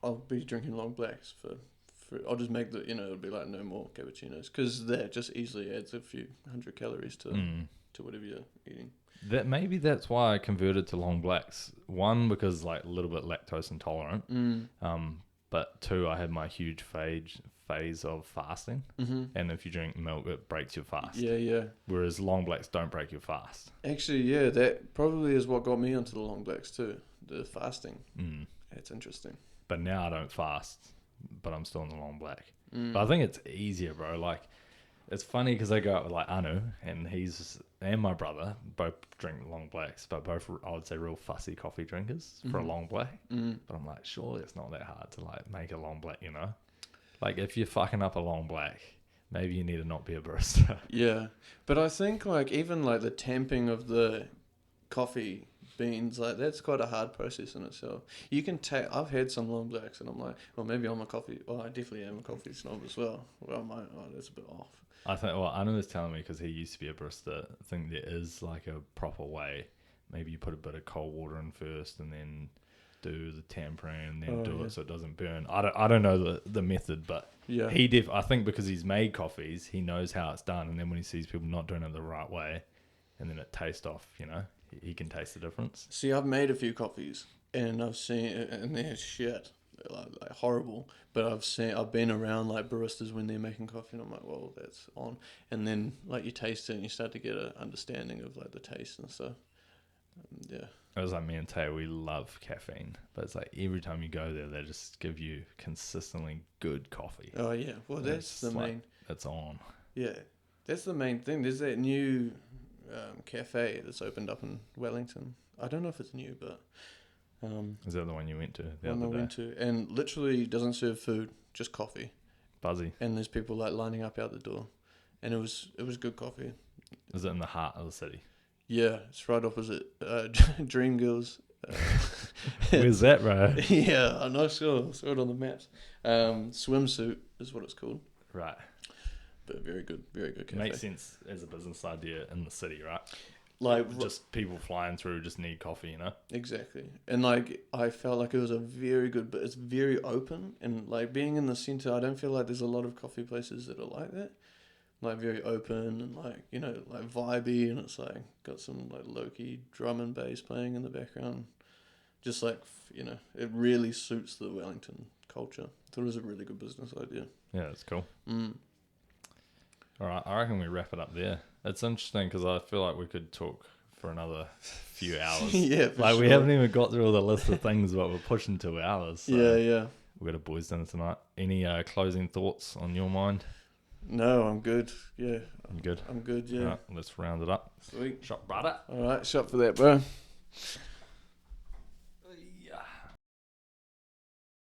I'll be drinking long blacks for I'll just make it'll be like no more cappuccinos, because that just easily adds a few 100 calories to whatever you're eating. That's why I converted to long blacks. One, because like a little bit lactose intolerant. But two, I had my huge phase of fasting. And if you drink milk, it breaks your fast. Yeah. Whereas long blacks don't break your fast. Actually, yeah, that probably is what got me onto the long blacks too. The fasting. It's interesting. But now I don't fast, but I'm still in the long black. But I think it's easier, bro. Like, it's funny because I go out with like Anu, and my brother both drink long blacks, but both, I would say, real fussy coffee drinkers for a long black. But I'm like, surely it's not that hard to like make a long black, Like if you're fucking up a long black, maybe you need to not be a barista. Yeah, but I think like even like the tamping of the coffee beans, like that's quite a hard process in itself. You can I've had some long blacks, and I'm like, well, maybe I'm a coffee. Well, I definitely am a coffee snob as well. Well, I'm like, oh, that's a bit off. I think, well, Anu was telling me, because he used to be a barista, I think there is like a proper way. Maybe you put a bit of cold water in first, and then do the tampering, and then do it so it doesn't burn. I don't know the method, but yeah, I think because he's made coffees, he knows how it's done, and then when he sees people not doing it the right way, and then it tastes off, he can taste the difference. See, I've made a few coffees, and I've seen it, and they're shit. They're like horrible. But I've been around like baristas when they're making coffee, and I'm like, well, that's on. And then like you taste it, and you start to get an understanding of like the taste and stuff. Yeah. It was like me and Tay, we love caffeine, but it's like every time you go there, they just give you consistently good coffee. Oh yeah, well that's the main. It's on. Yeah, that's the main thing. There's that new cafe that's opened up in Wellington. I don't know if it's new, but is that the one you went to? Went to, and literally doesn't serve food, just coffee. Buzzy. And there's people like lining up out the door, and it was good coffee. Is it in the heart of the city? Yeah, it's right opposite Dream Girls. Where's that, bro? Yeah, I'm not sure. I saw it on the maps. Swimsuit is what it's called. Right. But very good cafe. Makes sense as a business idea in the city, right? Like just people flying through just need coffee, you know? Exactly. And like I felt like it was a very good, but it's very open, and like being in the center, I don't feel like there's a lot of coffee places that are like that. Like very open and like, you know, like vibey, and it's like got some like low-key drum and bass playing in the background. Just like, you know, it really suits the Wellington culture. I thought it was a really good business idea. Yeah, that's cool. All right, I reckon we wrap it up there. It's interesting because I feel like we could talk for another few hours. Yeah, for sure. We haven't even got through all the list of things, but we're pushing 2 hours. So Yeah. We've got a boys' dinner tonight. Any closing thoughts on your mind? No, I'm good. Yeah. I'm good. I'm good, yeah. All right, let's round it up. Sweet. Shot brother. All right, shot for that, bro.